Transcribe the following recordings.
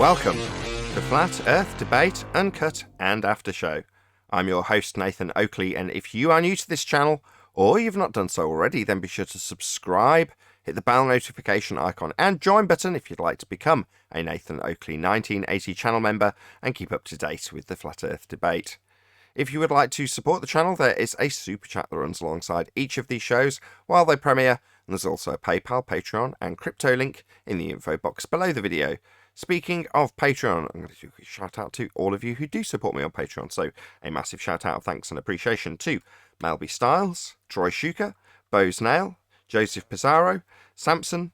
Welcome to Flat Earth Debate, Uncut and After Show. I'm your host Nathan Oakley, and if you are new to this channel, or you've not done so already, then be sure to subscribe, hit the bell notification icon and join button if you'd like to become a Nathan Oakley 1980 channel member and keep up to date with the Flat Earth Debate. If you would like to support the channel, there is a super chat that runs alongside each of these shows while they premiere, and there's also a PayPal, Patreon and crypto link in the info box below the video. Speaking of Patreon, I'm going to do a shout out to all of you who do support me on Patreon. So a massive shout out of thanks and appreciation to Melby Styles, Troy Shuker, Bose Nail, Joseph Pizarro, Samson,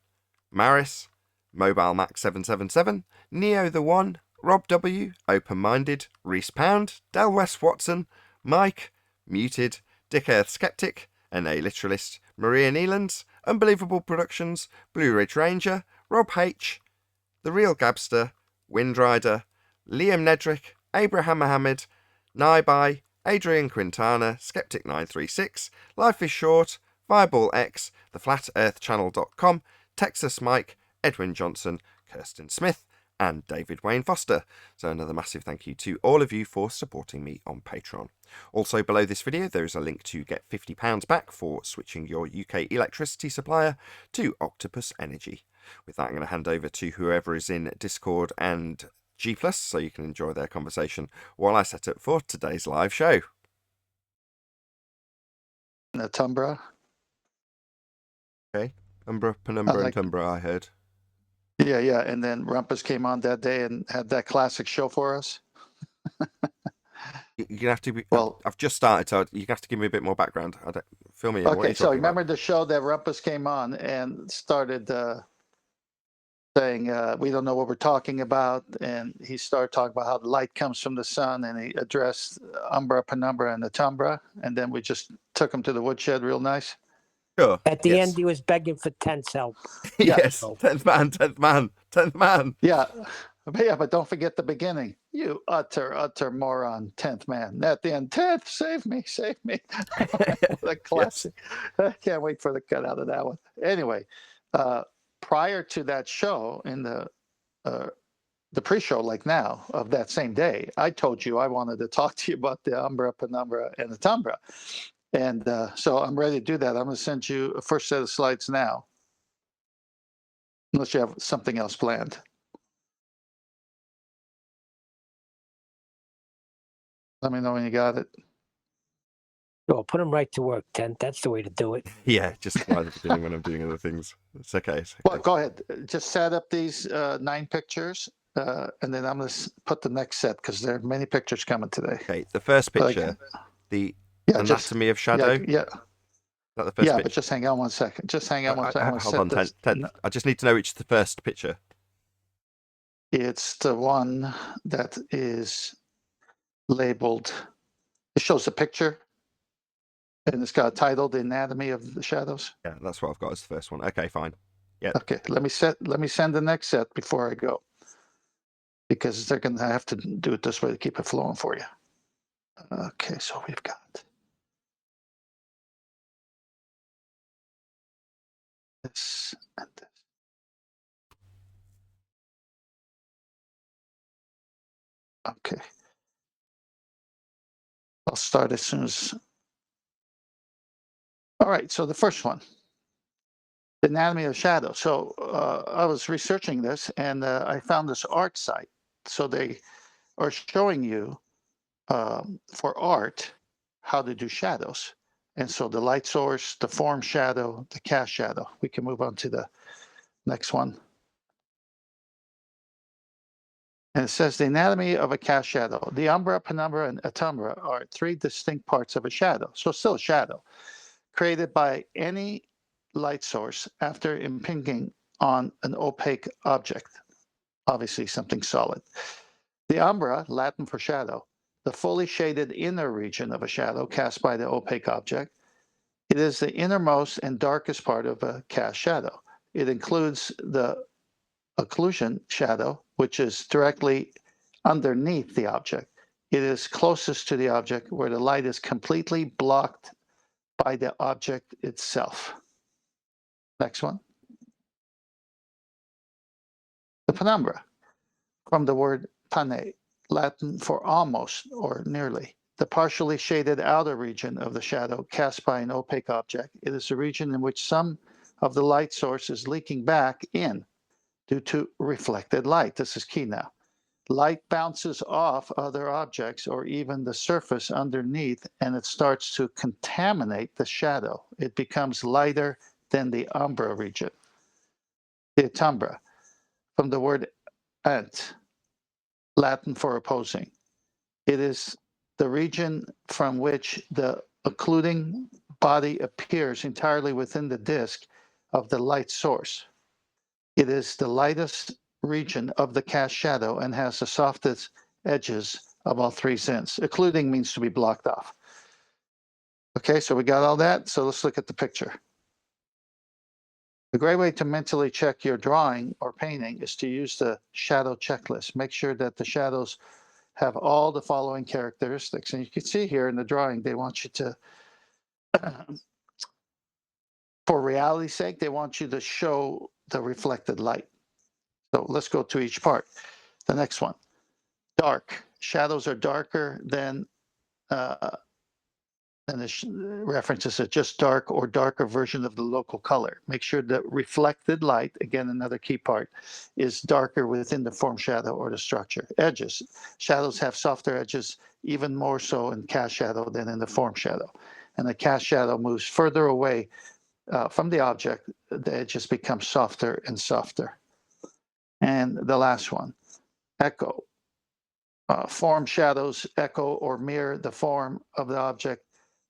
Maris, Mobile Max 777, Neo the One, Rob W, Open Minded, Reese Pound, Del West Watson, Mike, Muted, Dick Earth Skeptic, NA Literalist, Maria Neelands, Unbelievable Productions, Blue Ridge Ranger, Rob H, The Real Gabster, Windrider, Liam Nedrick, Abraham Mohammed, Naibai, Adrian Quintana, Skeptic936, Life is Short, Fireball X, TheFlatEarthChannel.com, Texas Mike, Edwin Johnson, Kirsten Smith, and David Wayne Foster. So another massive thank you to all of you for supporting me on Patreon. Also below this video there is a link to get £50 back for switching your UK electricity supplier to Octopus Energy. With that, I'm going to hand over to whoever is in Discord and G+, so you can enjoy their conversation while I set up for today's live show. Tumbra. Okay. Umbra, Penumbra, and Tumbra, I heard. Yeah. And then Rumpus came on that day and had that classic show for us. You're going to have to be... Well, I've just started, so you have to give me a bit more background. Fill me in. Okay, so remember the show that Rumpus came on and started saying, we don't know what we're talking about. And he started talking about how the light comes from the sun, and he addressed Umbra, Penumbra, and the Tumbra. And then we just took him to the woodshed real nice. Sure. At the end, he was begging for 10's help. Yes, 10th man. Yeah, but don't forget the beginning. You utter moron, 10th man. At the end, 10th, save me. The classic. Yes. I can't wait for the cut out of that one. Anyway, prior to that show, in the pre-show, like now, of that same day, I told you I wanted to talk to you about the Umbra, Penumbra, and the Tumbra. And so I'm ready to do that. I'm going to send you a first set of slides now, unless you have something else planned. Let me know when you got it. Oh, put him right to work, 10th. That's the way to do it. Yeah, just right at the beginning when I'm doing other things. It's okay. Well, go ahead. Just set up these 9 pictures, and then I'm going to put the next set because there are many pictures coming today. Okay, the first picture, the anatomy of shadow. Yeah. That the first picture? But just hang on one second. Hold on, 10. I just need to know which is the first picture. It's the one that is labeled. It shows the picture, and it's got a title, "The Anatomy of the Shadows." Yeah, that's what I've got as the first one. Okay, fine. Yeah. Okay, let me send the next set before I go, because they're gonna have to do it this way to keep it flowing for you. Okay, so we've got this and this. Okay. I'll start as soon as. All right, so the first one, the anatomy of shadow. So I was researching this, and I found this art site. So they are showing you for art how to do shadows. And so the light source, the form shadow, the cast shadow. We can move on to the next one. And it says the anatomy of a cast shadow. The umbra, penumbra, and atumbra are 3 distinct parts of a shadow. So still a shadow, created by any light source after impinging on an opaque object, obviously something solid. The umbra, Latin for shadow, the fully shaded inner region of a shadow cast by the opaque object. It is the innermost and darkest part of a cast shadow. It includes the occlusion shadow, which is directly underneath the object. It is closest to the object where the light is completely blocked by the object itself. Next one. The penumbra. from the word pane, Latin for almost or nearly. The partially shaded outer region of the shadow cast by an opaque object. It is a region in which some of the light source is leaking back in due to reflected light. This is key now. Light bounces off other objects or even the surface underneath, and it starts to contaminate the shadow. It becomes lighter than the umbra region. The penumbra, from the word ant, Latin for opposing. It is the region from which the occluding body appears entirely within the disk of the light source. It is the lightest region of the cast shadow and has the softest edges of all three zinths. Occluding means to be blocked off. Okay, so we got all that. So let's look at the picture. A great way to mentally check your drawing or painting is to use the shadow checklist. Make sure that the shadows have all the following characteristics. And you can see here in the drawing, they want you to, for reality's sake, they want you to show the reflected light. So let's go to each part. The next one, dark. Shadows are darker than the references are just dark or darker version of the local color. Make sure that reflected light, again, another key part, is darker within the form shadow or the structure. Edges. Shadows have softer edges, even more so in cast shadow than in the form shadow. And the cast shadow moves further away from the object. The edges become softer and softer. And the last one, echo. Form shadows echo or mirror the form of the object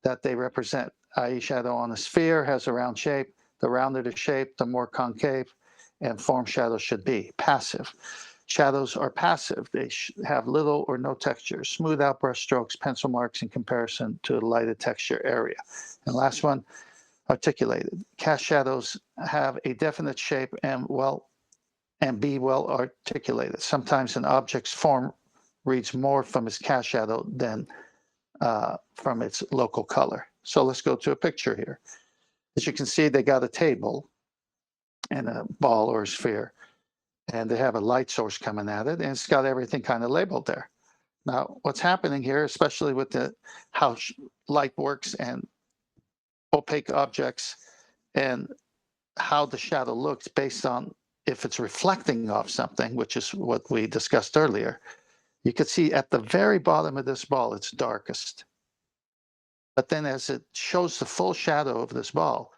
that they represent, i.e. shadow on a sphere has a round shape. The rounder the shape, the more concave, and form shadows should be. Passive. Shadows are passive. They have little or no texture. Smooth out brush strokes, pencil marks in comparison to a lighted texture area. And last one, articulated. Cast shadows have a definite shape and be well articulated. Sometimes an object's form reads more from its cast shadow than from its local color. So let's go to a picture here. As you can see, they got a table and a ball or a sphere, and they have a light source coming at it, and it's got everything kind of labeled there. Now, what's happening here, especially with how light works and opaque objects and how the shadow looks based on if it's reflecting off something, which is what we discussed earlier, you can see at the very bottom of this ball, it's darkest. But then as it shows the full shadow of this ball,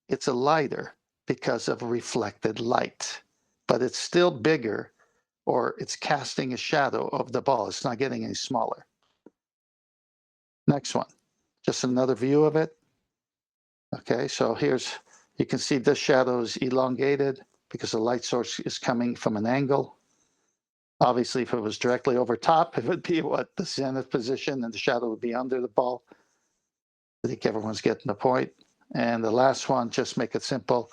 it's a lighter because of reflected light. But it's still bigger, or it's casting a shadow of the ball. It's not getting any smaller. Next one, just another view of it. Okay, so you can see this shadow is elongated because the light source is coming from an angle. Obviously, if it was directly over top, it would be the zenith position, and the shadow would be under the ball. I think everyone's getting the point. And the last one, just make it simple.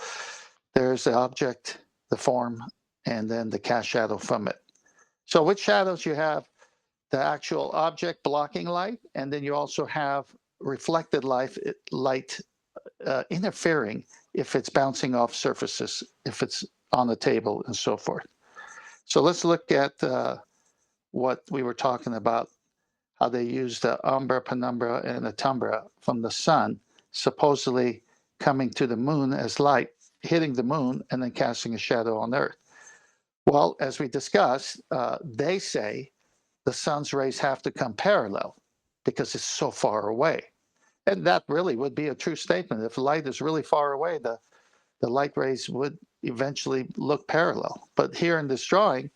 There's the object, the form, and then the cast shadow from it. So with shadows, you have the actual object blocking light, and then you also have reflected light interfering if it's bouncing off surfaces, if it's on the table, and so forth. So let's look at what we were talking about, how they use the umbra, penumbra, and penumbra from the sun, supposedly coming to the moon as light, hitting the moon, and then casting a shadow on Earth. Well, as we discussed, they say the sun's rays have to come parallel because it's so far away. And that really would be a true statement. If light is really far away, the light rays would eventually look parallel. But here in this drawing,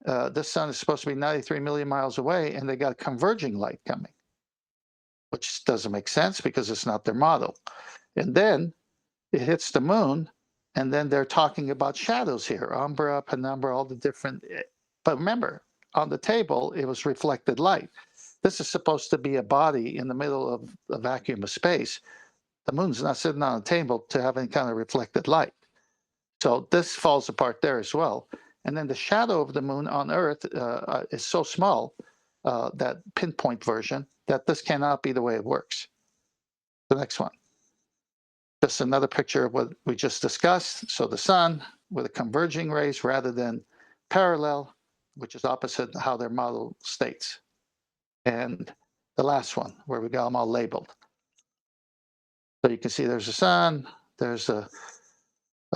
the sun is supposed to be 93 million miles away, and they got converging light coming, which doesn't make sense because it's not their model. And then it hits the moon, and then they're talking about shadows here, umbra, penumbra, all the different. But remember, on the table, it was reflected light. This is supposed to be a body in the middle of a vacuum of space. The moon's not sitting on a table to have any kind of reflected light. So this falls apart there as well. And then the shadow of the moon on Earth is so small, that pinpoint version, that this cannot be the way it works. The next one. Just another picture of what we just discussed. So the sun with a converging rays rather than parallel, which is opposite how their model states. And the last one, where we got them all labeled. So you can see there's a sun, there's a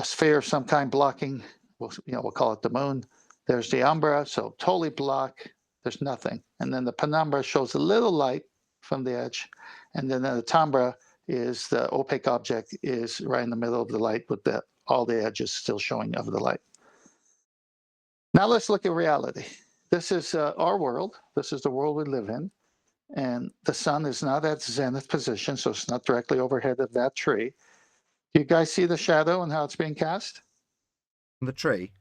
sphere of some kind blocking, we'll call it the moon. There's the umbra, so totally block, there's nothing. And then the penumbra shows a little light from the edge. And then the penumbra is the opaque object is right in the middle of the light with all the edges still showing of the light. Now let's look at reality. This is our world. This is the world we live in. And the sun is not at zenith position, so it's not directly overhead of that tree. Do you guys see the shadow and how it's being cast? The tree?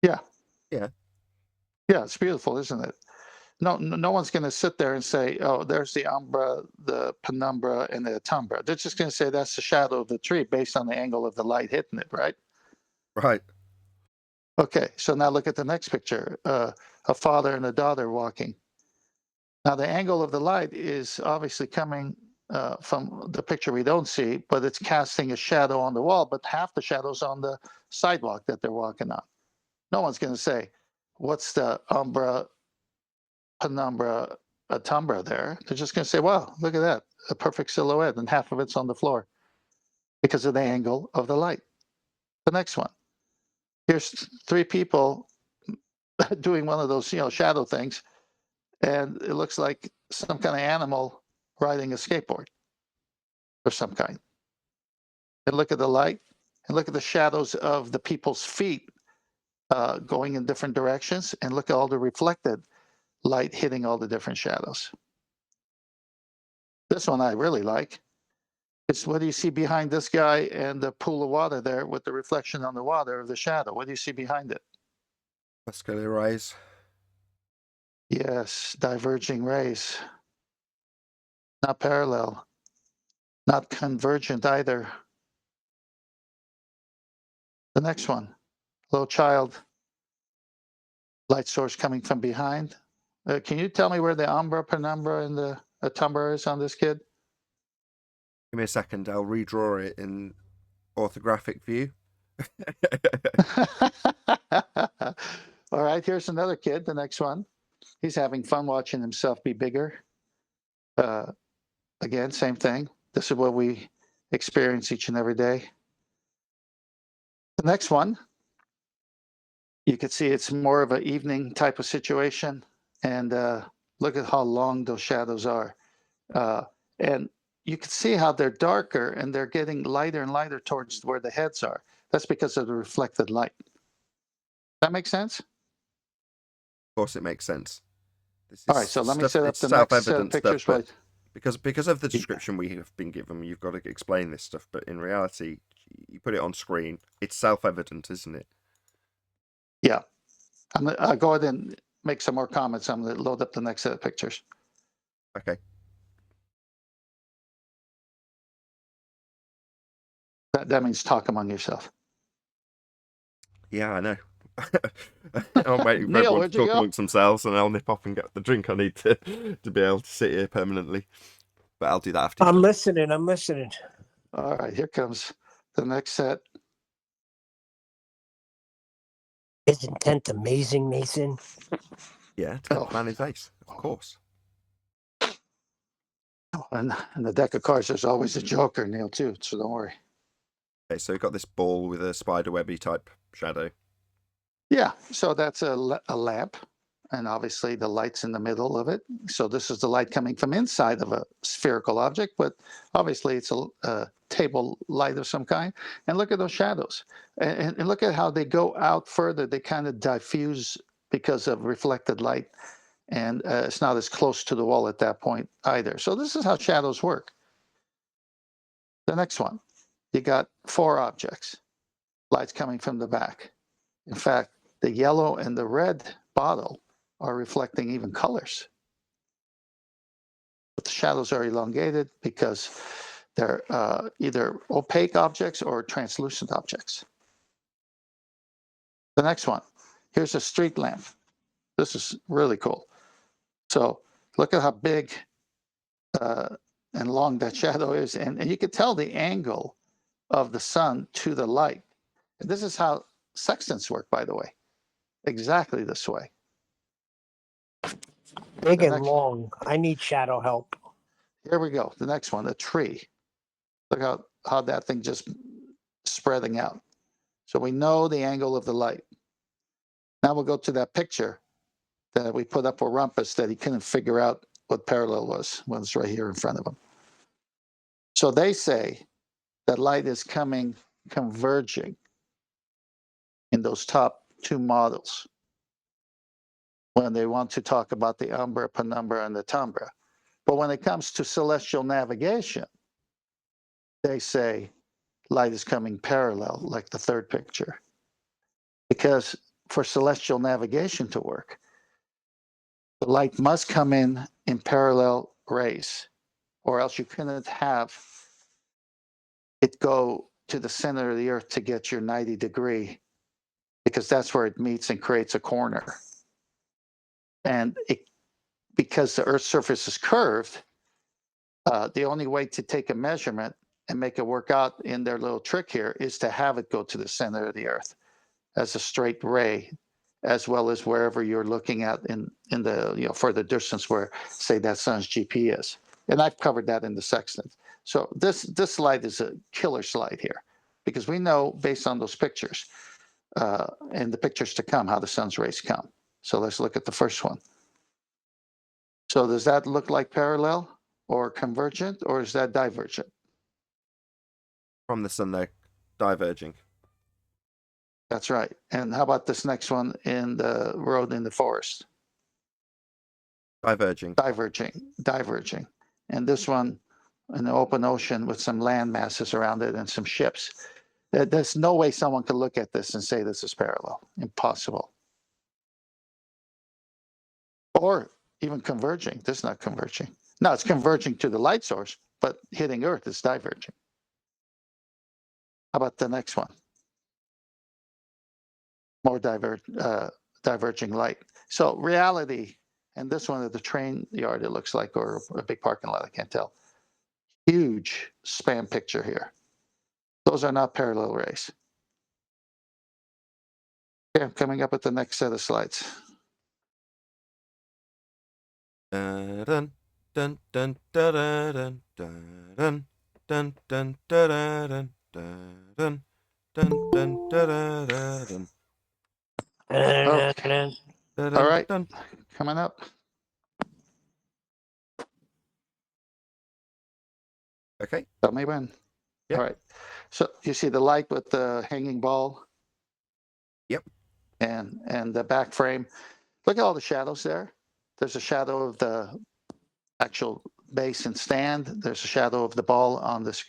Yeah. Yeah. Yeah, it's beautiful, isn't it? No one's going to sit there and say, oh, there's the umbra, the penumbra, and the penumbra. They're just going to say that's the shadow of the tree based on the angle of the light hitting it, right? Right. Okay, so now look at the next picture, a father and a daughter walking. Now the angle of the light is obviously coming from the picture we don't see, but it's casting a shadow on the wall, but half the shadow's on the sidewalk that they're walking on. No one's going to say, what's the umbra, penumbra, penumbra there? They're just going to say, wow, look at that, a perfect silhouette, and half of it's on the floor because of the angle of the light. The next one. Here's three people doing one of those, shadow things, and it looks like some kind of animal riding a skateboard of some kind. And look at the light, and look at the shadows of the people's feet going in different directions, and look at all the reflected light hitting all the different shadows. This one I really like. It's what do you see behind this guy and the pool of water there with the reflection on the water of the shadow? What do you see behind it? Muscular rays. Yes, diverging rays. Not parallel. Not convergent either. The next one, little child, light source coming from behind. Can you tell me where the umbra, penumbra, and the penumbra is on this kid? Give me a second. I'll redraw it in orthographic view. All right, here's another kid, the next one. He's having fun watching himself be bigger. Again, same thing. This is what we experience each and every day. The next one, you can see it's more of an evening type of situation. And look at how long those shadows are. And you can see how they're darker and they're getting lighter and lighter towards where the heads are. That's because of the reflected light. That makes sense? Of course, it makes sense. This is All right, so let me set up it's the next self-evident pictures. stuff, but because of the description we have been given, you've got to explain this stuff. But in reality, you put it on screen, it's self-evident, isn't it? Yeah. I'll go ahead and make some more comments. I'm going to load up the next set of pictures. Okay. That means talk among yourself. Yeah, I know. I'm waiting for Neil, everyone where'd to you talk go? amongst themselves, and I'll nip off and get the drink I need to be able to sit here permanently. But I'll do that after. I'm listening. I'm listening. All right, here comes the next set. Isn't Tent amazing, Nathan? Yeah, to get the man in face, of course. And in the deck of cards, there's always a joker, Neil, too, so don't worry. Okay, so we've got this ball with a spiderwebby type shadow. Yeah, so that's a lamp, and obviously the light's in the middle of it. So this is the light coming from inside of a spherical object, but obviously it's a table light of some kind. And look at those shadows. And look at how they go out further. They kind of diffuse because of reflected light. And it's not as close to the wall at that point either. So this is how shadows work. The next one, you got four objects, lights coming from the back. In fact, the yellow and the red bottle are reflecting even colors. But the shadows are elongated because they're either opaque objects or translucent objects. The next one, here's a street lamp. This is really cool. So look at how big and long that shadow is. And you can tell the angle of the sun to the light. And this is how sextants work, by the way. Exactly this way. Big The and next- long. I need shadow help. Here we go. The next one, a tree. Look how that thing just spreading out. So we know the angle of the light. Now we'll go to that picture that we put up for Rumpus that he couldn't figure out what parallel was when it's right here in front of him. So they say that light is coming converging in those top two models when they want to talk about the umbra, penumbra, and the tundra. But when it comes to celestial navigation, they say light is coming parallel, like the third picture. Because for celestial navigation to work, the light must come in parallel rays, or else you couldn't have it go to the center of the earth to get your 90-degree, because that's where it meets and creates a corner. And because the earth's surface is curved, the only way to take a measurement and make it work out in their little trick here is to have it go to the center of the earth as a straight ray, as well as wherever you're looking at in the for the distance where, say, that sun's GP is. And I've covered that in the Sextants. So this slide is a killer slide here, because we know based on those pictures and the pictures to come how the sun's rays come. So let's look at the first one. So does that look like parallel or convergent, or is that divergent? From the sun, they're diverging. That's right. And how about this next one in the road in the forest? Diverging. Diverging. And this one in the open ocean with some land masses around it and some ships. There's no way someone could look at this and say this is parallel. Impossible. Or even converging. This is not converging. No, it's converging to the light source, but hitting Earth is diverging. How about the next one? More diverging light. So reality, and this one at the train yard, it looks like, or a big parking lot, I can't tell. Huge span picture here. Those are not parallel rays. Okay, I'm coming up with the next set of slides. Dun dun dun dun dun dun dun dun dun dun dun dun dun dun. Okay. All right, coming up. Okay. Tell me when. Yeah. All right. So you see the light with the hanging ball? Yep. And the back frame. Look at all the shadows there. There's a shadow of the actual base and stand. There's a shadow of the ball on this.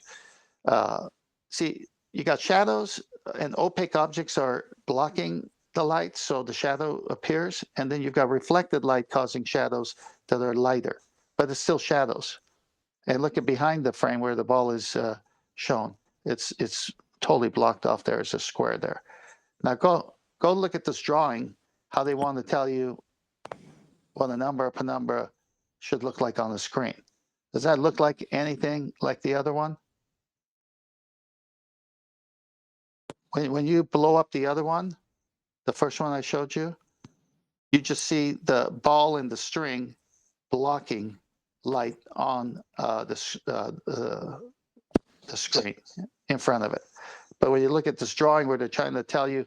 See, you got shadows and opaque objects are blocking the light, so the shadow appears. And then you've got reflected light causing shadows that are lighter, but it's still shadows. And look at behind the frame where the ball is shown. It's totally blocked off. There is a square there. Now go look at this drawing, how they want to tell you what an umbra penumbra should look like on the screen. Does that look like anything like the other one? When you blow up the other one, the first one I showed you, you just see the ball and the string blocking light on the screen in front of it. But when you look at this drawing where they're trying to tell you,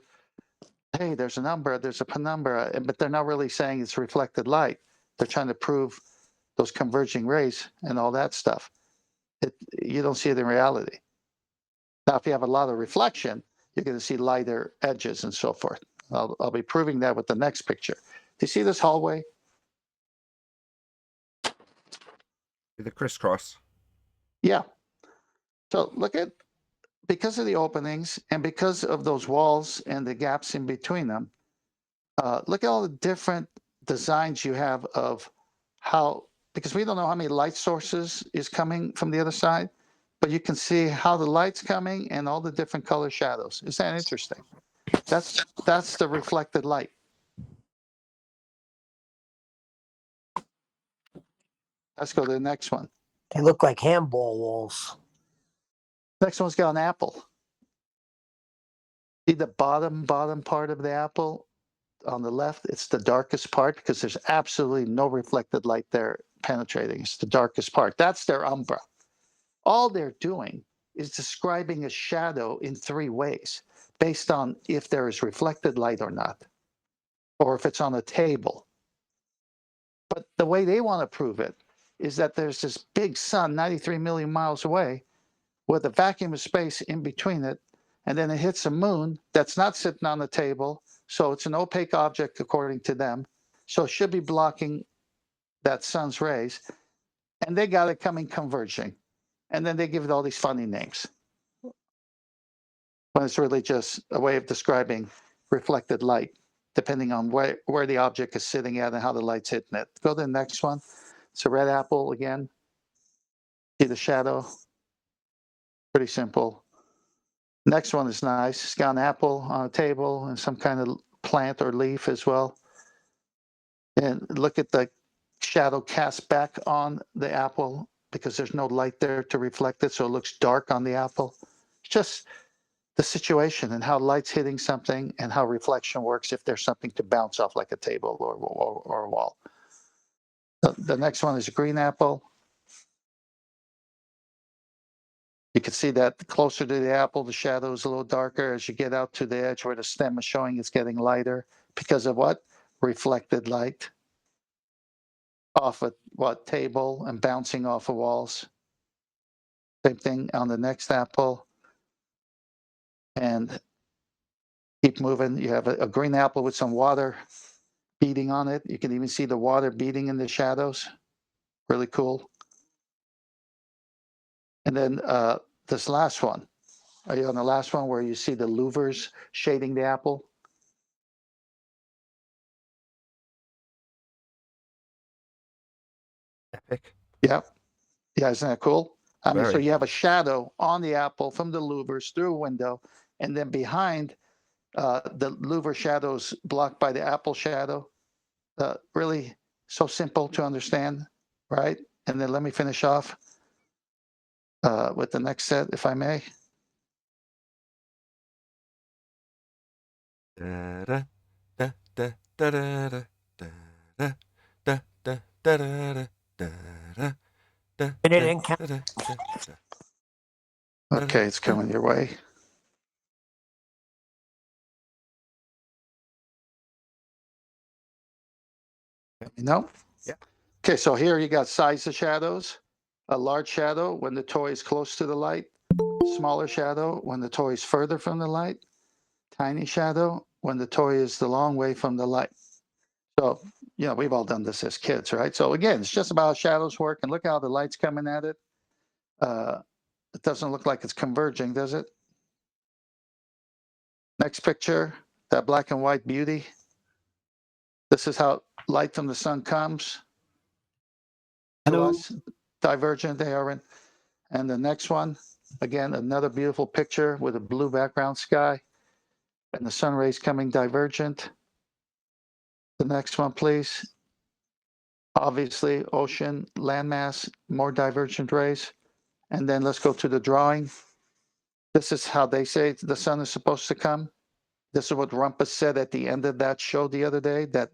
hey, there's an umbra, there's a penumbra, but they're not really saying it's reflected light. They're trying to prove those converging rays and all that stuff. You don't see it in reality. Now, if you have a lot of reflection, you're going to see lighter edges and so forth. I'll be proving that with the next picture. Do you see this hallway? With a crisscross. Yeah. So look at, because of the openings and because of those walls and the gaps in between them, look at all the different designs you have of how, because we don't know how many light sources is coming from the other side, but you can see how the light's coming and all the different color shadows. Isn't that interesting? That's the reflected light. Let's go to the next one. They look like handball walls. Next one's got an apple. See the bottom part of the apple? on the left, it's the darkest part because there's absolutely no reflected light there penetrating. It's the darkest part. That's their umbra. All they're doing is describing a shadow in three ways based on if there is reflected light or not, or if it's on a table. But the way they want to prove it is that there's this big sun 93 million miles away with a vacuum of space in between it, and then it hits a moon that's not sitting on the table, so it's an opaque object according to them, so it should be blocking that sun's rays, and they got it coming converging, and then they give it all these funny names when it's really just a way of describing reflected light depending on where the object is sitting at and how the light's hitting it. Go to the next one. It's a red apple again. See the shadow? Pretty simple. Next one is nice. It's got an apple on a table and some kind of plant or leaf as well. And look at the shadow cast back on the apple because there's no light there to reflect it, so it looks dark on the apple. It's just the situation and how light's hitting something and how reflection works if there's something to bounce off like a table or a wall. The next one is a green apple. You can see that closer to the apple, the shadow is a little darker. As you get out to the edge where the stem is showing, it's getting lighter because of what? Reflected light off a table and bouncing off of walls. Same thing on the next apple. And keep moving. You have a green apple with some water beating on it. You can even see the water beating in the shadows. Really cool. And then this last one. Are you on the last one where you see the louvers shading the apple? Epic. Yep. Yeah, isn't that cool? I mean, so Very. you have a shadow on the apple from the louvers through a window, and then behind the louver shadows blocked by the apple shadow. Really so simple to understand, right? And then let me finish off with the next set, if I may. Da, da, da, da, da, da, da, da, da, da, da, da, da, da, da, Minute da, and count. da, da, da, da. Okay, it's coming your way. Let me know. Yeah. Okay, so here you got size of shadows. A large shadow when the toy is close to the light. Smaller shadow when the toy is further from the light. Tiny shadow when the toy is the long way from the light. So, we've all done this as kids, right? So again, it's just about how shadows work. And look how the light's coming at it. It doesn't look like it's converging, does it? Next picture, that black and white beauty. This is how light from the sun comes to Hello. us. Divergent they are in. And the next one, again, another beautiful picture with a blue background sky and the sun rays coming divergent. The next one, please. Obviously, ocean, landmass, more divergent rays. And then let's go to the drawing. This is how they say the sun is supposed to come. This is what Rumpus said at the end of that show the other day, that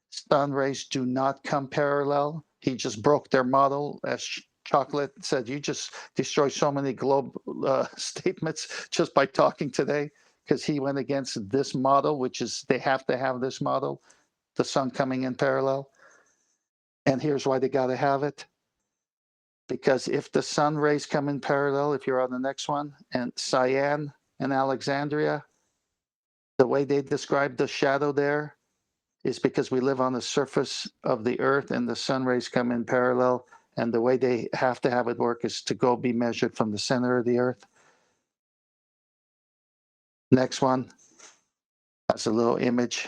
sun rays do not come parallel. He just broke their model. As Chocolate said, you just destroyed so many globe statements just by talking today, because he went against this model, which is they have to have this model, the sun coming in parallel. And here's why they got to have it. Because if the sun rays come in parallel, if you're on the next one, and Cyan and Alexandria, the way they describe the shadow there is because we live on the surface of the earth and the sun rays come in parallel. And the way they have to have it work is to go be measured from the center of the earth. Next one, that's a little image.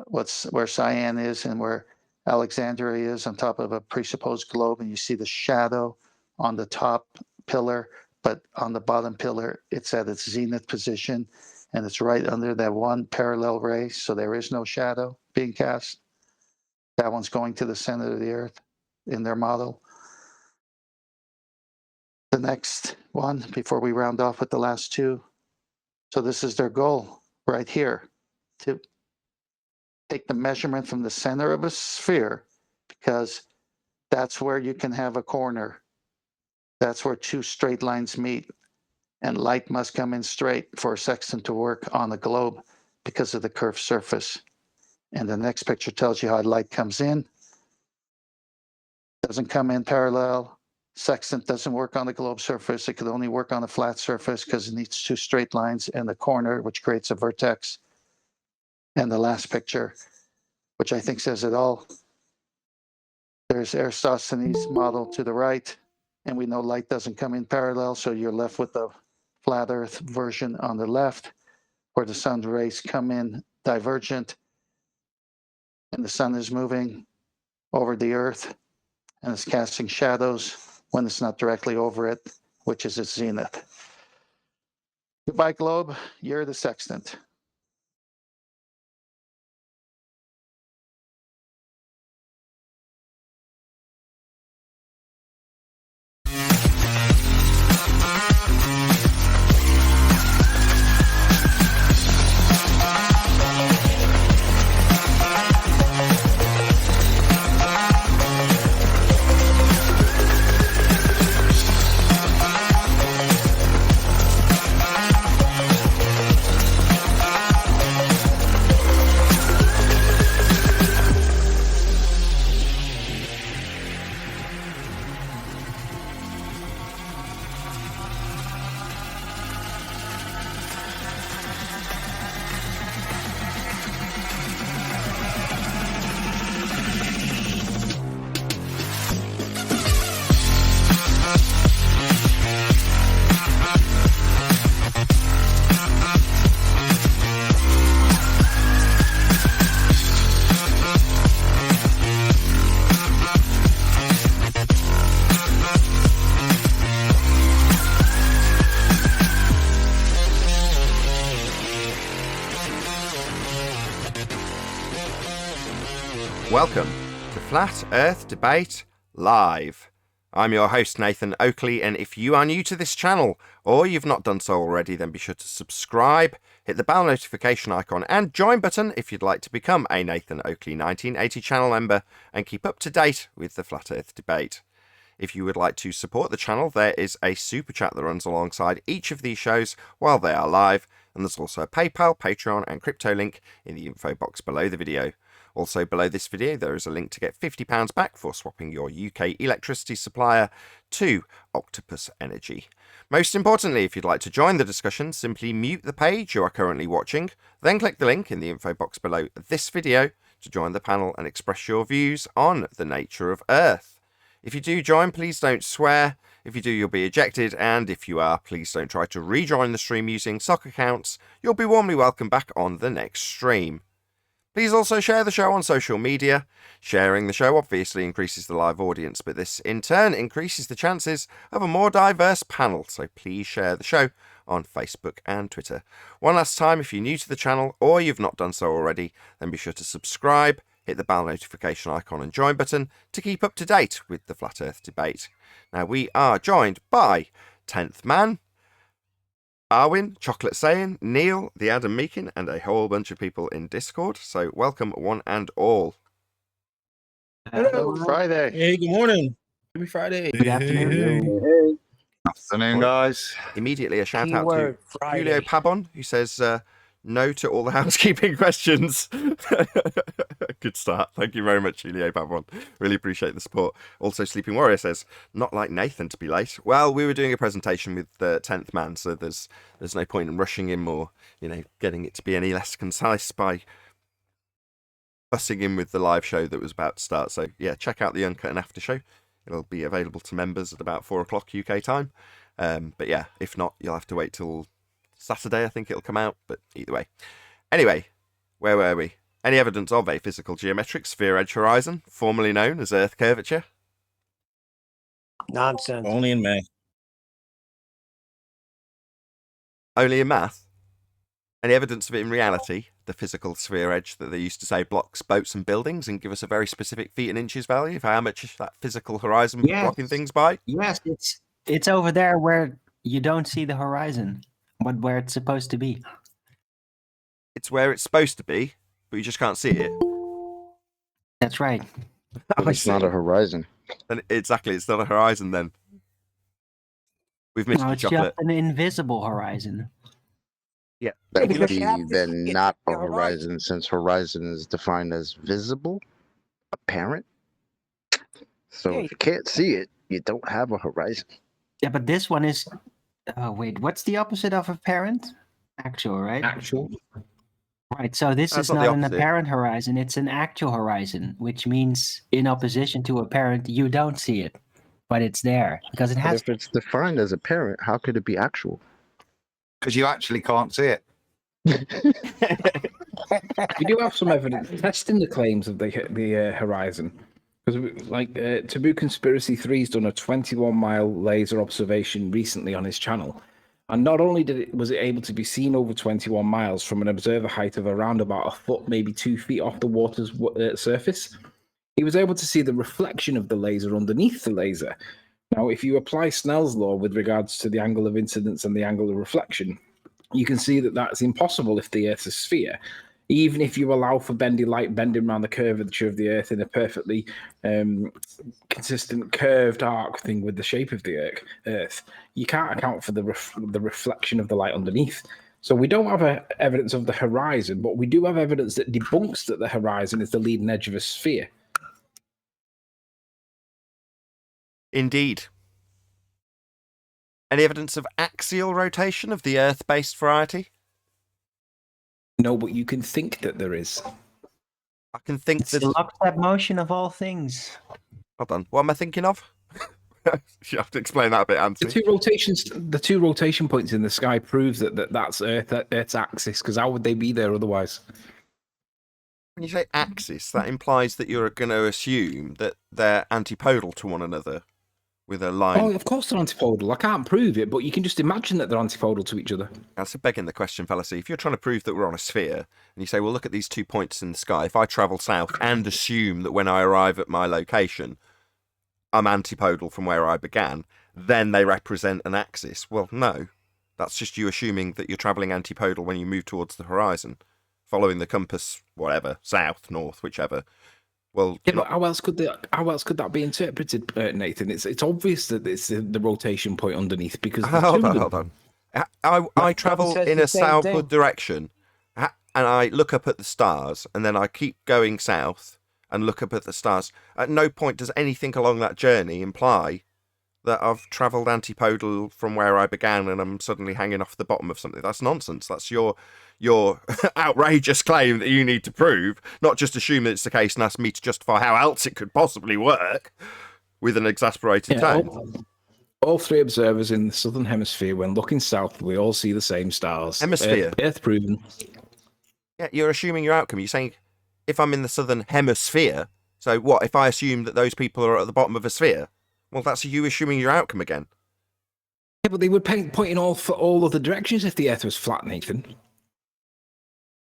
Where Cyan is and where Alexandria is on top of a presupposed globe. And you see the shadow on the top pillar, but on the bottom pillar, it's at its zenith position. And it's right under that one parallel ray. So there is no shadow being cast. That one's going to the center of the earth in their model. The next one, before we round off with the last two. So this is their goal right here, to take the measurement from the center of a sphere, because that's where you can have a corner. That's where two straight lines meet. And light must come in straight for a sextant to work on a globe because of the curved surface. And the next picture tells you how light comes in. Doesn't come in parallel. Sextant doesn't work on the globe surface. It could only work on a flat surface because it needs two straight lines and the corner, which creates a vertex. And the last picture, which I think says it all. There's Aristotle's model to the right, and we know light doesn't come in parallel, so you're left with the flat Earth version on the left, where the sun's rays come in divergent, and the sun is moving over the Earth, and it's casting shadows when it's not directly over it, which is its zenith. Goodbye, globe. You're the sextant. Welcome to Flat Earth Debate Live. I'm your host Nathan Oakley, and if you are new to this channel, or you've not done so already, then be sure to subscribe, hit the bell notification icon and join button if you'd like to become a Nathan Oakley 1980 channel member and keep up to date with the Flat Earth Debate. If you would like to support the channel, there is a super chat that runs alongside each of these shows while they are live, and there's also a PayPal, Patreon and crypto link in the info box below the video. Also below this video there is a link to get £50 back for swapping your UK electricity supplier to Octopus Energy. Most importantly, if you'd like to join the discussion, simply mute the page you are currently watching, then click the link in the info box below this video to join the panel and express your views on the nature of Earth. If you do join, please don't swear. If you do, you'll be ejected, and if you are, please don't try to rejoin the stream using sock accounts. You'll be warmly welcome back on the next stream. Please also share the show on social media. Sharing the show obviously increases the live audience, but this in turn increases the chances of a more diverse panel, so please share the show on Facebook and Twitter. One last time, if you're new to the channel or you've not done so already, then be sure to subscribe, hit the bell notification icon and join button to keep up to date with the Flat Earth Debate. Now we are joined by 10th Man, Arwin, Chocolate Saying, Neil, the Adam Meakin, and a whole bunch of people in Discord. So welcome one and all. Hello, Friday. Hey, good morning. Happy Friday. Good afternoon. Afternoon, guys. Immediately a shout out to Keyword Friday. Julio Pabon, who says no to all the housekeeping questions. Good start. Thank you very much, Julio Pabon. Really appreciate the support. Also, Sleeping Warrior says, not like Nathan to be late. Well, we were doing a presentation with the 10th Man, so there's no point in rushing him or, getting it to be any less concise by fussing in with the live show that was about to start. So, yeah, check out the Uncut and After show. It'll be available to members at about 4 o'clock UK time. But yeah, if not, you'll have to wait till Saturday, I think it'll come out, but either way. Anyway, where were we? Any evidence of a physical geometric sphere edge horizon, formerly known as Earth curvature? Nonsense. Only in May. Only in math? Any evidence of it in reality? The physical sphere edge that they used to say blocks boats and buildings and give us a very specific feet and inches value of how much that physical horizon was blocking things by? Yes, it's over there where you don't see the horizon, but where it's supposed to be. It's where it's supposed to be. but you just can't see it. That's right. I It's not see. a horizon. And exactly, it's not a horizon then. We've missed No, you, it's chocolate. just an invisible horizon. Yeah. That would because you have be to then see it, not a the horizon. horizon, since horizon is defined as visible, apparent. So Yeah, if you can't see it, you don't have a horizon. Yeah, but this one is. Oh wait, what's the opposite of apparent? Actual, right? Actual. Right. So this That's is not the not an opposite. apparent horizon; it's an actual horizon, which means in opposition to apparent, you don't see it, but it's there because it But has. if it's defined as apparent, how could it be actual? Because you actually can't see it. We do have some evidence testing the claims of the horizon. Because, like, Taboo Conspiracy 3's done a 21-mile laser observation recently on his channel. And not only was it able to be seen over 21 miles from an observer height of around about a foot, maybe 2 feet off the water's surface, he was able to see the reflection of the laser underneath the laser. Now, if you apply Snell's law with regards to the angle of incidence and the angle of reflection, you can see that that's impossible if the Earth's a sphere. Even if you allow for bendy light bending around the curvature of the Earth in a perfectly consistent curved arc thing with the shape of the Earth, you can't account for the reflection of the light underneath. So we don't have evidence of the horizon, but we do have evidence that debunks that the horizon is the leading edge of a sphere. Indeed. Any evidence of axial rotation of the Earth-based variety? No, but you can think that there is. I can think It's that. the lockstep motion of all things. Hold on. What am I thinking of? You have to explain that a bit, Anthony. The two rotation points in the sky proves that's Earth's axis. Because how would they be there otherwise? When you say axis, that implies that you're going to assume that they're antipodal to one another with a line. Oh, of course they're antipodal. I can't prove it, but you can just imagine that they're antipodal to each other. That's a begging the question fallacy. If you're trying to prove that we're on a sphere, and you say, well, look at these 2 points in the sky. If I travel south and assume that when I arrive at my location, I'm antipodal from where I began, then they represent an axis. Well, no. That's just you assuming that you're travelling antipodal when you move towards the horizon, following the compass, whatever, south, north, whichever. Well, Yeah, but how else could that be interpreted, Nathan? It's obvious that it's the rotation point underneath because hold on. I travel says in the a same southward thing. direction, and I look up at the stars, and then I keep going south and look up at the stars. At no point does anything along that journey imply that I've travelled antipodal from where I began and I'm suddenly hanging off the bottom of something. That's nonsense. That's your outrageous claim that you need to prove, not just assume that it's the case and ask me to justify how else it could possibly work with an exasperated tone. All three observers in the southern hemisphere, when looking south, we all see the same stars. Hemisphere. Earth proven. Yeah, you're assuming your outcome. You're saying, if I'm in the southern hemisphere, so what, if I assume that those people are at the bottom of a sphere? Well, that's you assuming your outcome again. Yeah, but they would point in all other directions if the Earth was flat, Nathan.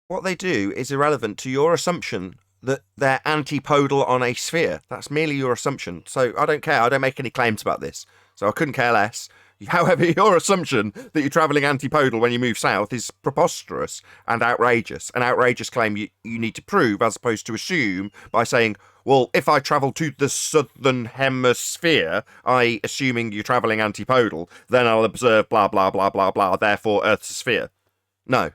What they do is irrelevant to your assumption that they're antipodal on a sphere. That's merely your assumption. So I don't care. I don't make any claims about this. So I couldn't care less. However, your assumption that you're travelling antipodal when you move south is preposterous and outrageous. An outrageous claim you need to prove as opposed to assume by saying, well, if I travel to the southern hemisphere, assuming you're travelling antipodal, then I'll observe blah, blah, blah, blah, blah, therefore Earth's a sphere. No.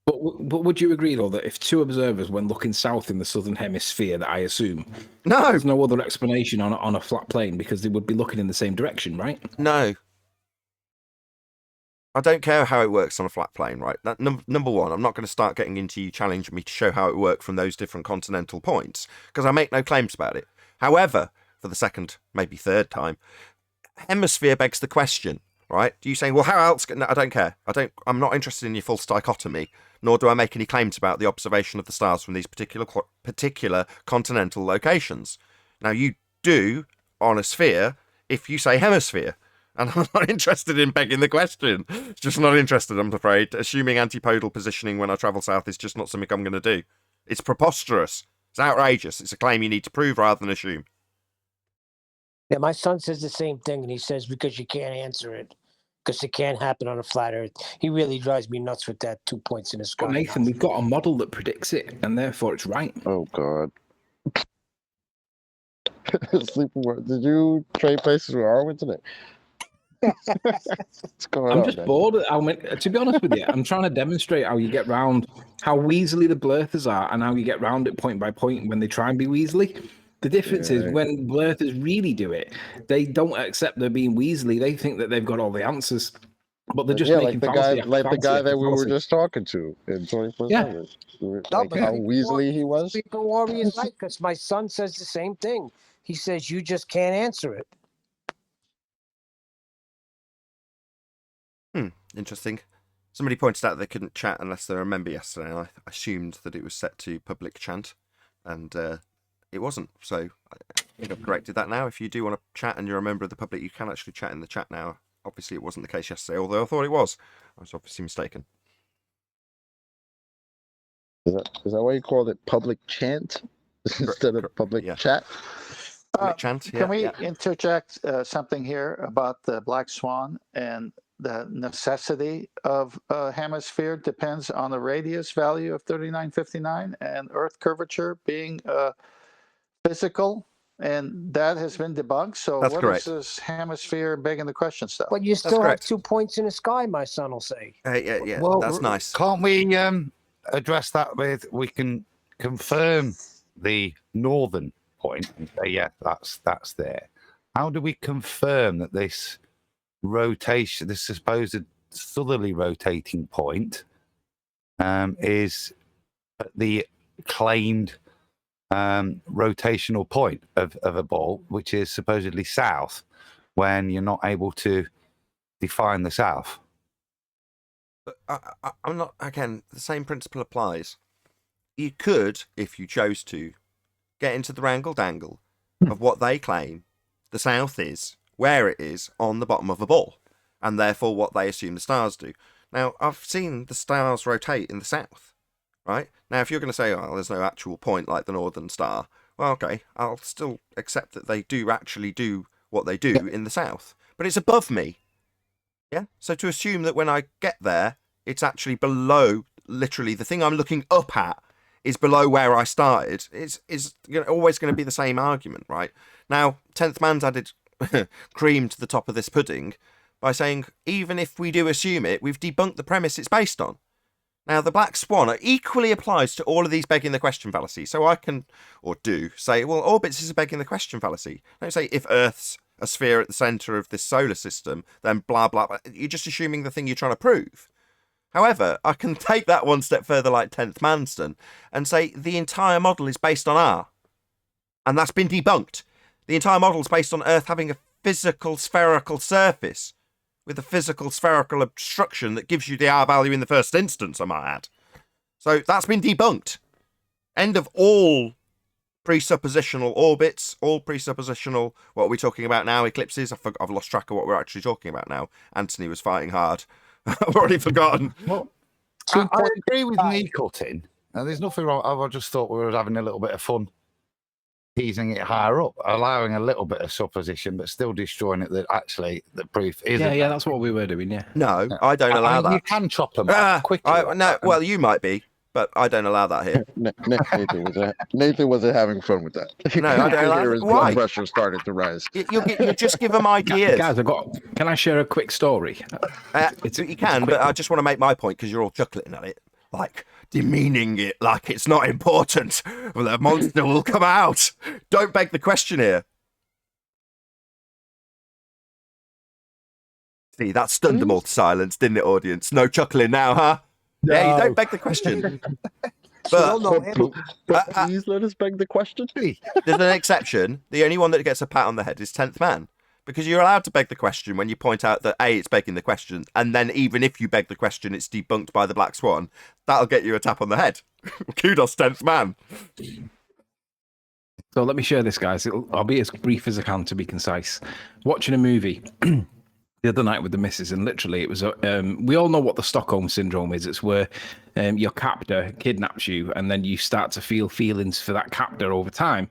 But would you agree, though, that if two observers, when looking south in the southern hemisphere, that I assume, No. there's no other explanation on a flat plane because they would be looking in the same direction, right? No. I don't care how it works on a flat plane, right? That, number one, I'm not going to start getting into you challenging me to show how it worked from those different continental points, because I make no claims about it. However, for the second, maybe third time, hemisphere begs the question, right? Do you say, well, how else? No, I don't care. I'm not interested in your false dichotomy, nor do I make any claims about the observation of the stars from these particular continental locations. Now, you do on a sphere if you say hemisphere. And I'm not interested in begging the question. Just not interested, I'm afraid. Assuming antipodal positioning when I travel south is just not something I'm going to do. It's preposterous. It's outrageous. It's a claim you need to prove rather than assume. Yeah, my son says the same thing, and he says because you can't answer it. because it can't happen on a flat Earth. He really drives me nuts with that 2 points in the sky. But Nathan, we've got a model that predicts it, and therefore it's right. Oh God. Sleeping. Did you trade places with Arwen today? What's going I'm on, just man? bored. To be honest with you, I'm trying to demonstrate how you get round how weaselly the blurthers are and how you get round it point by point when they try and be weaselly. The difference is when blurthers really do it, they don't accept they're being weaselly. They think that they've got all the answers, but they're just making like the guy that we were just talking to in 24/7. No, Like but how Weasley he was. Sleeping Warriors Light, because my son says the same thing. He says you just can't answer it. Interesting. Somebody pointed out they couldn't chat unless they were a member yesterday, and I assumed that it was set to public chant, and it wasn't. So I think I've corrected that now. If you do want to chat and you're a member of the public, you can actually chat in the chat now. Obviously, it wasn't the case yesterday, although I thought it was. I was obviously mistaken. Is that why you called it public chant instead of public chat? Public chant, yeah. Can we interject something here about the black swan and the necessity of a hemisphere depends on the radius value of 3959 and Earth curvature being physical, and that has been debunked. So That's what correct. is this hemisphere begging the question stuff? But you still have 2 points in the sky, my son will say. Yeah, Well, that's nice. Can't we address that with we can confirm the northern point and say, yeah, that's there. How do we confirm that this rotation, this supposed southerly rotating point, is the claimed rotational point of a ball, which is supposedly south, when you're not able to define the south? But I'm not, again, the same principle applies. You could, if you chose to, get into the wrangle-dangle of what they claim the south is, where it is, on the bottom of a ball, and therefore what they assume the stars do. Now, I've seen the stars rotate in the south, right? Now, if you're going to say, oh, there's no actual point like the Northern Star, well, okay, I'll still accept that they do actually do what they do in the south, but it's above me. Yeah, so to assume that when I get there, it's actually below, literally, the thing I'm looking up at is below where I started, is always going to be the same argument, right? Now, 10th Man's added cream to the top of this pudding by saying, even if we do assume it, we've debunked the premise it's based on. Now, the black swan equally applies to all of these begging the question fallacies. So I can, or do, say, well, orbits is a begging the question fallacy. Don't say, if Earth's a sphere at the centre of this solar system, then blah, blah, blah. You're just assuming the thing you're trying to prove. However, I can take that one step further like 10th Man's done and say the entire model is based on R. And that's been debunked. The entire model is based on Earth having a physical spherical surface with a physical spherical obstruction that gives you the R value in the first instance, I might add. So that's been debunked. End of all presuppositional orbits, all presuppositional, what are we talking about now? Eclipses? I've lost track of what we're actually talking about now. Anthony was fighting hard. I've already forgotten. Well, I agree with Nicotine. Now, there's nothing wrong. I just thought we were having a little bit of fun teasing it higher up, allowing a little bit of supposition, but still destroying it that actually the proof isn't. Yeah, that's what we were doing, yeah. No, I don't allow that. You can chop them up quickly. No, well, you might be, but I don't allow that here. Nathan wasn't having fun with that. No, I don't allow that. His Why? blood pressure started to rise. You just give them ideas. Guys, can I share a quick story? You can, but I just want to make my point because you're all chuckling at it, like demeaning it like it's not important. Well, the monster will come out. Don't beg the question here. See, that stunned them all to silence, didn't it, audience? No chuckling now, huh? No. Yeah, you don't beg the question. But please let us beg the question. There's an exception. The only one that gets a pat on the head is 10th Man. Because you're allowed to beg the question when you point out that A, it's begging the question, and then even if you beg the question, it's debunked by the Black Swan. That'll get you a tap on the head. Kudos, 10th Man. So let me share this, guys. I'll be as brief as I can to be concise. Watching a movie, the other night with the missus, and literally it was we all know what the Stockholm syndrome is. It's where your captor kidnaps you and then you start to feel feelings for that captor over time.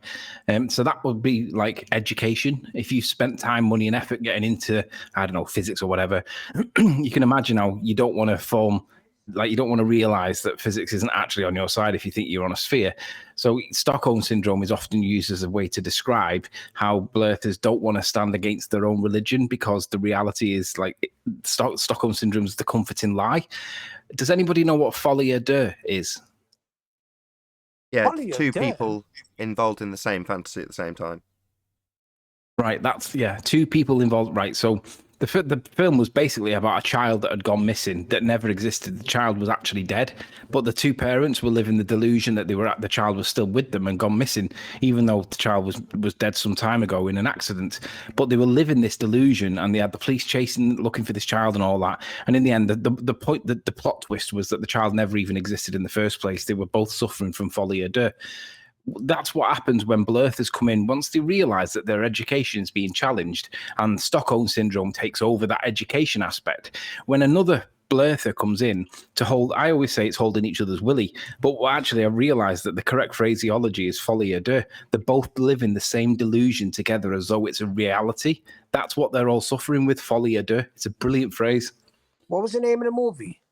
So that would be like education. If you spent time, money and effort getting into, I don't know, physics or whatever, you can imagine how you don't want to form, like you don't want to realize that physics isn't actually on your side if you think you're on a sphere. So Stockholm syndrome is often used as a way to describe how blurters don't want to stand against their own religion, because the reality is like Stockholm syndrome is the comforting lie. Does anybody know what folie à deux is? Yeah, Folie à two deux. people involved in the same fantasy at the same time. Right, that's, yeah, two people involved. Right, so the film was basically about a child that had gone missing, that never existed. The child was actually dead, but the two parents were living the delusion that the child was still with them and gone missing, even though the child was dead some time ago in an accident. But they were living this delusion, and they had the police looking for this child and all that. And in the end, the plot twist was that the child never even existed in the first place. They were both suffering from folie à deux. That's what happens when blurters come in. Once they realize that their education is being challenged and Stockholm syndrome takes over that education aspect, when another blurter comes in to hold, I always say it's holding each other's willy, but actually I realized that the correct phraseology is folie à deux. They both live in the same delusion together as though it's a reality. That's what they're all suffering with, folie à deux. It's a brilliant phrase. What was the name of the movie?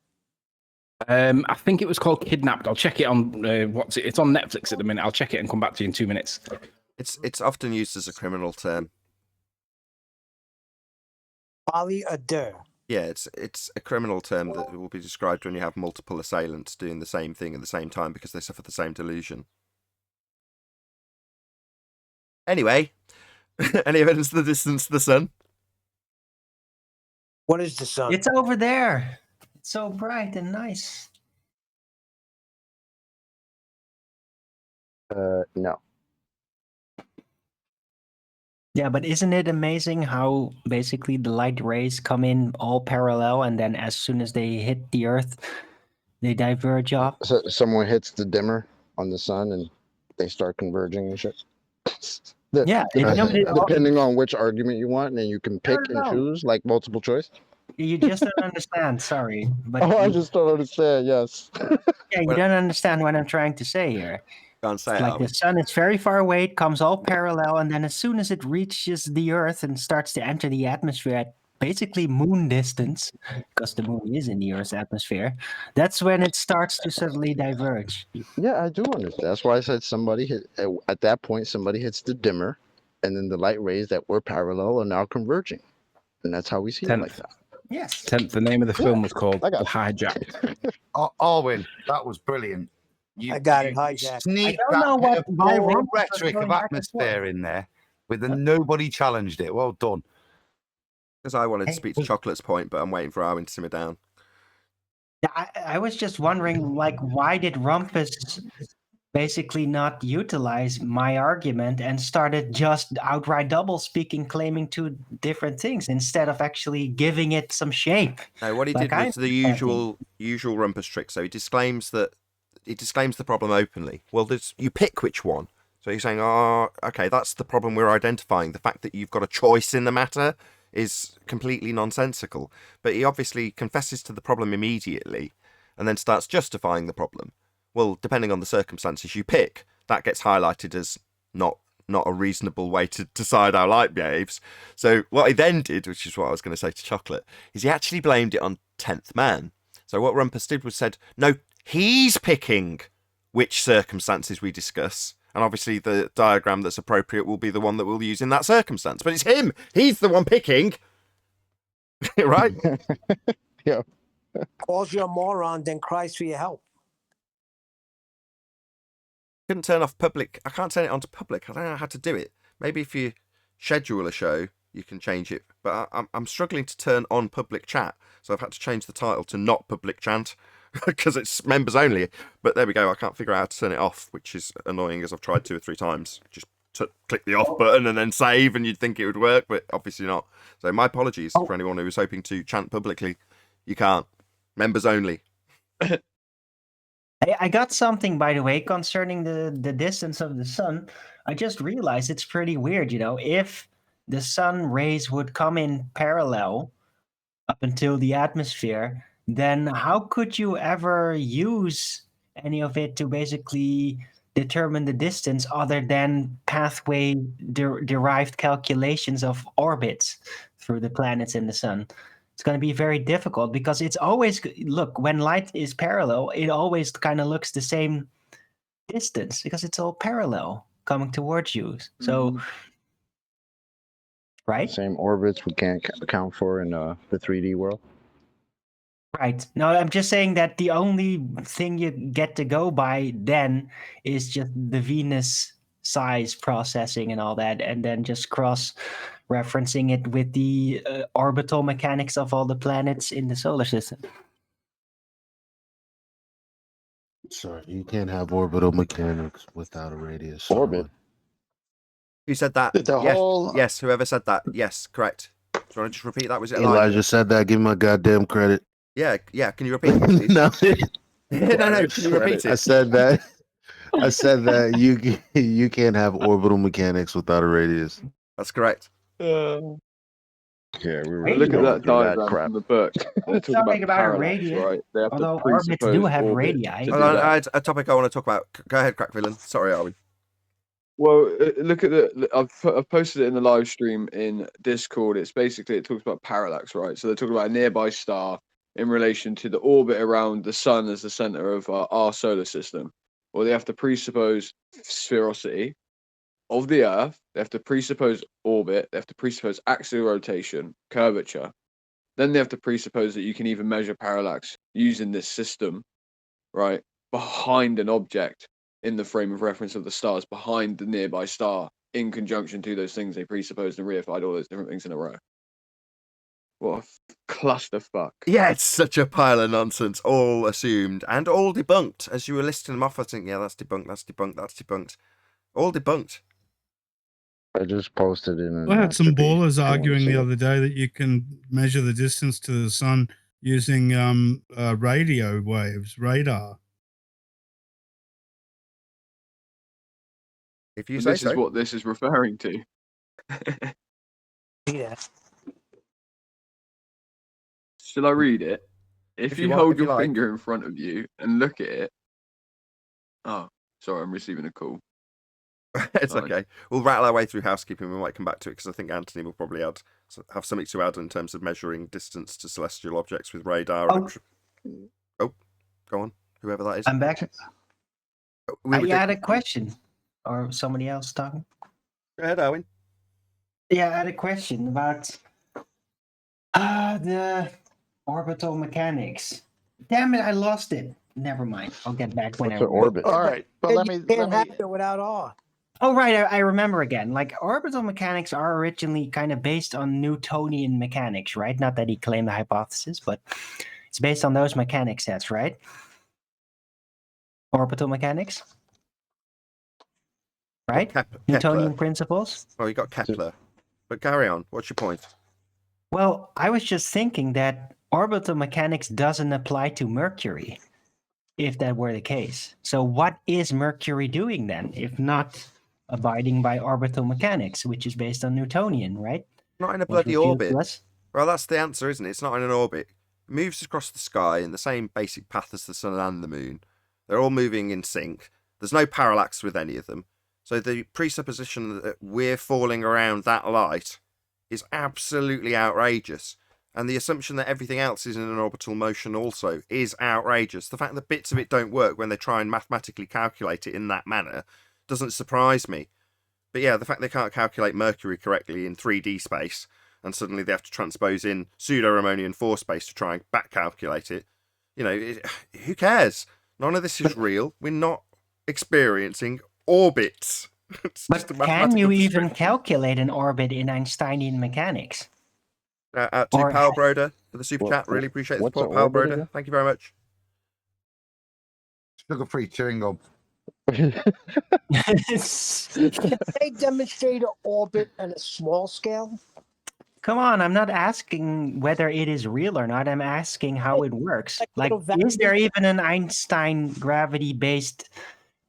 I think it was called Kidnapped. I'll check it on it's on Netflix at the minute. I'll check it and come back to you in 2 minutes. It's often used as a criminal term. Folie à deux. Yeah, it's a criminal term that will be described when you have multiple assailants doing the same thing at the same time because they suffer the same delusion. Anyway, any evidence of the distance to the sun? What is the sun? It's over there. It's so bright and nice. No. Yeah, but isn't it amazing how basically the light rays come in all parallel, and then as soon as they hit the Earth, they diverge off? So someone hits the dimmer on the sun and they start converging and shit. Yeah, Depending on which argument you want, and then you can pick and No. choose, like multiple choice. You just don't understand. Sorry, but Oh, I you, just don't understand. Yes. yeah, you don't understand what I'm trying to say here. Can't say it. Like the sun is very far away, it comes all parallel, and then as soon as it reaches the Earth and starts to enter the atmosphere at basically moon distance, because the moon is in the Earth's atmosphere, that's when it starts to suddenly diverge. Yeah, I do understand. That's why I said at that point, somebody hits the dimmer, and then the light rays that were parallel are now converging. And that's how we see it like that. Yes. The name of the film was called I got Hijacked. Arwin, that was brilliant. I got it, hijacked. Sneak I don't know that bit of why moral Rumpus was rhetoric going of back and forth. atmosphere in there with the nobody challenged it. Well done. Because I wanted to speak to Chocolate's point, but I'm waiting for Arwen to simmer down. Yeah, I was just wondering, like, why did Rumpus basically not utilize my argument and started just outright double speaking, claiming two different things instead of actually giving it some shape? No, what he Like did was the usual Rumpus trick. So he disclaims the problem openly. Well, you pick which one. So you're saying, oh, okay, that's the problem we're identifying. The fact that you've got a choice in the matter is completely nonsensical. But he obviously confesses to the problem immediately and then starts justifying the problem. Well, depending on the circumstances you pick, that gets highlighted as not a reasonable way to decide how light behaves. So what he then did, which is what I was going to say to Chocolate, is he actually blamed it on 10th Man. So what Rumpus did was said, no, he's picking which circumstances we discuss. And obviously the diagram that's appropriate will be the one that we'll use in that circumstance. But it's him. He's the one picking. Right? Yeah. Calls you a moron, then cries for your help. Couldn't turn off public. I can't turn it onto public. I don't know how to do it. Maybe if you schedule a show, you can change it. But I'm struggling to turn on public chat. So I've had to change the title to not public chant. Because it's members only. But there we go. I can't figure out how to turn it off, which is annoying as I've tried 2 or 3 times. Just click the off button and then save and you'd think it would work, but obviously not. So my apologies for anyone who was hoping to chant publicly. You can't. Members only. I got something, by the way, concerning the distance of the sun. I just realized it's pretty weird, you know. If the sun rays would come in parallel, up until the atmosphere, then how could you ever use any of it to basically determine the distance other than pathway derived calculations of orbits through the planets and the sun? It's going to be very difficult because it's always, look, when light is parallel, it always kind of looks the same distance because it's all parallel coming towards you. So, right? Same orbits we can't account for in the 3D world. Right. No, I'm just saying that the only thing you get to go by then is just the Venus size processing and all that, and then just cross-referencing it with the orbital mechanics of all the planets in the solar system. Sorry, you can't have orbital mechanics without a radius. Orbit. Who said that? The yes, whole yes, whoever said that. Yes, correct. Do you want to just repeat that? Was it Elijah said that. Give him my goddamn credit. Yeah, yeah. Can you repeat it, please? No, no. Can you repeat I it? said that. I said that you can't have orbital mechanics without a radius. That's correct. Yeah, we were Hey, Look at going that through diagram crap. from the book. They talk Something about a parallax, radius, right? They have although to orbits do presuppose have orbit radii. to Hold do on, that. I had a topic I want to talk about. Go ahead, Crack Villain. Sorry, Arwen. Well, look at I've posted it in the live stream in Discord. It's basically, it talks about parallax, right? So they're talking about a nearby star in relation to the orbit around the sun as the center of our solar system. Well, they have to presuppose sphericity of the Earth. They have to presuppose orbit. They have to presuppose axial rotation, curvature. Then they have to presuppose that you can even measure parallax using this system, right, behind an object in the frame of reference of the stars, behind the nearby star, in conjunction to those things they presupposed and reified all those different things in a row. What a clusterfuck. Yeah, it's such a pile of nonsense, all assumed and all debunked. As you were listing them off, I think, yeah, that's debunked, that's debunked, that's debunked. All debunked. I just posted it in. I had some Entropy, ballers if you wanna arguing see the it. other day that you can measure the distance to the sun using radio waves, radar. If you And say this so. is what this is referring to. Yeah. Shall I read it? If If you you want, hold if you your like. finger in front of you and look at it. Oh, sorry, I'm receiving a call. It's Nice. okay. We'll rattle our way through housekeeping. We might come back to it because I think Anthony will probably have something to add in terms of measuring distance to celestial objects with radar. Oh, go on. Whoever that is. I'm back. We I had a question. Or somebody else talking? Go ahead, Owen. Yeah, I had a question about the orbital mechanics. Damn it, I lost it. Never mind. I'll get back when What's I an orbit? all right, but let me You can't have it without R. Oh, right. I remember again. Like, orbital mechanics are originally kind of based on Newtonian mechanics, right? Not that he claimed the hypothesis, but it's based on those mechanics sets, right? Orbital mechanics. Right? Newtonian principles. Oh, you got Kepler. But carry on. What's your point? Well, I was just thinking that orbital mechanics doesn't apply to Mercury, if that were the case. So what is Mercury doing then, if not abiding by orbital mechanics, which is based on Newtonian, right? Not in a Was bloody refused orbit. to us. Well, that's the answer, isn't it? It's not in an orbit. It moves across the sky in the same basic path as the sun and the moon. They're all moving in sync. There's no parallax with any of them. So the presupposition that we're falling around that light is absolutely outrageous. And the assumption that everything else is in an orbital motion also is outrageous. The fact that bits of it don't work when they try and mathematically calculate it in that manner doesn't surprise me. But yeah, the fact they can't calculate Mercury correctly in 3D space, and suddenly they have to transpose in pseudo-Ramonian 4 space to try and back calculate it, you know, who cares? None of this is real. We're not experiencing orbits. But can you even calculate an orbit in Einsteinian mechanics? To Or- Pal Broder for the super chat. Really appreciate the what's support, an Pal orbit Broder. again? Thank you very much. Sugar-free chewing gum. Can they demonstrate an orbit on a small scale? Come on, I'm not asking whether it is real or not. I'm asking how it works. Like Like, little is there even an Einstein gravity-based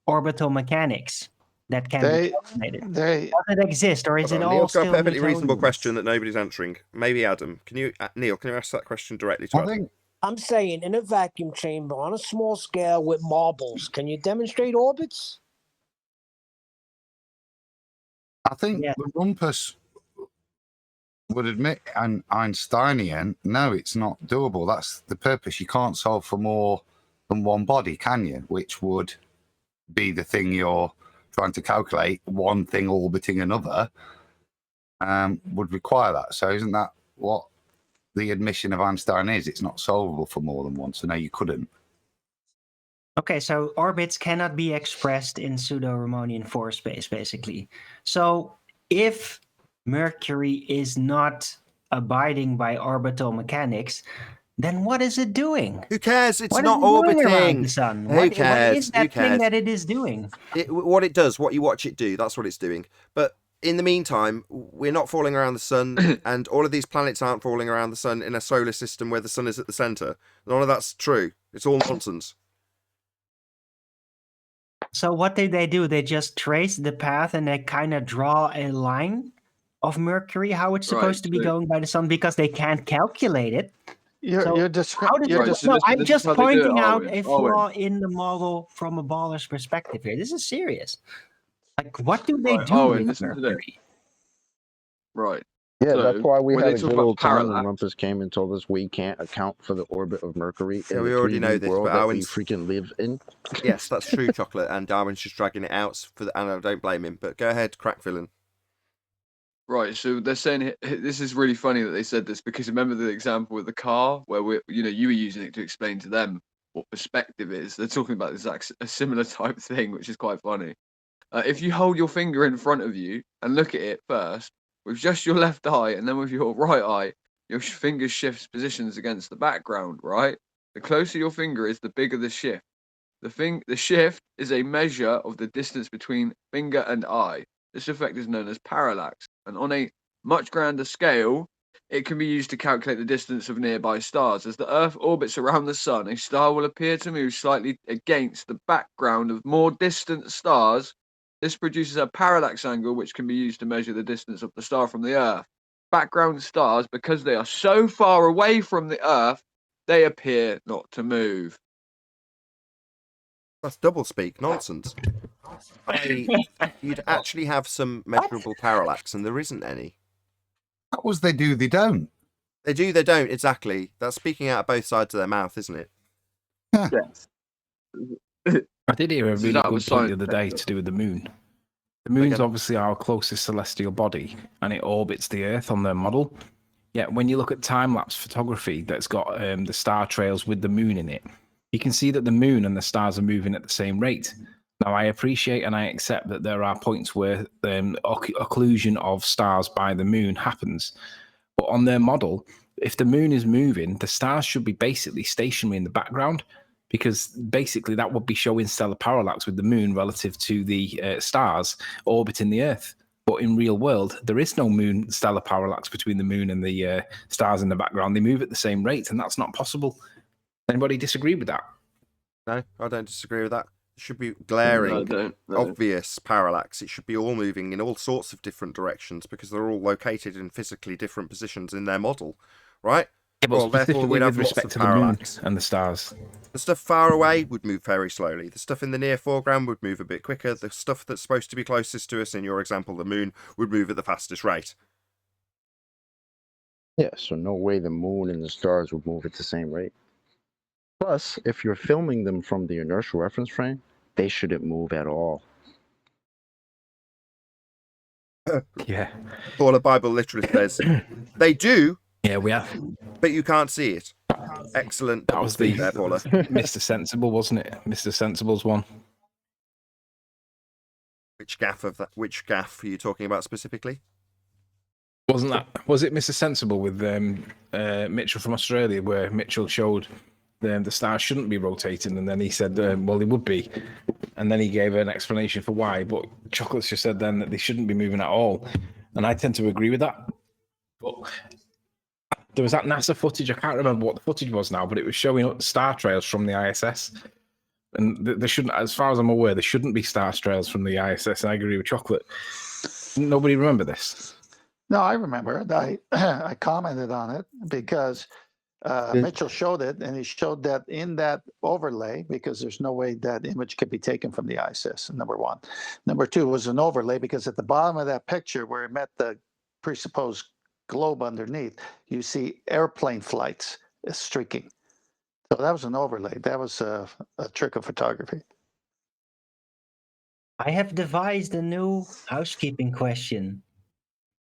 orbital mechanics? that can They be calculated? they Does it exist, or is Hold it on, all Neil's got a still perfectly reasonable Newtonian? question that nobody's answering. Maybe Adam. Can you, Neil? Can you ask that question directly to I Adam? think I'm saying in a vacuum chamber on a small scale with marbles, can you demonstrate orbits? Yeah. the Rumpus would admit, and Einsteinian, no, it's not doable. That's the purpose. You can't solve for more than one body, can you? Which would be the thing you're trying to calculate. One thing orbiting another would require that. So isn't that what the admission of Einstein is? It's not solvable for more than one. So no, you couldn't. Okay, so orbits cannot be expressed in pseudo-Riemannian force space, basically. So if Mercury is not abiding by orbital mechanics, then what is it doing? Who cares? It's What not is it doing orbiting. around the sun? Who What cares? is Who that thing cares? that it is doing? What it does, what you watch it do, that's what it's doing. But in the meantime, we're not falling around the sun, and all of these planets aren't falling around the sun in a solar system where the sun is at the center. None of that's true. It's all nonsense. So what did they do? They just trace the path and they kind of draw a line of Mercury, how it's supposed to be going by the sun, because they can't calculate it. you're So you're, how descri- does you're it just no, this- I'm this is just how they do it, pointing out Owen. a flaw in the model from a baller's perspective here. This is serious. Like, what do they Right, do Owen, with listen to this. Mercury? Right. Yeah, So, that's why we when had they a talk good about old time when parallax- Rumpus came and told us we can't account for the orbit of Mercury Yeah, in we the already 3D know this, world but that we Owen's- freaking live in. Yes, that's true, Chocolate, and Darwin's just dragging it out and I don't blame him. But go ahead, crack villain. Right, so they're saying this is really funny that they said this, because remember the example with the car where you were using it to explain to them what perspective is. They're talking about a similar type thing, which is quite funny. If you hold your finger in front of you and look at it first with just your left eye, and then with your right eye, your finger shifts positions against the background. Right, the closer your finger is, the bigger the shift. The shift is a measure of the distance between finger and eye. This effect is known as parallax, and on a much grander scale, it can be used to calculate the distance of nearby stars. As the Earth orbits around the Sun, a star will appear to move slightly against the background of more distant stars. This produces a parallax angle, which can be used to measure the distance of the star from the Earth. Background stars, because they are so far away from the Earth, they appear not to move. That's doublespeak nonsense. You'd actually have some measurable parallax, and there isn't any. That was they do, they don't. They do, they don't, exactly. That's speaking out of both sides of their mouth, isn't it? Yes. I did hear a This is really out of good a point the science other day textbook. to do with the moon. The moon's Again. obviously our closest celestial body, and it orbits the Earth on their model. Yet when you look at time-lapse photography that's got the star trails with the moon in it, you can see that the moon and the stars are moving at the same rate. Now, I appreciate and I accept that there are points where occlusion of stars by the moon happens. But on their model, if the moon is moving, the stars should be basically stationary in the background, because basically that would be showing stellar parallax with the moon relative to the stars orbiting the Earth. But in real world, there is no moon stellar parallax between the moon and the stars in the background. They move at the same rate, and that's not possible. Anybody disagree with that? No, I don't disagree with that. It should be glaring, No. obvious parallax. It should be all moving in all sorts of different directions because they're all located in physically different positions in their model, right? Yeah, but Well, therefore specifically we'd have with lots respect of to the moon parallax. and the stars. The stuff far away would move very slowly. The stuff in the near foreground would move a bit quicker. The stuff that's supposed to be closest to us, in your example, the moon, would move at the fastest rate. Yeah, so no way the moon and the stars would move at the same rate. Plus, if you're filming them from the inertial reference frame, they shouldn't move at all. Yeah. Paula Bible literally says, they do, Yeah, we have. but you can't see it. Excellent. That was the there, Paula. Mr. Sensible, wasn't it? Mr. Sensible's one. Which gaff are you talking about specifically? Wasn't that? Was it Mr. Sensible with Mitchell from Australia, where Mitchell showed the stars shouldn't be rotating, and then he said, well, they would be, and then he gave an explanation for why. But Chocolate's just said then that they shouldn't be moving at all, and I tend to agree with that. But there was that NASA footage. I can't remember what the footage was now, but it was showing star trails from the ISS, And there shouldn't, as far as I'm aware, there shouldn't be star trails from the ISS. I agree with Chocolate. Nobody remember this? No, I remember it. I commented on it because Mitchell showed it, and he showed that in that overlay, because there's no way that image could be taken from the ISS, number one. Number two was an overlay because at the bottom of that picture where it met the presupposed globe underneath, you see airplane flights streaking. So that was an overlay. That was a trick of photography. I have devised a new housekeeping question.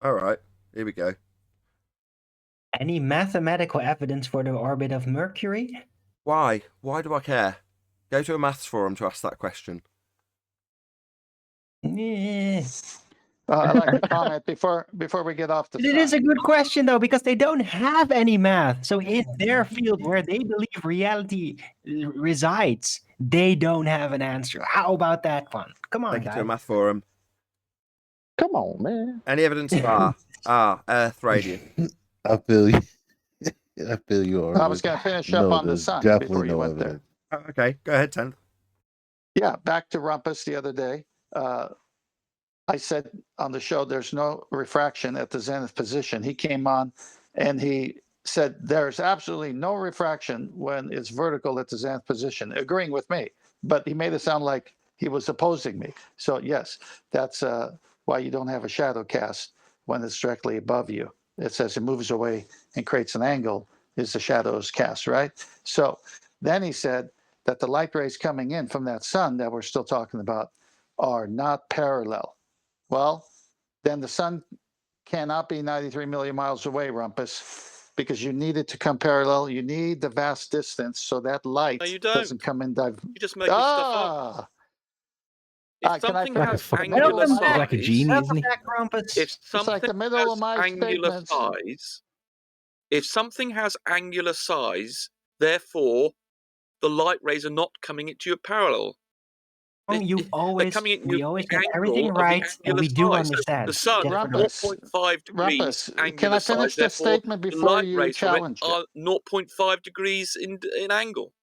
All right, here we go. Any mathematical evidence for the orbit of Mercury? Why? Why do I care? Go to a maths forum to ask that question. I'd like to comment before we get off the It is a good question, though, because they don't have any math. So in their field where they believe reality resides, they don't have an answer. How about that one? Come on, Take it guys. to a math forum. Come on, man. Any evidence of Earth radius? I feel you. I feel you. I was going to finish up on the sun before you went there. Oh, okay, go ahead, 10th. Yeah, back to Rumpus the other day. I said on the show there's no refraction at the zenith position. He came on and he said there's absolutely no refraction when it's vertical at the zenith position, agreeing with me. But he made it sound like he was opposing me. So yes, that's why you don't have a shadow cast when it's directly above you. It says it moves away and creates an angle is the shadows cast, right? So then he said that the light rays coming in from that sun that we're still talking about are not parallel. Well, then the sun cannot be 93 million miles away, Rumpus, because you need it to come parallel. You need the vast distance so that light doesn't come in. You're just making stuff up. If something has angular size, like a genie, isn't he? If something has angular size, if something has angular size, therefore the light rays are not coming into you parallel. We always get everything right, and we do understand. The sun, 0.5 degrees angular can I finish size, this statement the before light you rays from it challenge are 0.5 degrees in angle.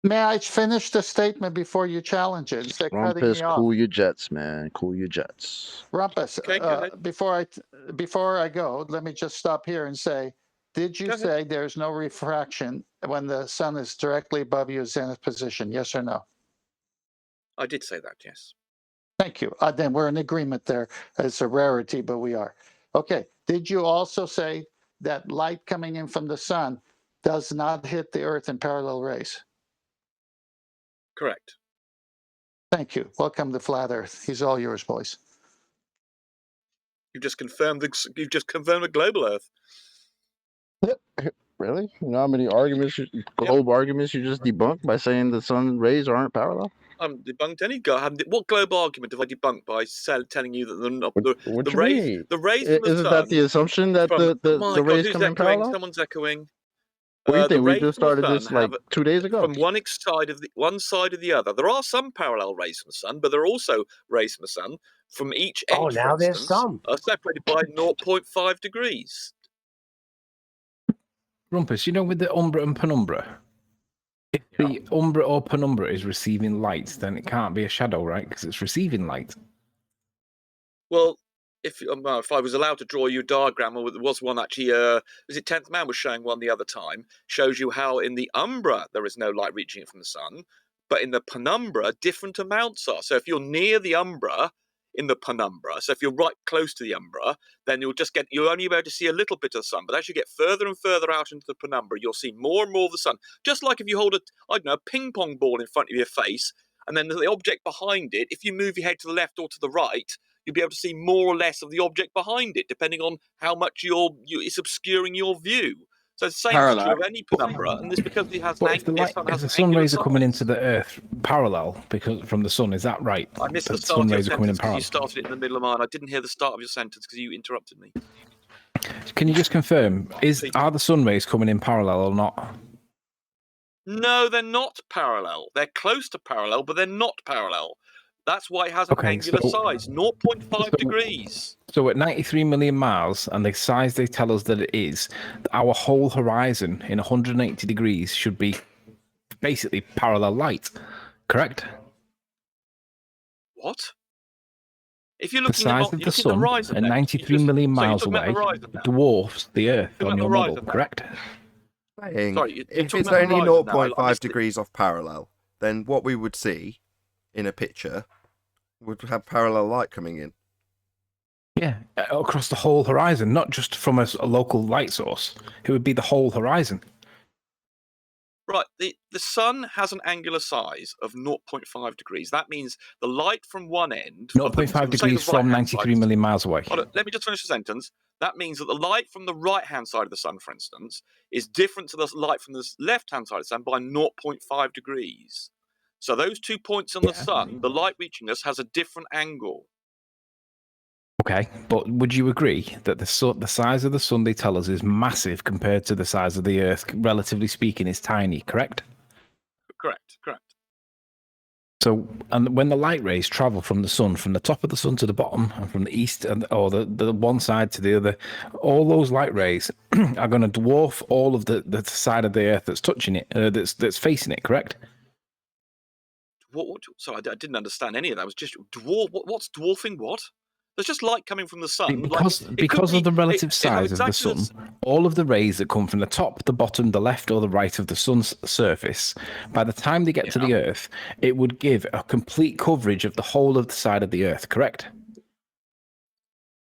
May I finish the statement before you challenge it? Instead of cutting Rumpus, me off. cool your jets, man. Cool your jets. Rumpus, Okay, go ahead. before I go, let me just stop here and say, did you say there's no refraction when the sun is directly above you zenith position? Yes or no? I did say that, yes. Thank you. Then we're in agreement there. It's a rarity, but we are. Okay. Did you also say that light coming in from the sun does not hit the earth in parallel rays? Correct. Thank you. Welcome to Flat Earth. He's all yours, boys. You've just confirmed the global Earth. Really? You know how many arguments, globe arguments you just debunked by saying the sun rays aren't parallel? I haven't debunked any. What global argument have I debunked by telling you that What the you rays, mean? the rays from the Isn't sun? that the assumption that the rays who's come in echoing? parallel? Someone's echoing. What do you The think? We rays just from the started this sun like have 2 days ago. From one side of the other. There are some parallel rays from the sun, but there are also rays from the sun from each edge. Oh, now for there's instance, some. are separated by 0.5 degrees. Rumpus, you know, with the umbra and penumbra, if the umbra or penumbra is receiving light, then it can't be a shadow, right? Because it's receiving light. Well, if I was allowed to draw you a diagram, or there was one actually, was it 10th Man was showing one the other time, shows you how in the umbra there is no light reaching it from the sun, but in the penumbra different amounts are. So if you're near the umbra in the penumbra, so if you're right close to the umbra, then you'll only be able to see a little bit of the sun. But as you get further and further out into the penumbra, you'll see more and more of the sun. Just like if you hold a ping pong ball in front of your face, and then the object behind it, if you move your head to the left or to the right, you'll be able to see more or less of the object behind it, depending on how much it's obscuring your view. So it's the same is true of any penumbra, and this because it has But if the sun rays are coming into the Earth parallel because from the sun, is that right? I missed the That start sun of your rays are coming in sentence because you parallel. started it in the middle of mine. I didn't hear the start of your sentence because you interrupted me. Can you just confirm? Are the sun rays coming in parallel or not? No, they're not parallel. They're close to parallel, but they're not parallel. That's why it has an angular size, 0.5 degrees. So at 93 million miles, and the size they tell us that it is, our whole horizon in 180 degrees should be basically parallel light. correct? What? If you're The looking size at, of you're the looking at sun the horizon, at then, 93 million so you're miles talking about away the horizon now. dwarfs the Earth Talking on about your the model, horizon now. correct? Saying, Sorry, you're if talking it's about the only horizon now. I 0.5 missed- degrees off parallel, then what we would see in a picture would have parallel light coming in. Yeah, across the whole horizon, not just from a local light source. It would be the whole horizon. Right, the sun has an angular size of 0.5 degrees. That means the light from one end... of the- 0.5 say the degrees from right-hand 93 side- million miles away. Hold on, let me just finish the sentence. That means that the light from the right-hand side of the sun, for instance, is different to the light from the left-hand side of the sun by 0.5 degrees. So those 2 points on the sun, the light reaching us has a different angle. Okay, but would you agree that the size of the sun, they tell us, is massive compared to the size of the Earth? Relatively speaking, is tiny, correct? Correct, correct. So, and when the light rays travel from the sun, from the top of the sun to the bottom, and from the east or the one side to the other, all those light rays are going to dwarf all of the side of the Earth that's touching it, that's facing it, correct? What? Sorry, I didn't understand any of that. It was just dwarf. What's dwarfing what? There's just light coming from the sun. Because of the relative size of the exactly sun, all of the rays that come from the top, the bottom, the left, or the right of the sun's surface, by the time they get to the Earth, it would give a complete coverage of the whole of the side of the Earth, correct?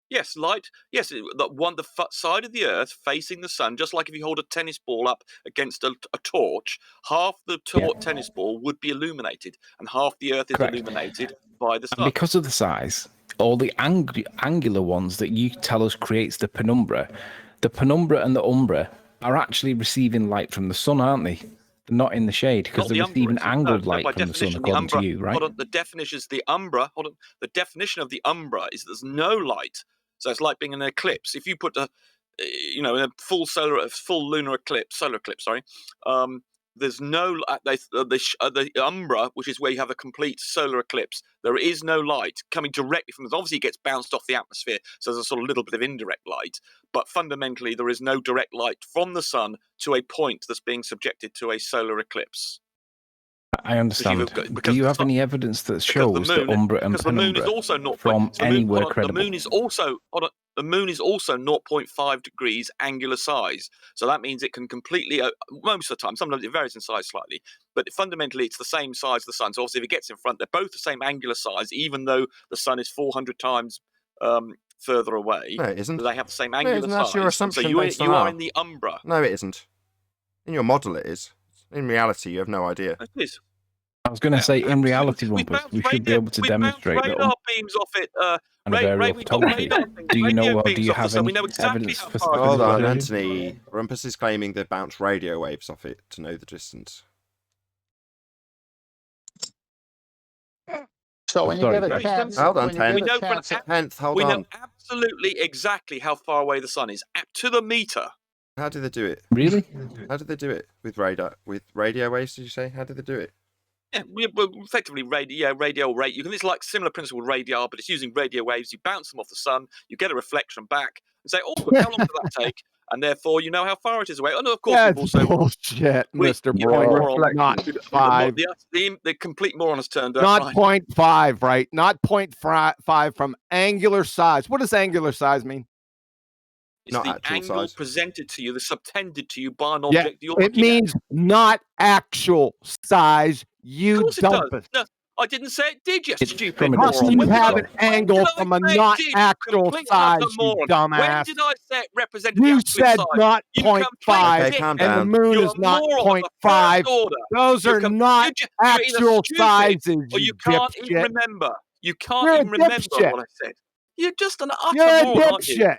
Yes, light. Yes, the side of the Earth facing the sun, just like if you hold a tennis ball up against a torch, half the tennis ball would be illuminated, and half the Earth is illuminated by the sun. And because of the size, all the angular ones that you tell us creates the penumbra and the umbra are actually receiving light from the sun, aren't they? They're not in the shade because they're receiving angled light from the sun, according to you, right? Hold on, the definition is the umbra. Hold on, the definition of the umbra is there's no light, so it's like being in an eclipse. If you put in a full lunar eclipse, solar eclipse, sorry, there's no the umbra, which is where you have a complete solar eclipse. There is no light coming directly from the. Obviously, it gets bounced off the atmosphere, so there's a sort of little bit of indirect light. But fundamentally, there is no direct light from the sun to a point that's being subjected to a solar eclipse. I understand. Do you have any evidence that shows the umbra and penumbra from anywhere credible? The moon is also the moon is also 0.5 degrees angular size. So that means it can completely, most of the time, sometimes it varies in size slightly, but fundamentally it's the same size as the sun. So obviously if it gets in front, they're both the same angular size, even though the sun is 400 times further away. No, it isn't. They have the same angular size. That's your assumption. So you are in the umbra. No, it isn't. In your model, it is. In reality, you have no idea. It is. I was going to say, in reality, Rumpus, we should be able to demonstrate that. Radar beams off it. Do you know, or do you have any evidence for? Hold on, Anthony. Rumpus is claiming they bounce radio waves off it to know the distance. So when you get a chance, hold on, we know hold on. know absolutely exactly how far away the sun is, to the meter. How did they do it? Really? How did they do it with radar? With radio waves? Did you say? How did they do it? Yeah, effectively radio rate. It's like similar principle with radar, but it's using radio waves. You bounce them off the sun, you get a reflection back, and say, "Oh, how long did that take?" And therefore, you know how far it is away. And of course, That's we've also bullshit, Mr. Bro. Not 5. The complete moron has turned up. Not 0.5, right? Not 0.5 from angular size. What does angular size mean? It's not the angle size presented to you, the subtended to you by an object you're looking at. It means not actual size. You dumpus. No, I didn't say it did, you stupid moron. moron. You have an angle from a not actual size, you dumbass. When did I say it represented the You actual said size? not 0.5, okay, calm and down. the moon is not 0.5. Those are not actual sizes, or you can't even remember. You can't even remember what I said. You're just an utter moron, aren't you?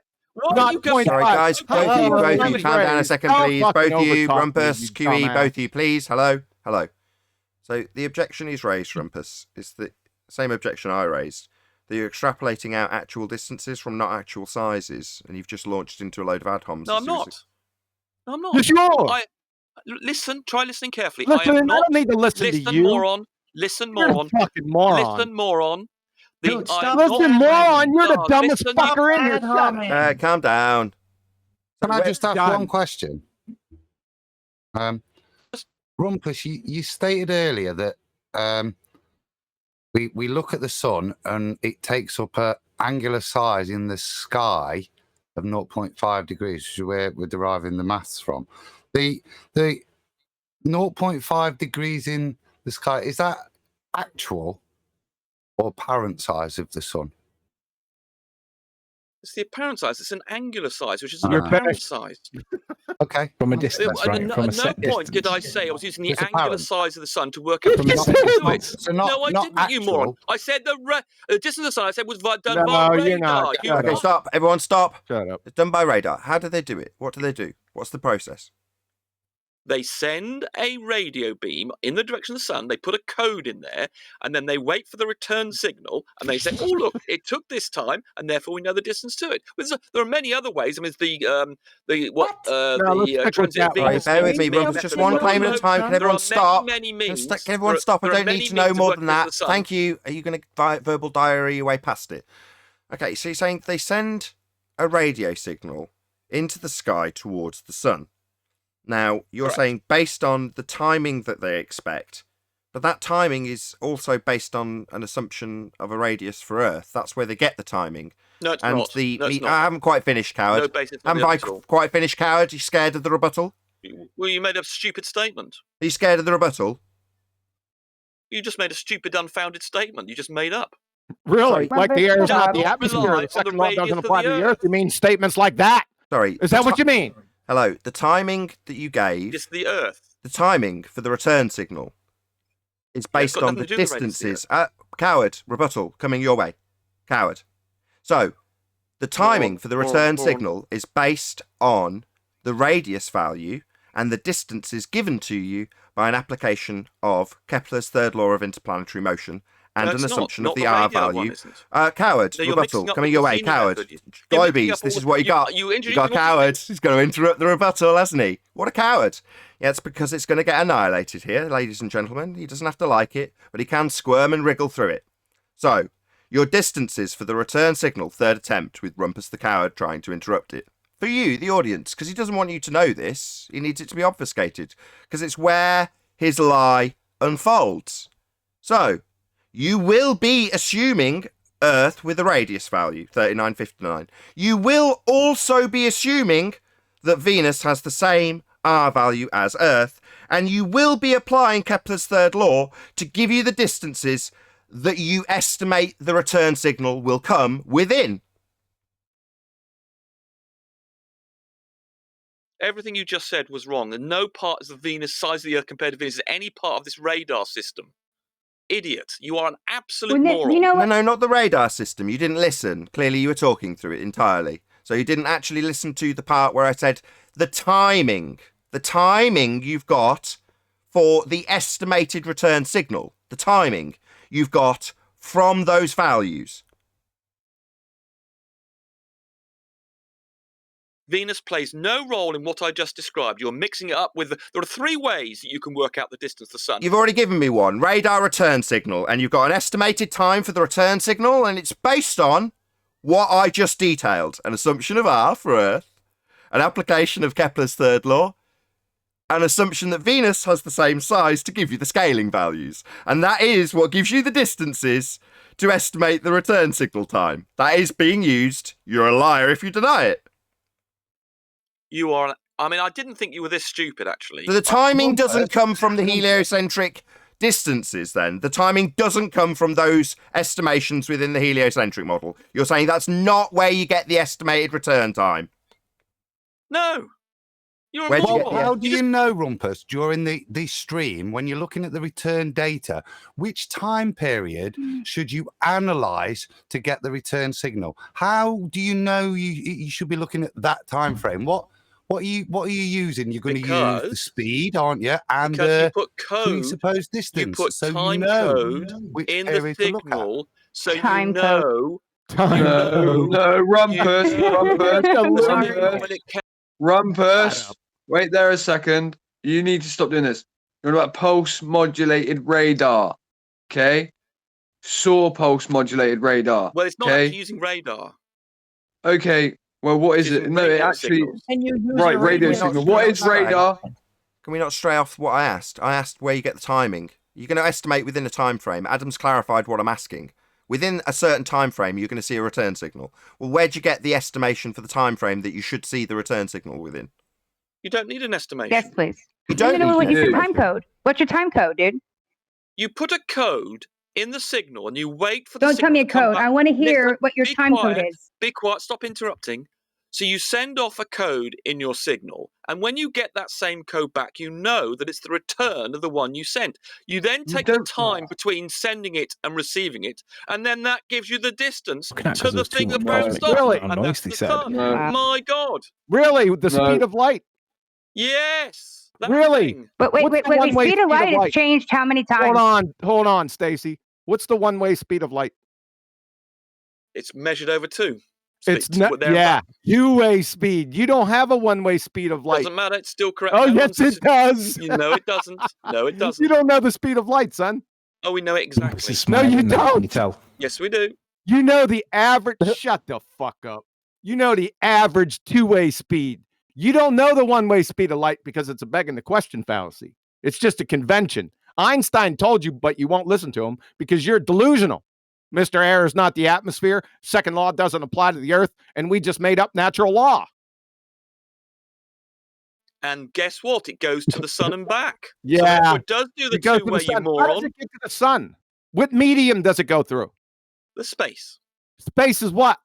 Not 0.5. Sorry, guys. Both of you, calm down a second, please. Both of you, Rumpus, QE, both of you, please. Hello. So the objection he's raised, Rumpus, is the same objection I raised. That you're extrapolating out actual distances from not actual sizes, and you've just launched into a load of ad homs. No, I'm not. Yes, you are. Listen, try listening carefully. Listen, I don't need to listen to you. Listen, You're moron. a fucking moron. Listen, moron. Listen, moron. You're the dumbest fucker in here. Calm down. Can I just ask one question? Rumpus, you stated earlier that we look at the sun and it takes up a angular size in the sky of 0.5 degrees, which is where we're deriving the maths from. The 0.5 degrees in the sky, is that actual or apparent size of the sun? It's the apparent size. It's an angular size, which is Ah. an apparent size. Okay. From a distance, At right? no, From a at no set point did I distance. say I was using the It's angular apparent. size of the sun to work out the From a distance set to it. distance. So not, No, I not didn't, you moron. actual. I said the distance of the sun. I said was done No, by you're not. radar. You Shut Okay, up. stop. Everyone stop. Shut up. It's done by radar. How do they do it? What do they do? What's the process? They send a radio beam in the direction of the sun. They put a code in there, and then they wait for the return signal. And they say, "Oh, look, it took this time, and therefore we know the distance to it." There are many other ways. I mean, No, let's stick with transit that, All right, Venus bear with beam me, Rumpus. method. Just one claim at a time. Can There everyone are stop? many means. Can everyone stop? I There are don't need many to know means of more working than with that. the sun. Thank you. Are you going to verbal diary your way past it? Okay, so you're saying they send a radio signal into the sky towards the sun. Now, you're Correct. saying based on the timing that they expect, but that timing is also based on an assumption of a radius for Earth. That's where they get the timing. No, it's And not. the No, it's not. I haven't quite finished, coward. No basis on Haven't the I at all. quite finished, coward? You scared of the rebuttal? Well, you made a stupid statement. Are you scared of the rebuttal? You just made a stupid, unfounded statement. You just made up. Really? Like the air is not the Don't atmosphere. rely The on the second law radius doesn't of apply the to the Earth. Earth. You mean statements like that? Sorry. Is that what you mean? Hello. The timing that you gave, It's the Earth. the timing for the return signal is based got on nothing the to do with the radius of the distances. Coward, rebuttal, coming your way. Coward. So, the timing for the return signal is based on the radius value and the distances given to you by an application of Kepler's third law of interplanetary motion and No, an it's not. assumption Not of the the R radio one value. isn't. Coward, No, you're rebuttal, mixing up coming with your the way. Zenith Coward. method. You're mixing Globies, up this all is what you got. You You introduced got an coward. He's going to interrupt the rebuttal, hasn't he? What a coward. Yeah, it's because it's going to get annihilated here, ladies and gentlemen. He doesn't have to like it, but he can squirm and wriggle through it. So, your distances for the return signal, third attempt, with Rumpus the coward trying to interrupt it. For you, the audience, because he doesn't want you to know this. He needs it to be obfuscated, because it's where his lie unfolds. So, you will be assuming Earth with a radius value, 3959. You will also be assuming that Venus has the same R value as Earth, and you will be applying Kepler's third law to give you the distances that you estimate the return signal will come within. Everything you just said was wrong, and no part is the Venus size of the Earth compared to Venus is any part of this radar system. Idiot! You are an absolute moron. No, not the radar system. You didn't listen. Clearly, you were talking through it entirely. So you didn't actually listen to the part where I said the timing. The timing you've got for the estimated return signal. The timing you've got from those values. Venus plays no role in what I just described. You're mixing it up with... There are three ways that you can work out the distance to the sun. You've already given me one. Radar return signal. And you've got an estimated time for the return signal. And it's based on what I just detailed. An assumption of R for Earth. An application of Kepler's third law. An assumption that Venus has the same size to give you the scaling values. And that is what gives you the distances to estimate the return signal time. That is being used. You're a liar if you deny it. You are... I mean, I didn't think you were this stupid, actually. So the timing doesn't come from the heliocentric distances, then? The timing doesn't come from those estimations within the heliocentric model. You're saying that's not where you get the estimated return time? No. You're a Where'd you moron. get the- How do you know, Rumpus, during the stream, when you're looking at the return data, which time period should you analyze to get the return signal? How do you know you should be looking at that time frame? What are you using? You're going to use the speed, aren't you? And Because you put code, presupposed distance, you put so time you know code which in the area to look at. signal, so Time you know. No, Rumpus, Rumpus. Wait there a second. You need to stop doing this. You're on about pulse modulated radar. Okay? Saw pulse modulated radar. Well, it's not okay? actually using radar. Okay. Well, what is it? No, it radio actually. signals. Can you use Right, a radio radio signal. What is radar? Can we not stray off what I asked? I asked where you get the timing. You're going to estimate within a time frame. Adam's clarified what I'm asking. Within a certain time frame, you're going to see a return signal. Well, where'd you get the estimation for the time frame that you should see the return signal within? You don't need an estimation. Yes, please. You don't No, need what's an your time estimation. code? What's your time code, dude? You put a code in the signal and you wait for the Don't tell signal me a to come code. back. I want to hear Listen, what your be time quiet, code is. Be quiet. Stop interrupting. So you send off a code in your signal, and when you get that same code back, you know that it's the return of the one you sent. You then take the time between sending it and receiving it, and then that gives you the distance to the thing that bounced off. Really? And that's the sun. My God. Really? The speed of light? Yes. that Really? thing. But wait, What's the wait, one-way speed of light has light? changed how many times? Hold on, Stacy. What's the one-way speed of light? It's measured over two. It's not. Yeah, two-way speed. You don't have a one-way speed of light. Doesn't matter. It's still correct. Oh, No yes, one's- it does. You know it doesn't. No, it doesn't. You don't know the speed of light, son. Oh, we know it exactly. No, you don't. Can you tell? Yes, we do. You know the average. Shut the fuck up. You know the average two-way speed. You don't know the one-way speed of light because it's a begging the question fallacy. It's just a convention. Einstein told you, but you won't listen to him because you're delusional. Mr. Air is not the atmosphere. Second law doesn't apply to the Earth, and we just made up natural law. And guess what? It goes to the sun and back. Yeah. So therefore it does do the It goes to two-way, you sun. How does moron. it get to the sun? What medium does it go through? The space. Space is what?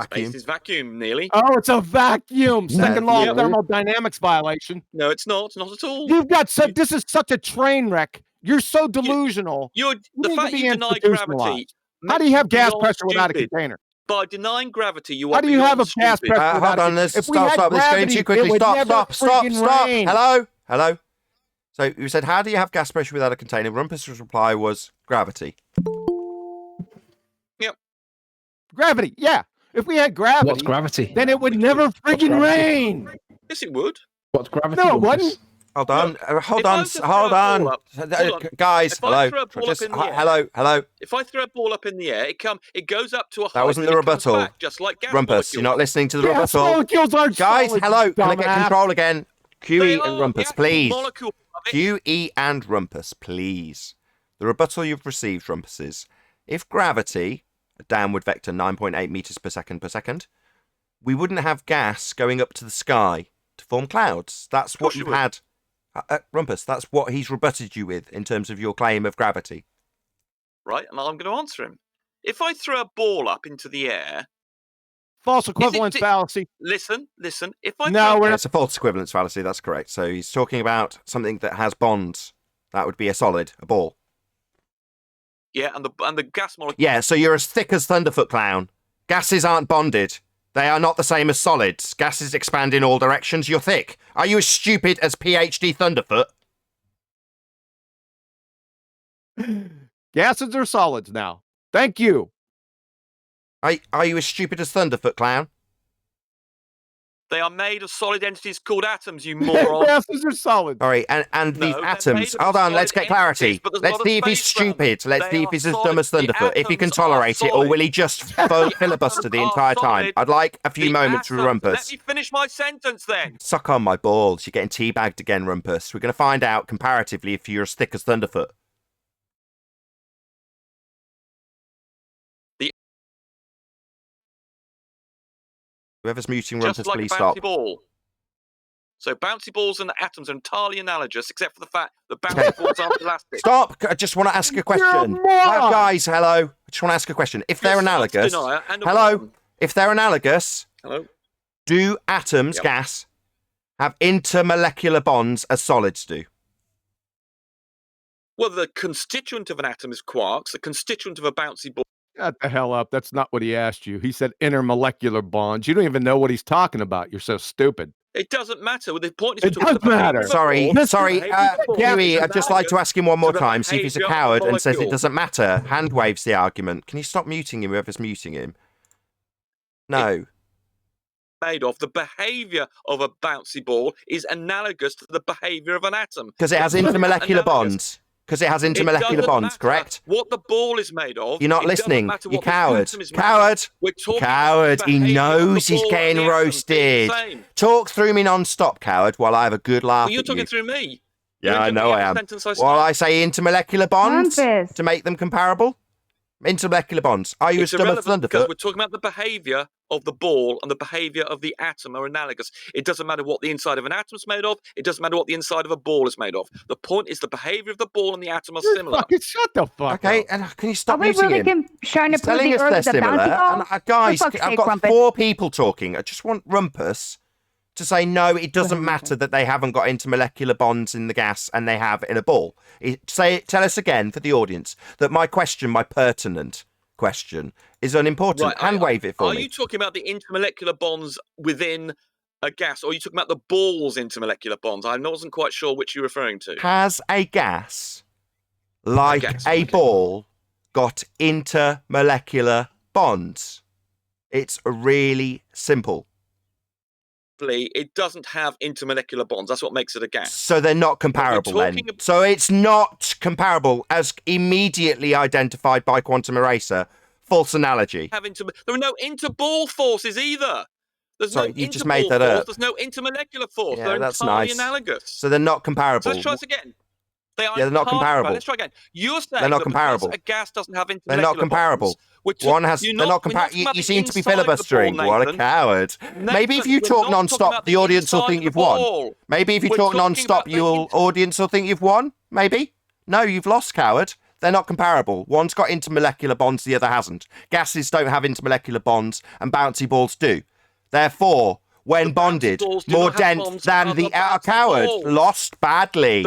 Space is vacuum, nearly. Oh, it's a vacuum. Second law Yep. of thermodynamics violation. No, it's not. Not at all. You've got this is such a train wreck. You're so delusional. The need fact to be you deny gravity. institutionalized. How do you have gas pressure without a stupid. container? By denying gravity, you How are do you have a beyond gas stupid. pressure Hold without on, a let's If we stop, had stop. This is going gravity, too it quickly. would Stop, never stop, stop, friggin' stop. rain. Hello? So you said, how do you have gas pressure without a container? Rumpus's reply was gravity. Yep. Gravity, yeah. If we had gravity, What's gravity? then it would never friggin' gravity? rain. Yes, it would. What's gravity? No, it Rumpus? wouldn't. Hold on, if I was to throw a ball up- hold on. Guys, If I hello. throw a ball up in the air- Hello. If I throw a ball up in the air, it goes up to a height. That wasn't and the it comes rebuttal. back, just like gas Rumpus, you're not molecules. listening to the Gas rebuttal. molecules aren't Guys, solid, hello. Can I get dumbass. control again? They QE are and Rumpus, the please. molecule of it. QE and Rumpus, please. The rebuttal you've received, Rumpus, is if gravity, a downward vector 9.8 meters per second, we wouldn't have gas going up to the sky to form clouds. That's what you you've would. had. Rumpus, that's what he's rebutted you with in terms of your claim of gravity. Right, and I'm going to answer him. If I throw a ball up into the air, False equivalence di- fallacy. listen. If I No, throw we're It's a false equivalence fallacy, that's correct. So he's talking about something that has bonds. That would be a solid, a ball. yeah, and the gas molecule. Yeah, so you're as thick as Thunderfoot Clown. Gases aren't bonded. They are not the same as solids. Gases expand in all directions. You're thick. Are you as stupid as PhD Thunderfoot? Gases are solids now. Thank you. Are you as stupid as Thunderfoot Clown? They are made of solid entities called atoms, you moron. Gases are solids. Sorry, and these No, they're atoms. made of Hold on, solid let's get clarity. entities, but there's Let's not a see if he's space around them. stupid. Let's They see if are he's as dumb solid. as The Thunderfoot. If he can atoms are tolerate it, or solid. will he just filibuster the atoms entire are time? solid. I'd like a few The moments with atoms- Rumpus. Let me finish my sentence then. Suck on my balls. You're getting teabagged again, Rumpus. We're going to find out comparatively if you're as thick as Thunderfoot. Whoever's muting Rumpus, Just like please a bouncy stop. ball. So bouncy balls and atoms are entirely analogous, except for the fact that bouncy balls aren't elastic. Stop! I just want to ask a question. You're a moron! Guys, hello. I just want to ask a question. If they're You're a science analogous, denier and a hello. moron. If they're analogous, Hello. do atoms, Yep. gas, have intermolecular bonds as solids do? Well, the constituent of an atom is quarks. The constituent of a bouncy ball. Shut the hell up. That's not what he asked you. He said intermolecular bonds. You don't even know what he's talking about. You're so stupid. It doesn't matter. The point is It to talk does about the matter. behavior of a Sorry, ball. sorry, The behavior of a ball Huey, is I'd just like to ask him one more the time, see if he's a behavior of coward a and says it molecule. doesn't matter. Hand waves the argument. Can you stop muting him, whoever's muting him? No. Made of the behavior of a bouncy ball is analogous to the behavior of an atom. Because it has It's intermolecular analogous. bonds. Because it has It intermolecular doesn't bonds, matter correct? What the ball is made of. You're not It doesn't listening. matter You what the coward. atom is made of. Coward. We're talking Coward. about the He behavior of the knows he's ball and getting the atom being roasted. the same. Talk through me non-stop, coward, while I have a good laugh Well, you're at talking you. through me. Yeah, I know I am. Well, I say intermolecular bonds Rumpus. to make them comparable. Intermolecular bonds. Are you It's a stomach irrelevant because thunderfoot? we're talking about the behaviour of the ball and the behaviour of the atom are analogous. It doesn't matter what the inside of an atom is made of. It doesn't matter what the inside of a ball is made of. The point is the behaviour of the ball and the atom are similar. Fucking shut the fuck Okay, up. and can you Are stop we muting really him? trying to He's prove telling the us Earth they're is a similar. bouncy ball? And guys, For fuck's I've sake, got Rumpus. 4 people talking. I just want Rumpus to say no. It doesn't matter that they haven't got intermolecular bonds in the gas and they have in a ball. Tell us again for the audience that my question, my pertinent question, is unimportant. Right, Hand wave it for Are me. you talking about the intermolecular bonds within a gas, or are you talking about the ball's intermolecular bonds? I wasn't quite sure which you're referring to. Has a gas, like a ball, got intermolecular bonds? It's really simple. It doesn't have intermolecular bonds. That's what makes it a gas. So they're not comparable then. So it's not comparable as immediately identified by Quantum Eraser. False analogy. There are no interball forces either. There's Sorry, no you just interball made that force. up. There's no intermolecular force. Yeah, They're that's entirely nice. analogous. So they're not comparable. So let's try this again. They are they're not entirely comparable. Let's try again. You're saying They're not that comparable. because a gas doesn't have intermolecular They're not comparable. bonds, One has. They're not comparable. You seem to be filibustering. What a coward. Maybe if you talk non-stop, the audience will think you've won. Maybe if you talk non-stop, audience will think you've won. Maybe. No, you've lost, coward. They're not comparable. One's got intermolecular bonds, the other hasn't. Gases don't have intermolecular bonds, and bouncy balls do. Therefore, when bonded, more dense than the outer coward. Lost badly.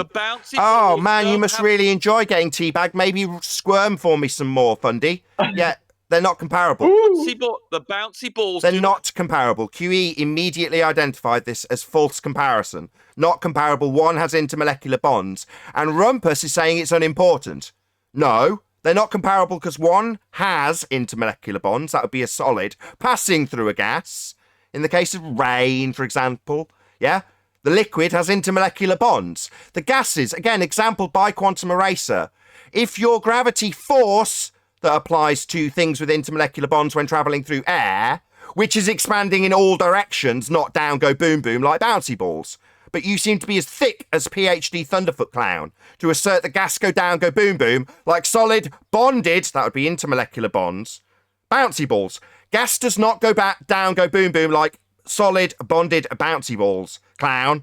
Oh man, you must really enjoy getting teabagged. Maybe squirm for me some more, Fundy. Yeah, they're not comparable. The bouncy balls. They're not comparable. QE immediately identified this as false comparison. Not comparable. One has intermolecular bonds, and Rumpus is saying it's unimportant. No, they're not comparable because one has intermolecular bonds. That would be a solid passing through a gas. In the case of rain, for example, yeah, the liquid has intermolecular bonds. The gases, again, exampled by Quantum Eraser. If your gravity force that applies to things with intermolecular bonds when travelling through air, which is expanding in all directions, not down, go boom, boom, like bouncy balls. But you seem to be as thick as PhD Thunderfoot Clown to assert that gas go down, go boom, boom, like solid, bonded, that would be intermolecular bonds, bouncy balls. Gas does not go back down, go boom, boom, like solid, bonded bouncy balls, Clown.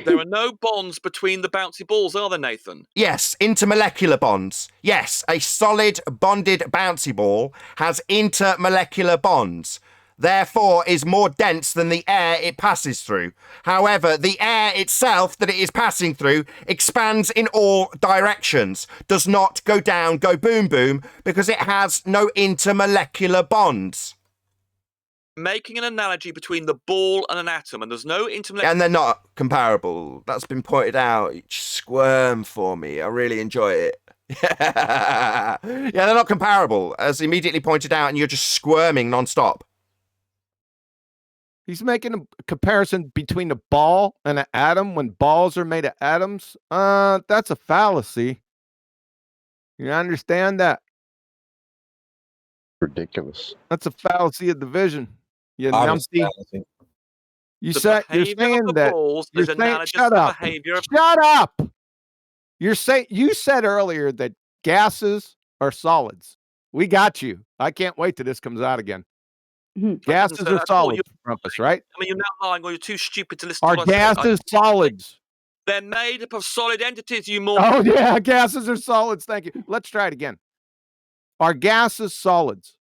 There are no bonds between the bouncy balls, are there, Nathan? Yes, intermolecular bonds. Yes, a solid, bonded bouncy ball has intermolecular bonds. Therefore, is more dense than the air it passes through. However, the air itself that it is passing through expands in all directions, does not go down, go boom, boom, because it has no intermolecular bonds. Making an analogy between the ball and an atom, and there's no intermolecular... And they're not comparable. That's been pointed out. Squirm for me. I really enjoy it. Yeah, they're not comparable, as immediately pointed out, and you're just squirming non-stop. He's making a comparison between a ball and an atom when balls are made of atoms. That's a fallacy. You understand that? Ridiculous. That's a fallacy of division. You Obviously. numpty. You're saying that. You're saying, shut up. Behavior. Shut up. You said earlier that gases are solids. We got you. I can't wait till this comes out again. Gases are solids, Rumpus, right? I mean, you're now lying, or you're too stupid to listen Are to what I say. gases solids? They're made up of solid entities, you moron. Oh, yeah, gases are solids. Thank you. Let's try it again. Are gases solids?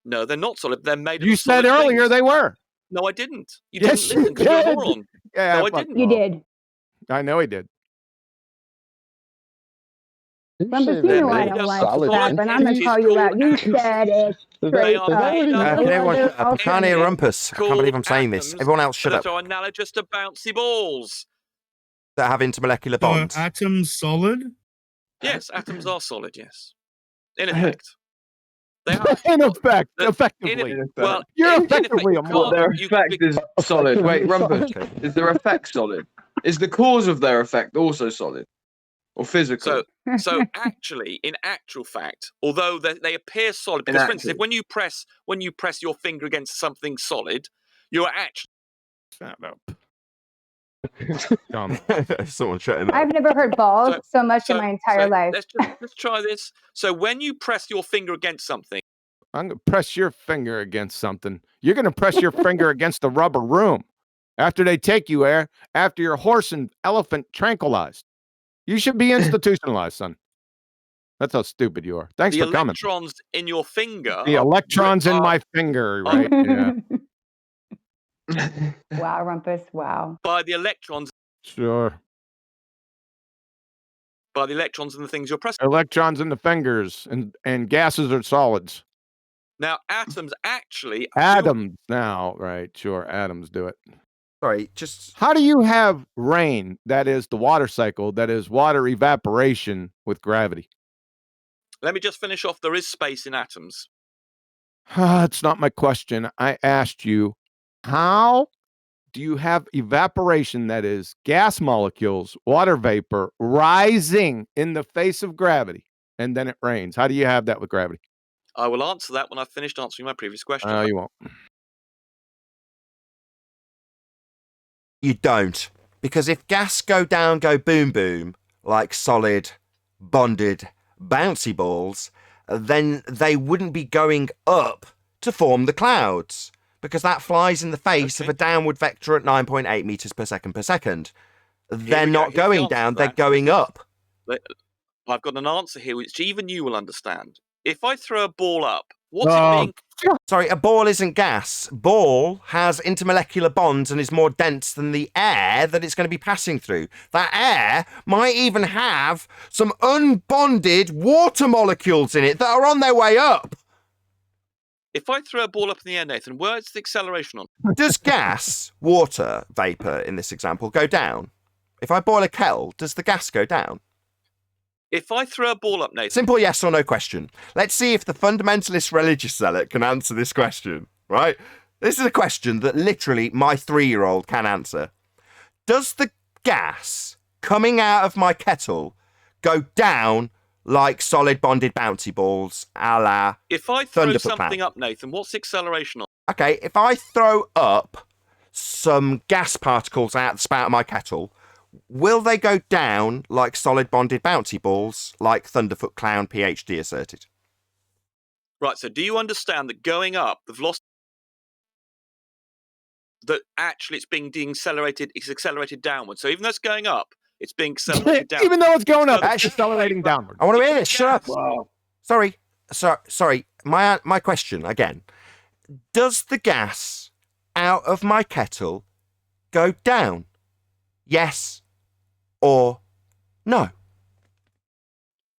No, they're not solid. They're made You of solid said earlier things. they were. No, I didn't. You Yes, didn't listen you because you're a did. moron. Yeah, no, I didn't. You did. I know he did. Rumpus, you know I don't like that, but I'm going to call you out. You said it straight up. I can't hear Rumpus. I can't believe I'm saying this. Everyone else, shut up. That are analogous to bouncy balls. That have intermolecular bonds. Are atoms solid? Yes, atoms are solid, yes. In effect. They are. In effect, effectively. Well, you're effectively a Well, their effect is solid. Wait, Rumpus, is their effect solid? Is the cause of their effect also solid? Or physical? So actually, in actual fact, although they appear solid, because for instance, when you press your finger against something solid, you're actually... Shut up. Someone shutting up. I've never heard balls so much in my entire life. Let's try this. So when you press your finger against something, I'm going to press your finger against something. You're going to press your finger against the rubber room after they take you there, after your horse and elephant tranquilized. You should be institutionalized, son. That's how stupid you are. Thanks the for coming. electrons in your finger. The electrons in my finger, right? Yeah. Wow, Rumpus. Wow. By the electrons. Sure. By the electrons in the things you're pressing. Electrons in the fingers and gases are solids. Now, atoms actually. Atoms now, right? Sure, atoms do it. Sorry, just how do you have rain? That is the water cycle. That is water evaporation with gravity. Let me just finish off. There is space in atoms. It's not my question. I asked you, how do you have evaporation? That is gas molecules, water vapor rising in the face of gravity, and then it rains. How do you have that with gravity? I will answer that when I've finished answering my previous question. No, you won't. You don't. Because if gas go down, go boom boom, like solid, bonded, bouncy balls, then they wouldn't be going up to form the clouds. Because that flies in the face of a downward vector at 9.8 meters per second. They're not going down, they're going up. I've got an answer here which even you will understand. If I throw a ball up, what's it being? Sorry, a ball isn't gas. Ball has intermolecular bonds and is more dense than the air that it's going to be passing through. That air might even have some unbonded water molecules in it that are on their way up. If I throw a ball up in the air, Nathan, where's the acceleration on? Does gas, water, vapor in this example, go down? If I boil a kettle, does the gas go down? If I throw a ball up, Nathan. Simple yes or no question. Let's see if the fundamentalist religious zealot can answer this question, right? This is a question that literally my 3-year-old can answer. Does the gas coming out of my kettle go down like solid bonded bouncy balls, a la If I throw Thunderfoot something Cloud? up, Nathan, what's the acceleration on? Okay, if I throw up some gas particles out the spout of my kettle, will they go down like solid bonded bouncy balls, like Thunderfoot Clown PhD asserted? Right, so do you understand that going up, the velocity, that actually it's being deaccelerated, it's accelerated downward. So even though it's going up, it's being accelerated downward. Even though it's going up, it's accelerating downward. I want to hear this. Shut up. Wow. Sorry. My question again. Does the gas out of my kettle go down? Yes or no?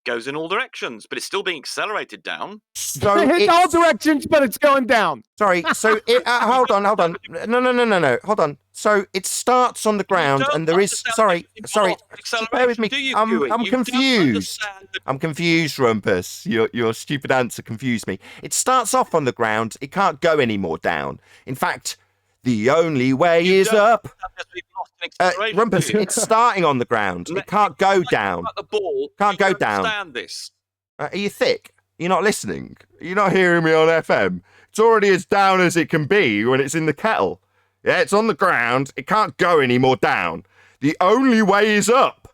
Goes in all directions, but it's still being accelerated down. So it's all directions, but it's going down. Sorry. So hold on. No. Hold on. So it starts on the ground, and there is. Sorry. Bear with me. I'm confused. I'm confused, Rumpus. Your stupid answer confused me. It starts off on the ground. It can't go any more down. In fact, the only way is up. Rumpus, it's starting on the ground. It can't go down. The ball, can't go down. Understand this? Are you thick? You're not listening? You're not hearing me on FM? It's already as down as it can be when it's in the kettle. Yeah, it's on the ground. It can't go any more down. The only way is up.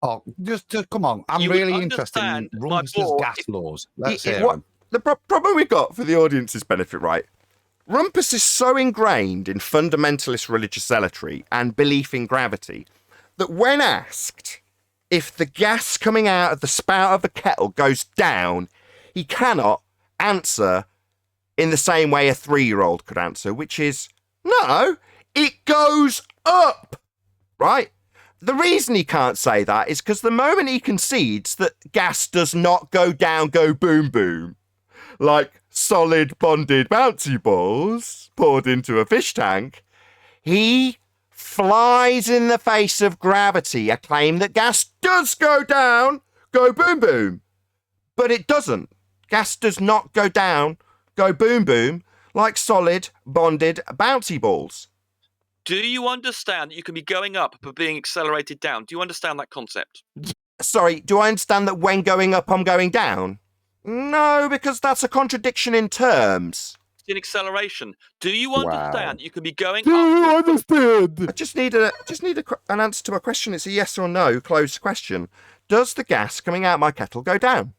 Oh, just come on. I'm really interested in Rumpus's gas laws. Let's hear them. The problem we've got for the audience's benefit, right? Rumpus is so ingrained in fundamentalist religious zealotry and belief in gravity that when asked if the gas coming out of the spout of the kettle goes down, he cannot answer in the same way a 3-year-old could answer, which is, no, it goes up, right? The reason he can't say that is because the moment he concedes that gas does not go down, go boom boom, like solid bonded bouncy balls poured into a fish tank, he flies in the face of gravity, a claim that gas does go down, go boom boom. But it doesn't. Gas does not go down, go boom boom, like solid bonded bouncy balls. Do you understand that you can be going up but being accelerated down? Do you understand that concept? Sorry, do I understand that when going up, I'm going down? No, because that's a contradiction in terms. velocity and acceleration. Do you understand? You can be going Do you up. understand? I just need an answer to my question. It's a yes or no closed question. Does the gas coming out of my kettle go down?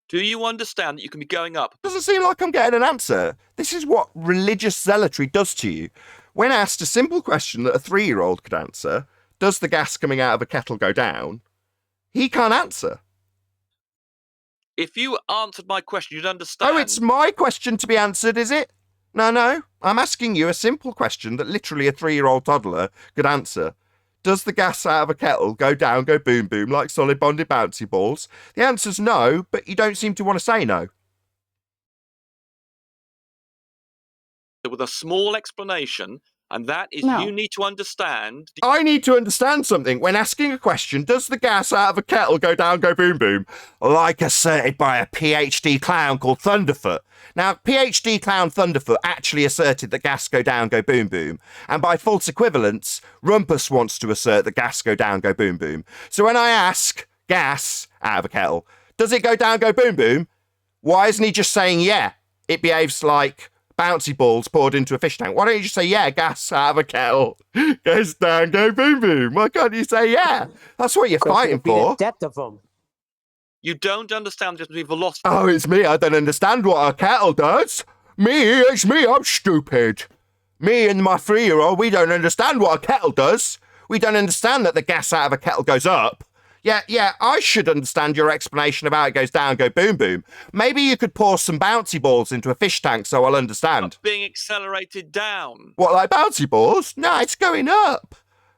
Do you understand that you can be going up? Doesn't seem like I'm getting an answer. This is what religious zealotry does to you. When asked a simple question that a 3-year-old could answer, does the gas coming out of a kettle go down? He can't answer. If you answered my question, you'd understand. Oh, it's my question to be answered, is it? No. I'm asking you a simple question that literally a 3-year-old toddler could answer. Does the gas out of a kettle go down, go boom, boom, like solid bonded bouncy balls? The answer's no, but you don't seem to want to say no. With a small explanation, and that is No. you need to understand. I need to understand something. When asking a question, does the gas out of a kettle go down, go boom, boom? Like asserted by a PhD clown called Thunderfoot. Now, PhD clown Thunderfoot actually asserted that gas go down, go boom, boom. And by false equivalence, Rumpus wants to assert that gas go down, go boom, boom. So when I ask gas out of a kettle, does it go down, go boom, boom? Why isn't he just saying, yeah, it behaves like bouncy balls poured into a fish tank? Why don't you just say, yeah, gas out of a kettle goes down, go boom, boom? Why can't you say, yeah? That's what you're fighting for. Death of them. You don't understand the difference between velocity. Oh, it's me. I don't understand what a kettle does. It's me. I'm stupid. Me and my 3-year-old, we don't understand what a kettle does. We don't understand that the gas out of a kettle goes up. Yeah, I should understand your explanation of how it goes down, go boom, boom. Maybe you could pour some bouncy balls into a fish tank so I'll understand. Being accelerated down. What, like bouncy balls? No, it's going up.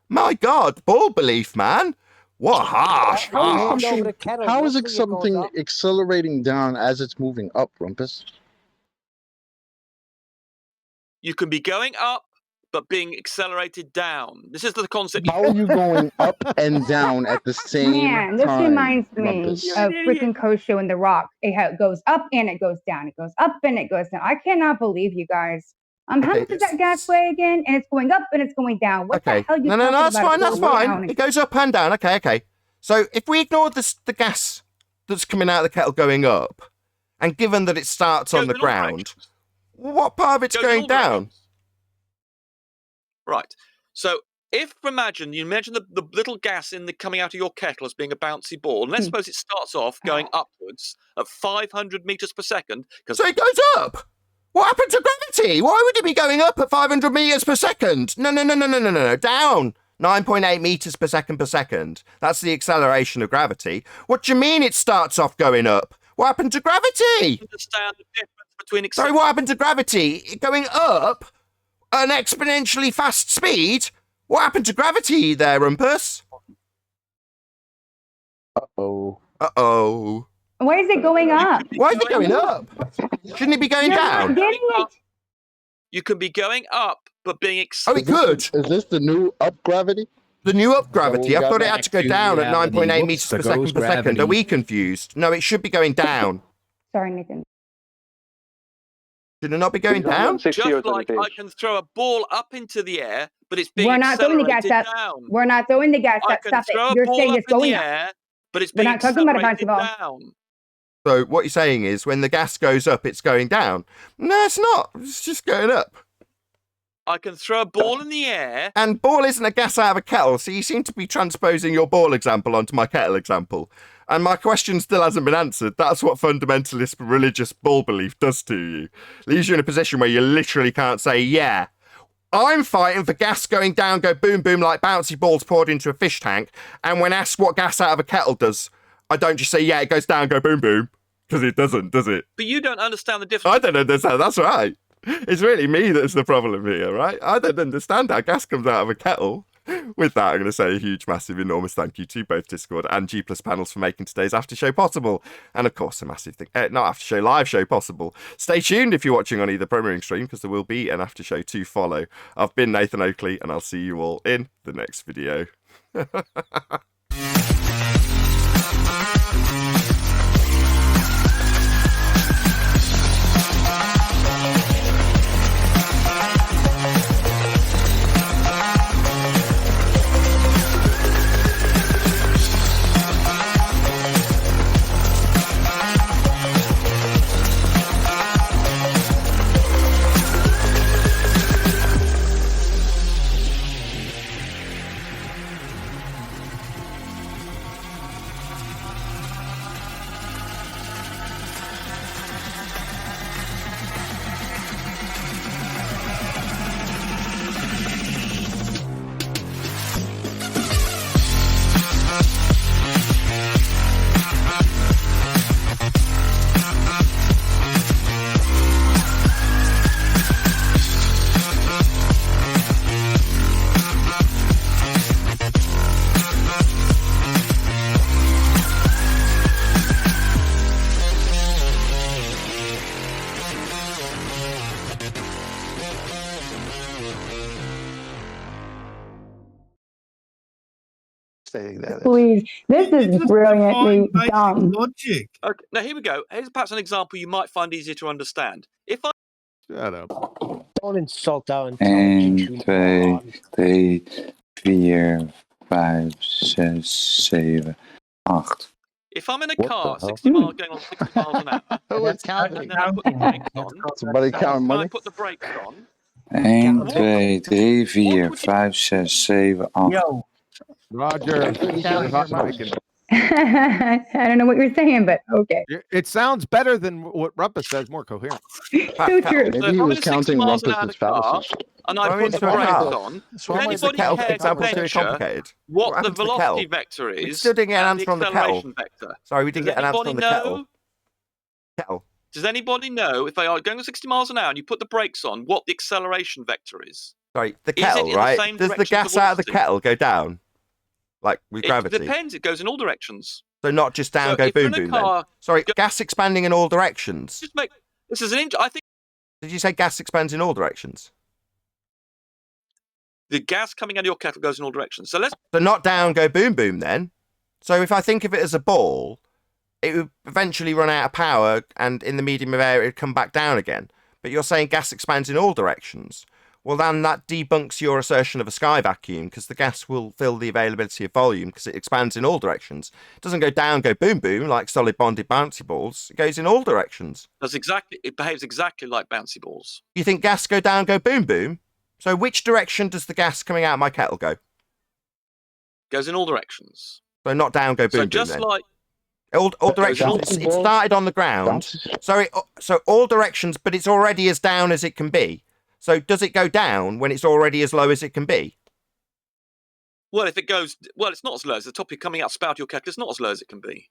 My God, ball belief, man. What harsh. How is it something accelerating down as it's moving up, Rumpus? You can be going up, but being accelerated down. This is the concept. How are you going up and down at the same Man, this time, reminds me Rumpus? of freaking Kosho and The Rock. It goes up and it goes down. It goes up and it goes down. I cannot believe you guys. How much does that gas weigh again? And it's going up and it's going down. What the hell are you No, talking that's about? fine, that's It's going fine. down. It goes up and down. Okay. So if we ignore the gas that's coming out of the kettle going up, and given that it starts on the ground, what part of it's going down? Right. So if you imagine the little gas coming out of your kettle as being a bouncy ball, and let's suppose it starts off going upwards at 500 meters per second. So it goes up. What happened to gravity? Why would it be going up at 500 meters per second? No. Down. 9.8 meters per second. That's the acceleration of gravity. What do you mean it starts off going up? What happened to gravity? Understand the difference between Sorry, what happened to gravity? Going up at an exponentially fast speed? What happened to gravity there, Rumpus? Uh-oh. Why is it going up? Why is it going up? Shouldn't it be going You're down? not getting it. You can be going up, but being Oh, it could. Is this the new up gravity? The new up gravity. I thought it had to go to down at reality. 9.8 Whoops, meters there per goes second. gravity. Are we confused? No, it should be going down. Sorry, Nathan. Should it not be going down? Just like I can throw a ball up into the air, but it's being We're not throwing the gas accelerated up. down. We're not throwing the gas I up. can Stop throw it. a You're ball saying up it's in going the up. air, but it's We're being not talking about a accelerated bouncy ball. down. So what you're saying is when the gas goes up, it's going down. No, it's not. It's just going up. I can throw a ball in the air. And ball isn't a gas out of a kettle, so you seem to be transposing your ball example onto my kettle example. And my question still hasn't been answered. That's what fundamentalist religious ball belief does to you. Leaves you in a position where you literally can't say, yeah, I'm fighting for gas going down, go boom, boom, like bouncy balls poured into a fish tank. And when asked what gas out of a kettle does, I don't just say, yeah, it goes down, go boom, boom. Because it doesn't, does it? But you don't understand the difference. I don't understand. That's right. It's really me that's the problem here, right? I don't understand how gas comes out of a kettle. With that, I'm going to say a huge, massive, enormous thank you to both Discord and G Plus panels for making today's after show possible. And of course, a massive thing, not after show, live show possible. Stay tuned if you're watching on either premiering stream, because there will be an after show to follow. I've been Nathan Oakley, and I'll see you all in the next video. devastating that is. Please, this is brilliantly Basic dumb. logic. Okay, now here we go. Here's perhaps an example you might find easier to understand. If I Shut up. Don't insult our 1, intelligence. 2, 3, 4, 5, 6, 7, 8. if I'm in a What car the hell? 60 miles going on 60 miles an hour, Who is and counting? then I put the brakes on, Somebody counting can I money? put the brakes on? 1, 2, 3, 4, 5, 6, 7, 8. Yo, Roger. Counting your money. I don't know what you're saying, but okay. It sounds better than what Rumpus says, more coherent. So true. Maybe So he if I'm was in a 60 counting miles an hour Rumpus's car, fallacies. and I Going put the into a brakes car. on, That's does why Is the anybody kettle care to example too venture complicated? what the happened to the velocity kettle? vector We is still didn't get an and the answer on the kettle. acceleration vector? Sorry, we didn't Does get an answer anybody on the kettle. know? Kettle. Does anybody know if they are going at 60 miles an hour and you put the brakes on, what the acceleration vector is? Sorry, the Is it kettle, in the right? same Does the direction as gas the out of the velocity? kettle go down? Like with It gravity? depends. It goes in all directions. So not just down, So go if you're boom, in a boom then? car, Sorry, gas expanding in all directions. just make this is I think Did you say gas expands in all directions? the gas coming out of your kettle goes in all directions. So let's So not down, go boom, boom then. So if I think of it as a ball, it would eventually run out of power and in the medium of air it would come back down again. But you're saying gas expands in all directions. Well, then that debunks your assertion of a sky vacuum because the gas will fill the availability of volume because it expands in all directions. It doesn't go down, go boom, boom like solid bonded bouncy balls. It goes in all directions. it behaves exactly like bouncy balls. You think gas go down, go boom, boom? So which direction does the gas coming out of my kettle go? Goes in all directions. So not down, go boom, So boom just then. like All directions. Bouncy It started on the ground. So all directions, but it's already as down as it can be. So does it go down when it's already as low as it can be? well, if it goes it's not as low as the top you're coming out spout your kettle. It's not as low as it can be.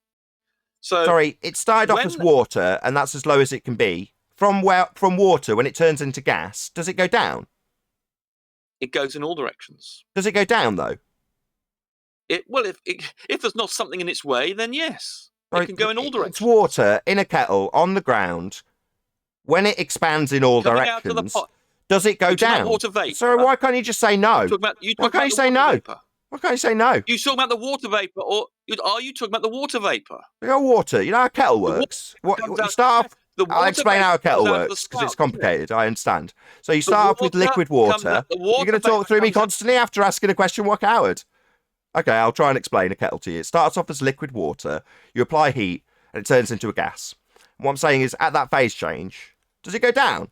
So Sorry, it started off when- as water, and that's as low as it can be. From water, when it turns into gas, does it go down? it goes in all directions. Does it go down though? If there's not something in its way, then yes, Sorry, it can go in all It's directions. water in a kettle on the ground. When it expands in all Coming out of the directions, pot. does it go You're talking about down? water vapor. So why can't you just say no? You Why talk can't about you the say water no? vapor. Why can't you say no? You talking about the water vapor, or are you talking about the water vapor? We got water. You know how a kettle works. comes You out- start off. The I'll water explain how a vapor kettle comes out of the works because it's spout, complicated. I understand. So you The start off with water liquid comes water. out- the You're water going to talk vapor through me comes out- constantly after asking a question. What coward? Okay, I'll try and explain a kettle to you. It starts off as liquid water. You apply heat and it turns into a gas. What I'm saying is, at that phase change, does it go down?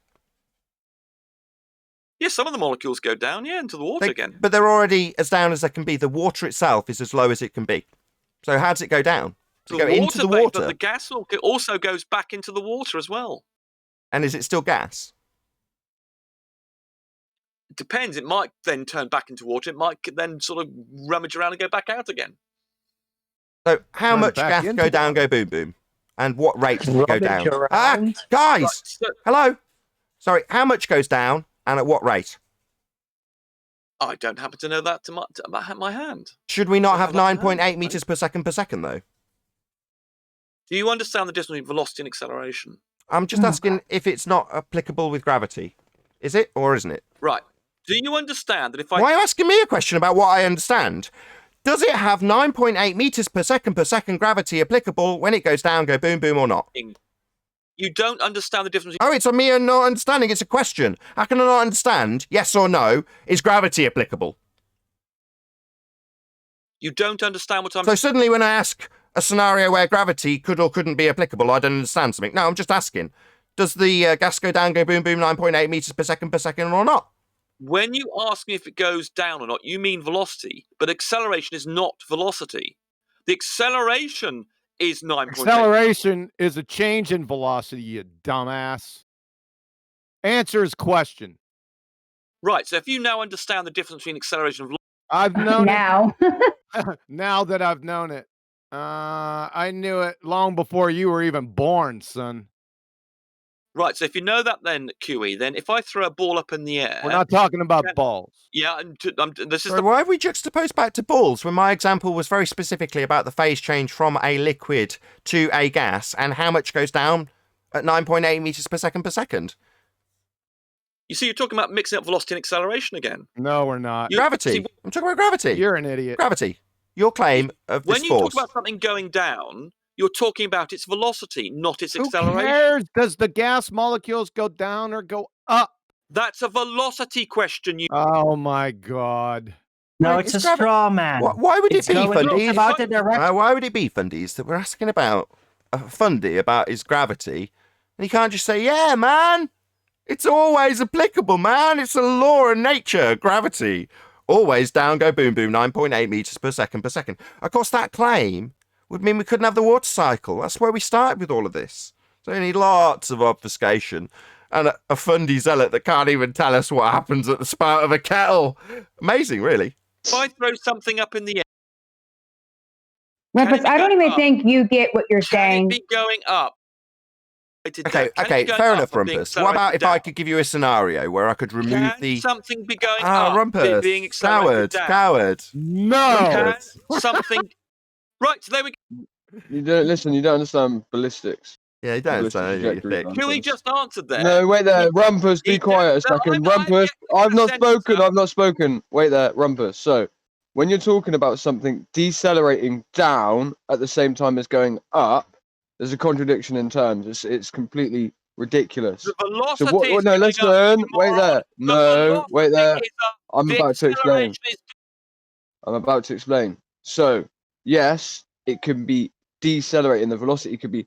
Yeah, some of the molecules go down, into the water again. But they're already as down as they can be. The water itself is as low as it can be. So how does it go down? Does it go into the vapor, water? the gas also goes back into the water as well. And is it still gas? It depends. It might then turn back into water. It might then sort of rummage around and go back out again. So how Turn much back gas into go down, go boom, boom? And what rate does it go Rummage down? around. Guys! Right, so Hello? Sorry, how much goes down and at what rate? I don't happen to know that to my hand. Should we not have Don't have that to 9.8 hand, meters per second, though? Do you understand the difference between velocity and acceleration? I'm just asking if it's not applicable with gravity. Is it or isn't it? Right. Do you understand that if Why are you asking me a question about what I understand? Does it have 9.8 meters per second gravity applicable when it goes down, go boom, boom or not? You don't understand the difference. Oh, it's a mere not understanding. It's a question. How can I not understand? Yes or no? Is gravity applicable? You don't understand what I'm So suddenly when I ask a scenario where gravity could or couldn't be applicable, I don't understand something. No, I'm just asking. Does the gas go down, go boom, boom, 9.8 meters per second or not? When you ask me if it goes down or not, you mean velocity, but acceleration is not velocity. The acceleration is 9.8. Acceleration is a change in velocity, you dumbass. Answer his question. Right, so if you now understand the difference between acceleration and velocity... I've known now. it. Now that I've known it. I knew it long before you were even born, son. Right, so if you know that then, QE, then if I throw a ball up in the air... We're not talking about balls. Yeah, and this is Sorry, why have we juxtaposed back to balls when my example was very specifically about the phase change from a liquid to a gas and how much goes down at 9.8 meters per second? You see, you're talking about mixing up velocity and acceleration again. No, we're not. Gravity. I'm talking about gravity. You're an idiot. Gravity. Your claim of this When you force. talk about something going down, you're talking about its velocity, not its Who acceleration. cares? Does the gas molecules go down or go up? That's a velocity question. Oh my God. No, it's a straw man. Why would it It's be, going Fundy? about the direction. Why would it be, Fundies, that we're asking about Fundy about his gravity, and he can't just say, "Yeah, man, it's always applicable, man. It's a law of nature, gravity, always down, go boom, boom, 9.8 meters per second per second." Of course, that claim would mean we couldn't have the water cycle. That's where we started with all of this. So we need lots of obfuscation. And a Fundy zealot that can't even tell us what happens at the spout of a kettle. Amazing, really. If I throw something up in the air, Rumpus, I don't even think you get what you're saying. be going up. Okay, fair enough, Rumpus. What about if I could give you a scenario where I could remove the... something be going up? Rumpus, being accelerated down? coward. No! Can something... Right, so there we go. You don't listen. You don't understand ballistics. Yeah, you don't understand anything. Billy just answered there. No, wait there, Rumpus. Be quiet a second, Rumpus. I've not spoken. I've not spoken. Wait there, Rumpus. So, when you're talking about something decelerating down at the same time as going up, there's a contradiction in terms. It's completely ridiculous. The velocity So what? No, listen. Wait there. No, wait there. I'm about to explain. I'm about to explain. So, yes, it can be decelerating. The velocity could be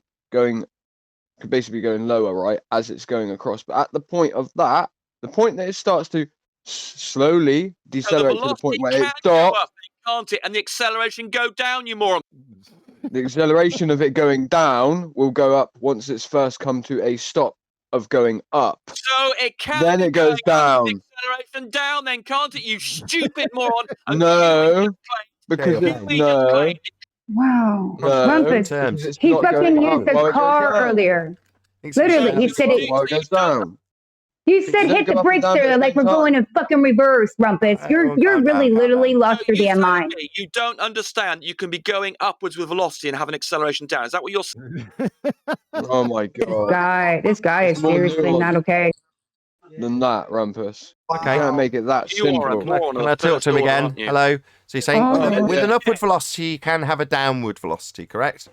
basically going lower, right, as it's going across. But at the point of that, the point that it starts to slowly decelerate to the point where it stops, can't it? And the acceleration go down, you moron. the acceleration of it going down will go up once it's first come to a stop of going up. So it can. Then it goes down. The acceleration down, then can't it? You stupid moron. No, because no. Wow. No, Rumpus, he fucking used the car earlier. Literally, he said it. While it goes down. You said hit the brakes there like we're going in fucking reverse, Rumpus. You're really literally lost your damn mind. You don't understand. You can be going upwards with velocity and have an acceleration down. Is that what you're saying? Oh my god. This guy is seriously not okay. Than that, Rumpus. Okay. Can't make it that simple. Can I talk to him again? Hello? So you're saying with an upward velocity, you can have a downward velocity, correct?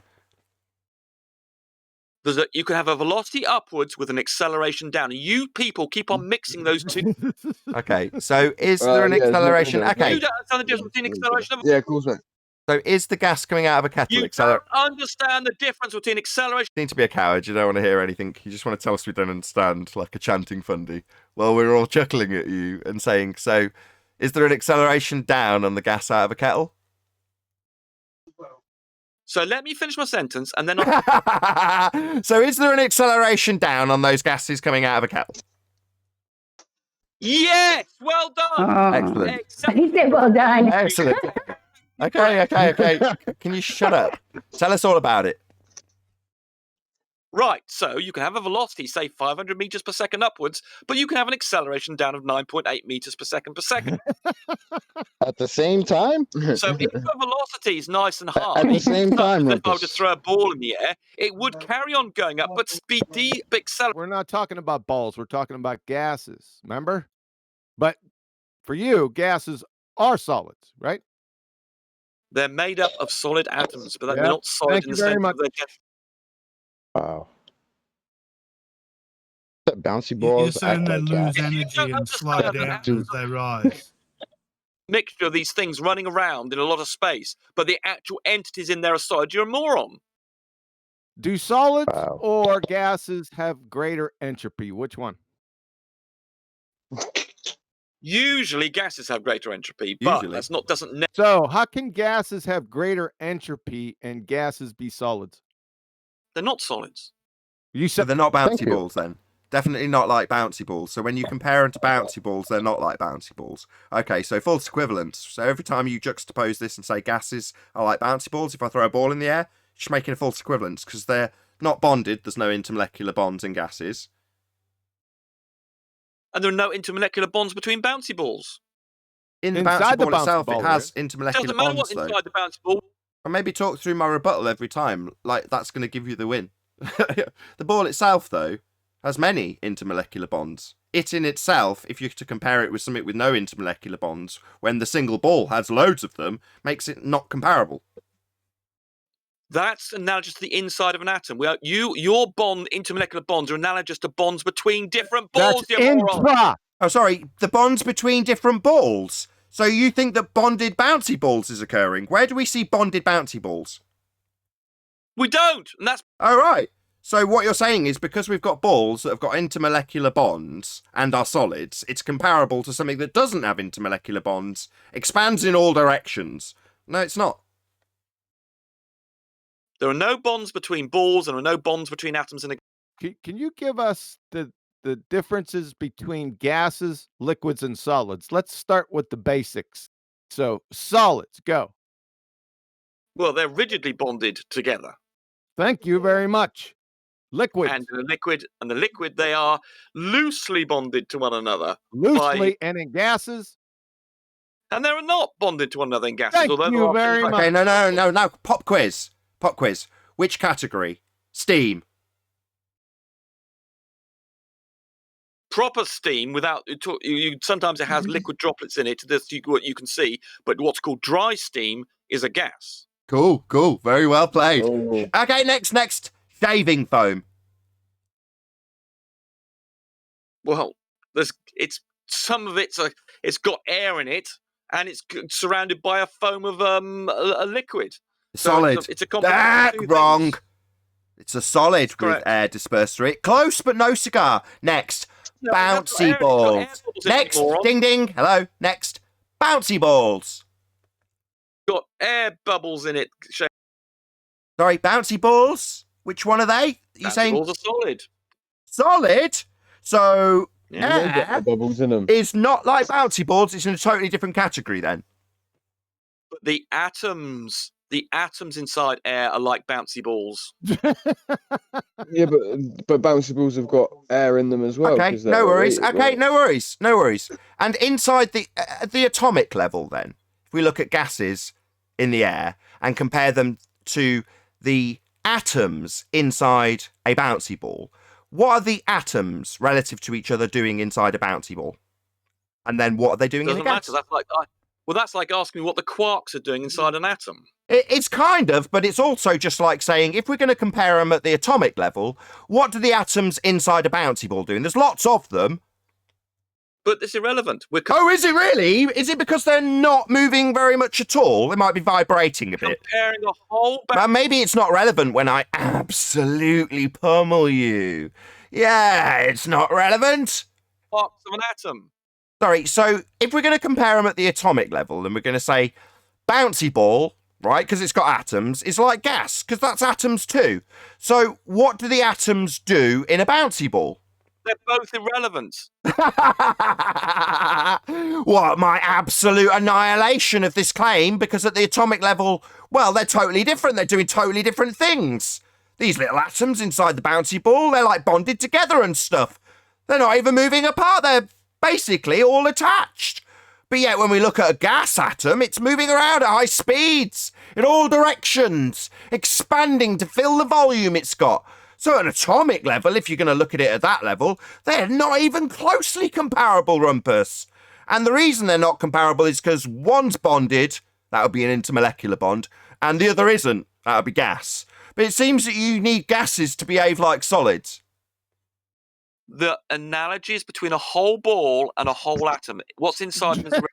You can have a velocity upwards with an acceleration down. You people keep on mixing those two. Okay, so is there an acceleration? Okay. You don't understand the difference between acceleration and... Yeah, of course, mate. So is the gas coming out of a kettle? You don't understand the difference between acceleration... You need to be a coward. You don't want to hear anything. You just want to tell us we don't understand, like a chanting Fundy. Well, we're all chuckling at you and saying, so is there an acceleration down on the gas out of a kettle? So let me finish my sentence and then So is there an acceleration down on those gases coming out of a kettle? Yes! Well done! Excellent. He said well done. Excellent. Okay. Can you shut up? Tell us all about it. Right, so you can have a velocity, say 500 meters per second upwards, but you can have an acceleration down of 9.8 meters per second per second. At the same time? So if the velocity is nice and high, At the same time, if I were to Rumpus. throw a ball in the air, it would carry on going up, but accelerate. We're not talking about balls. We're talking about gases. Remember? But for you, gases are solids, right? They're made up of solid atoms, but they're not solid in the sense that they're just... Wow. That bouncy balls. You're saying they lose energy and slow down as they rise. Mixture of these things running around in a lot of space, but the actual entities in there are solid. You're a moron. Do solids or gases have greater entropy? Which one? Usually gases have greater entropy, but that's not doesn't. So how can gases have greater entropy and gases be solids? They're not solids. You said they're not bouncy balls then. Definitely not like bouncy balls. So when you compare them to bouncy balls, they're not like bouncy balls. Okay, so false equivalence. So every time you juxtapose this and say gases are like bouncy balls, if I throw a ball in the air, you're just making a false equivalence because they're not bonded. There's no intermolecular bonds in gases. And there are no intermolecular bonds between bouncy balls. In the bouncy ball itself, it has intermolecular Doesn't matter bonds, what's though. inside the bouncy ball. And maybe talk through my rebuttal every time. Like, that's going to give you the win. The ball itself, though, has many intermolecular bonds. It in itself, if you're to compare it with something with no intermolecular bonds, when the single ball has loads of them, makes it not comparable. That's analogous to the inside of an atom. Your intermolecular bonds are analogous to bonds between different balls. That's intra. Oh, sorry, the bonds between different balls. So you think that bonded bouncy balls is occurring? Where do we see bonded bouncy balls? We don't, and that's... Oh, right. So what you're saying is because we've got balls that have got intermolecular bonds and are solids, it's comparable to something that doesn't have intermolecular bonds, expands in all directions. No, it's not. There are no bonds between balls and there are no bonds between atoms in a... Can you give us the differences between gases, liquids, and solids? Let's start with the basics. So solids, go. Well, they're rigidly bonded together. Thank you very much. Liquids. And the liquid, they are loosely bonded to one another. Loosely, and in gases? And they're not bonded to one another in gases. Thank you very much. Okay, no. Pop quiz. Which category? Steam. Proper steam without sometimes it has liquid droplets in it. That's what you can see. But what's called dry steam is a gas. Cool. Very well played. Oh. Okay, next. Shaving foam. Well, some of it's got air in it, and it's surrounded by a foam of a liquid. Solid. So it's a combination. Wrong. Things. It's a solid with air dispersed through it. Close, but no cigar. Next, bouncy balls. Next, ding ding. Hello. Next, bouncy balls. Got air bubbles in it. Sorry, bouncy balls. Which one are they? You saying balls are solid? Solid. So air bubbles in them. Is not like bouncy balls. It's in a totally different category then. But the atoms inside air are like bouncy balls. Yeah, but bouncy balls have got air in them as well. Okay, no worries. Okay, no worries. And inside the atomic level, then, if we look at gases in the air and compare them to the atoms inside a bouncy ball, what are the atoms relative to each other doing inside a bouncy ball? And then what are they doing in a gas? That's like asking me what the quarks are doing inside an atom. It's kind of, but it's also just like saying, if we're going to compare them at the atomic level, what do the atoms inside a bouncy ball do? And there's lots of them. But it's irrelevant. Oh, is it really? Is it because they're not moving very much at all? They might be vibrating a bit. Comparing a whole... Well, maybe it's not relevant when I absolutely pummel you. Yeah, it's not relevant. Parts of an atom. Sorry, so if we're going to compare them at the atomic level, then we're going to say bouncy ball, right, because it's got atoms, is like gas, because that's atoms too. So what do the atoms do in a bouncy ball? They're both irrelevant. What, my absolute annihilation of this claim? Because at the atomic level, well, they're totally different. They're doing totally different things. These little atoms inside the bouncy ball, they're like bonded together and stuff. They're not even moving apart. They're basically all attached. But yet when we look at a gas atom, it's moving around at high speeds, in all directions, expanding to fill the volume it's got. So at an atomic level, if you're going to look at it at that level, they're not even closely comparable, Rumpus. And the reason they're not comparable is because one's bonded, that would be an intermolecular bond, and the other isn't, that would be gas. But it seems that you need gases to behave like solids. The analogies between a whole ball and a whole atom. What's inside them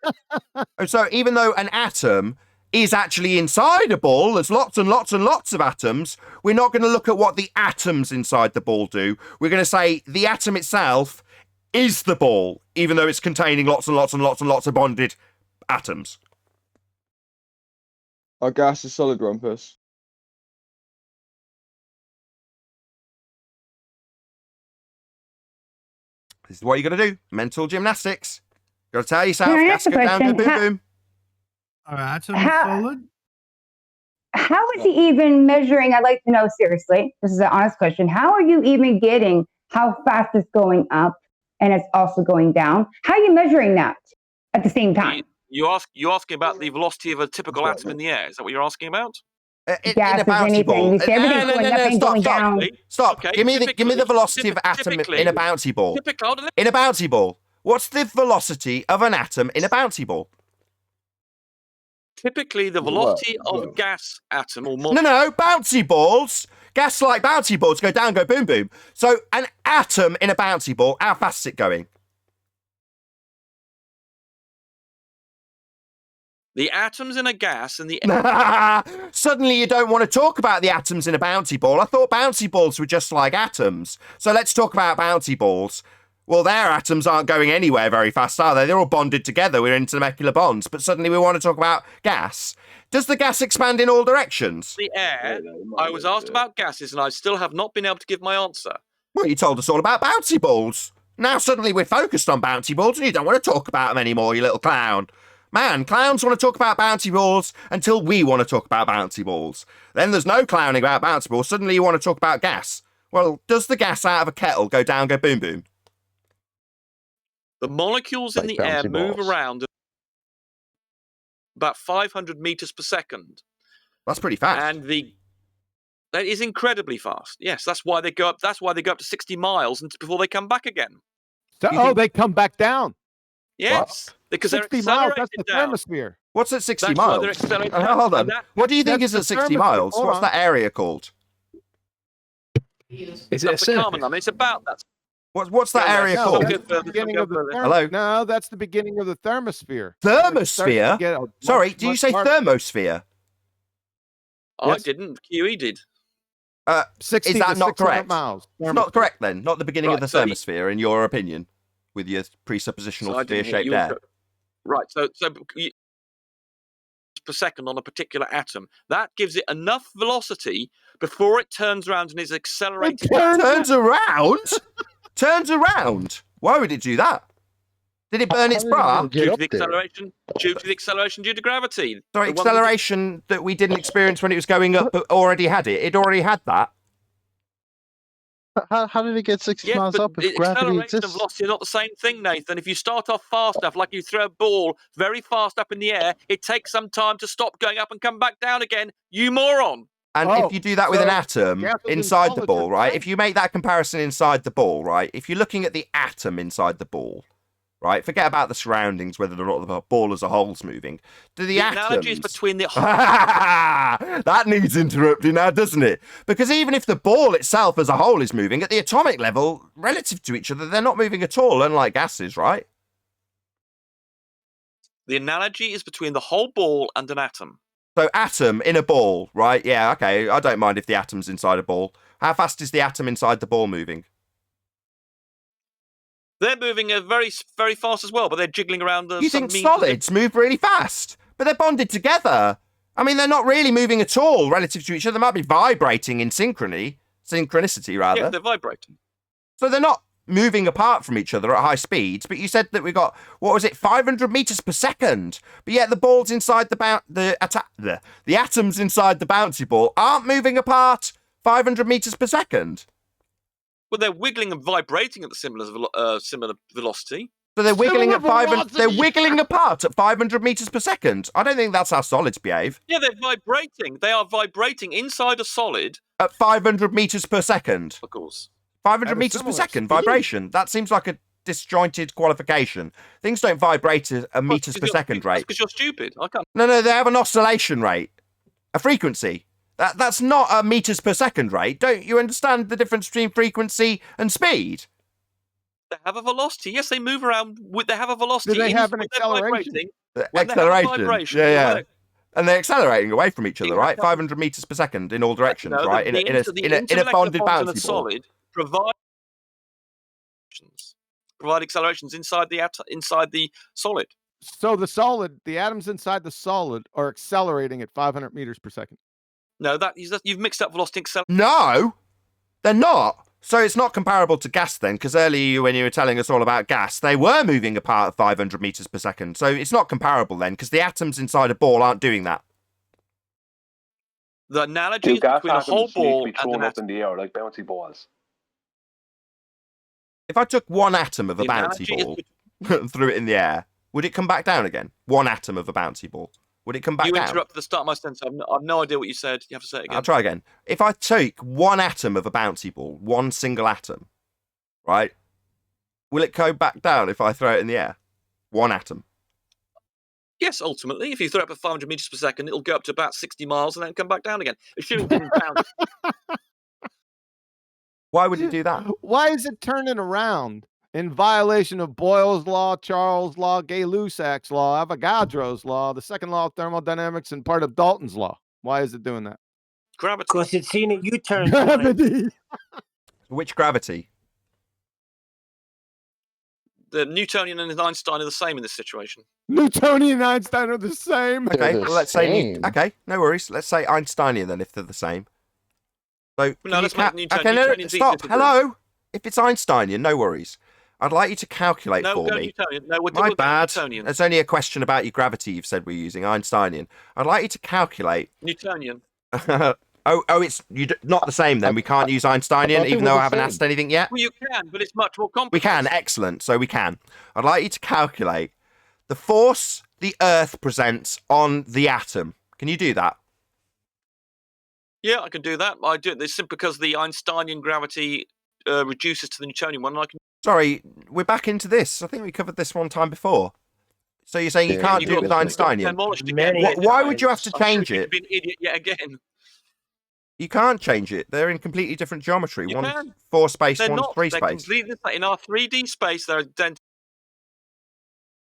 is... So even though an atom is actually inside a ball, there's lots and lots and lots of atoms, we're not going to look at what the atoms inside the ball do. We're going to say the atom itself is the ball, even though it's containing lots and lots and lots and lots of bonded atoms. Our gas is solid, Rumpus. This is what you got to do. Mental gymnastics. Got to tell yourself, Can I ask gas a go down to question? boom boom. Are atoms solid? How is he even measuring? I'd like to know, seriously, this is an honest question. How are you even getting how fast it's going up and it's also going down? How are you measuring that at the same time? You're asking about the velocity of a typical atom in the air. Is that what you're asking about? gas in a is bouncy anything. ball. We see everything going up and going down. Stop. Okay, Give me the velocity of atom in a bouncy ball. In a bouncy ball. What's the velocity of an atom in a bouncy ball? Typically, the velocity of a gas atom or molecule. No, bouncy balls. Gas like bouncy balls go down, go boom, boom. So an atom in a bouncy ball, how fast is it going? The atoms in a gas and the... Suddenly you don't want to talk about the atoms in a bouncy ball. I thought bouncy balls were just like atoms. So let's talk about bouncy balls. Well, their atoms aren't going anywhere very fast, are they? They're all bonded together. We're intermolecular bonds. But suddenly we want to talk about gas. Does the gas expand in all directions? The air. I was asked about gases and I still have not been able to give my answer. Well, you told us all about bouncy balls. Now suddenly we're focused on bouncy balls and you don't want to talk about them anymore, you little clown. Man, clowns want to talk about bouncy balls until we want to talk about bouncy balls. Then there's no clowning about bouncy balls. Suddenly you want to talk about gas. Well, does the gas out of a kettle go down, go boom, boom? The molecules in the air move around about 500 meters per second. That's pretty fast. And that is incredibly fast. Yes, that's why they go up. That's why they go up to 60 miles before they come back again. So, they come back down. Yes, what? Because 60 they're miles. That's the down. thermosphere. What's at 60 That's why miles? they're accelerating Hold on. down. What do you think is That's at the 60 thermosphere. miles? Hold What's on. that area called? Is it a That's the circle? common number. It's about that. What's that area No, called? that's the beginning of the Hello? No, that's the beginning of the thermosphere. Thermosphere? Sorry, did you say thermosphere? I didn't. QE did. 60 is that to not 600 correct? miles. It's not correct then. Not the beginning of the so thermosphere, in your opinion, with your presuppositional I didn't sphere-shaped you air. Right. So per second on a particular atom. That gives it enough velocity before it turns around and is accelerated. Turns around? Turns around? Why would it do that? Did it burn its bra? Due to the acceleration, due to gravity. Sorry, The one acceleration that we didn't experience when it was going up, but already had it. It already had that. How did it get 60 miles but up if gravity acceleration exists? and velocity are not the same thing, Nathan. If you start off fast enough, like you throw a ball very fast up in the air, it takes some time to stop going up and come back down again. You moron. And if you do that with an atom gases and inside the solids ball, are right? If you make that comparison inside the ball, right? If you're looking at the atom inside the ball, right? Forget about the surroundings, whether or not the ball as a whole's moving. Do the analogy is atoms... between the That needs interrupting now, doesn't it? Because even if the ball itself as a whole is moving, at the atomic level, relative to each other, they're not moving at all, unlike gases, right? The analogy is between the whole ball and an atom. So atom in a ball, right? Yeah, okay. I don't mind if the atom's inside a ball. How fast is the atom inside the ball moving? They're moving very, very fast as well, but they're jiggling around the. You think solids move really fast, but they're bonded together. I mean, they're not really moving at all relative to each other. They might be vibrating in synchronicity rather. Yeah, they're vibrating. So they're not moving apart from each other at high speeds. But you said that we got, what was it, 500 meters per second. But yet the balls inside the atoms inside the bouncy ball aren't moving apart 500 meters per second. Well, they're wiggling and vibrating at the similar velocity. So they're wiggling at 500. They're wiggling apart at 500 meters per second. I don't think that's how solids behave. Yeah, they're vibrating. They are vibrating inside a solid at 500 meters per second. Of course. 500 meters per second vibration. That seems like a disjointed qualification. Things don't vibrate at a meters per second rate. Because you're stupid. I can't. No, they have an oscillation rate, a frequency. That's not a meters per second rate. Don't you understand the difference between frequency and speed? They have a velocity. Yes, they move around. They have a velocity. Do they have an when they're acceleration? vibrating, when they have a Acceleration. vibration, Yeah. And they're accelerating away from each other, right? Exactly. 500 meters per second in all directions, No, right? In a bonded bouncy ball. Solid provide accelerations inside the solid. So the atoms inside the solid are accelerating at 500 meters per second. No, you've mixed up velocity and acceleration. No, they're not. So it's not comparable to gas then, because earlier when you were telling us all about gas, they were moving apart at 500 meters per second. So it's not comparable then, because the atoms inside a ball aren't doing that. The analogy is between a whole ball and an atom. in the air like bouncy balls. If I took one atom of a bouncy ball and threw it in the air, would it come back down again? One atom of a bouncy ball. would it come back You down? interrupted the start of my sentence. I've no idea what you said. You have to say it again. I'll try again. If I take one atom of a bouncy ball, one single atom, right? Will it go back down if I throw it in the air? One atom. Yes, ultimately, if you throw it up at 500 meters per second, it'll go up to about 60 miles and then come back down again. Assuming it didn't bounce. Why would it do that? Why is it turning around in violation of Boyle's law, Charles' law, Gay-Lussac's law, Avogadro's law, the second law of thermodynamics, and part of Dalton's law? Why is it doing that? Gravity. Because it's seen a U-turn. Gravity. Which gravity? The Newtonian and Einstein are the same in this situation. Newtonian and Einstein are the same. Okay, the well, let's say same. okay, no worries. Let's say Einsteinian then, if they're the same. So No, let's make Newtonian. okay, no, Newtonian's easier stop. to do. Hello. If it's Einsteinian, no worries. I'd like you to calculate No, for go me. Newtonian. No, we'll My go bad. Newtonian. There's only a question about your gravity. You've said we're using Einsteinian. I'd like you to calculate. Newtonian. It's not the same then. We can't use Einsteinian, even though I haven't asked anything yet. Well, you can, but it's much more complicated. We can, excellent. So we can. I'd like you to calculate the force the Earth presents on the atom. Can you do that? Yeah, I can do that. I do it. It's simply because the Einsteinian gravity reduces to the Newtonian one, and I can. Sorry, we're back into this. I think we covered this one time before. So you're saying you Yeah, can't You've do it got- with you've got Einsteinian? demolished again. Why would you have to I'm sure change you've it? been an idiot yet again. You can't change it. They're in completely different geometry. You One's can. 4 space, They're one's not. 3 They're space. completely in our 3D space. They're identical.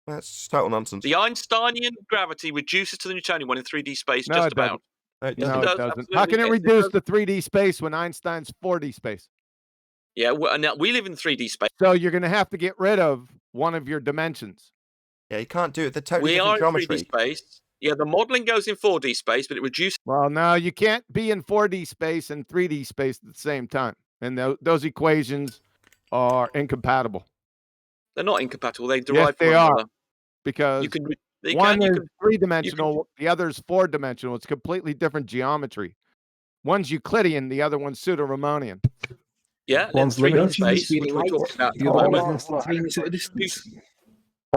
That's total nonsense. The Einsteinian gravity reduces to the Newtonian one in 3D space. No, just it about. It No, doesn't. it does, doesn't. How absolutely, can it yes, it reduce does. to 3D space when Einstein's 4D space? Yeah, and now we live in 3D space. So you're going to have to get rid of one of your dimensions. Yeah, you can't do it. They're totally We different are in 3D geometry. space. Yeah, the modeling goes in 4D space, but it reduces. Well, no, you can't be in 4D space and 3D space at the same time. And those equations are incompatible. They're not incompatible. They Yes, derive from they one are. another. Because You can. They one can. You is can. three-dimensional, the other is four-dimensional. It's completely different geometry. One's Euclidean, the other one's pseudo-Riemannian. Yeah, then One's 3D limited to space, speed which of we're light, talking about. the other at the one moment, is instantaneous at a distance.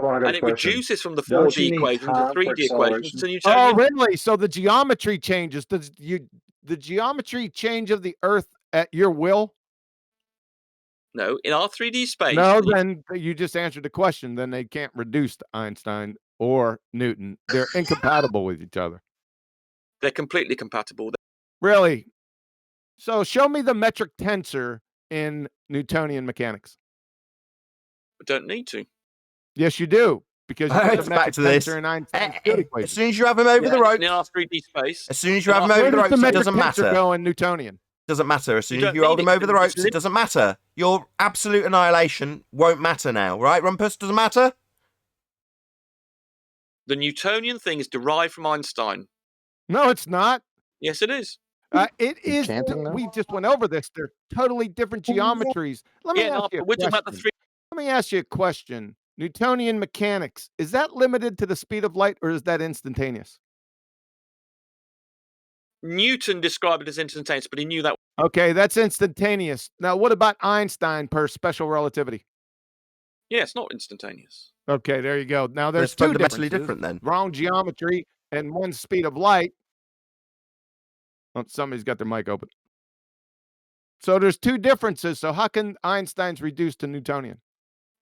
and it reduces from the Don't 4D you need equation to time for 3D equations acceleration? to Oh, Newtonian. really? So the geometry changes. Does the geometry change of the Earth at your will? No, in our 3D space. No, then you just answered the question. Then they can't reduce to Einstein or Newton. They're incompatible with each other. They're completely compatible. Really? So show me the metric tensor in Newtonian mechanics. We don't need to. Yes, you do. Because you put It's the back metric to this. tensor in Einstein's field As equation. soon as you have them over the Yeah, ropes, in our 3D space. as soon as you in have them our- over Where the does ropes, the it metric doesn't tensor matter. go in Newtonian? Doesn't matter. As soon You as don't you hold need them it, over the because ropes, it's it doesn't matter. Your absolute annihilation won't matter now, right, Rumpus? Doesn't matter? The Newtonian thing is derived from Einstein. No, it's not. Yes, it is. It is. chanting now? We just went over this. They're totally different geometries. Let me Yeah, no, ask you a but we're talking about the question. 3. Let me ask you a question. Newtonian mechanics, is that limited to the speed of light or is that instantaneous? Newton described it as instantaneous, but he knew that. Okay, that's instantaneous. Now, what about Einstein per special relativity? Yeah, it's not instantaneous. Okay, there you go. Now, But there's it's two fundamentally differences. different then. Wrong geometry and one speed of light. Oh, somebody's got their mic open. So there's two differences. So how can Einstein's reduce to Newtonian?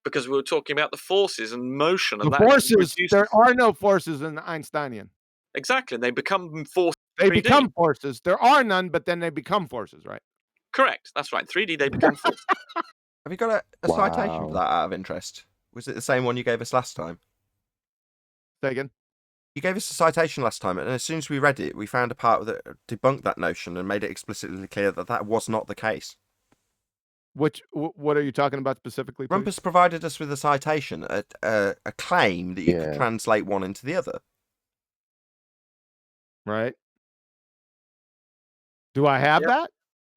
Because we were talking about the forces and motion. And The that forces, reduces- there are no forces in the Einsteinian. Exactly. They become forces. They 3D. become forces. There are none, but then they become forces, right? Correct. That's right. 3D, they become forces. Have you got a citation for Wow. that out of interest? Was it the same one you gave us last time? Say again. You gave us a citation last time, and as soon as we read it, we found a part that debunked that notion and made it explicitly clear that that was not the case. What are you talking about specifically? Please? Rumpus provided us with a citation, a claim that you could Yeah. translate one into the other. Right. Do I have Yep. that?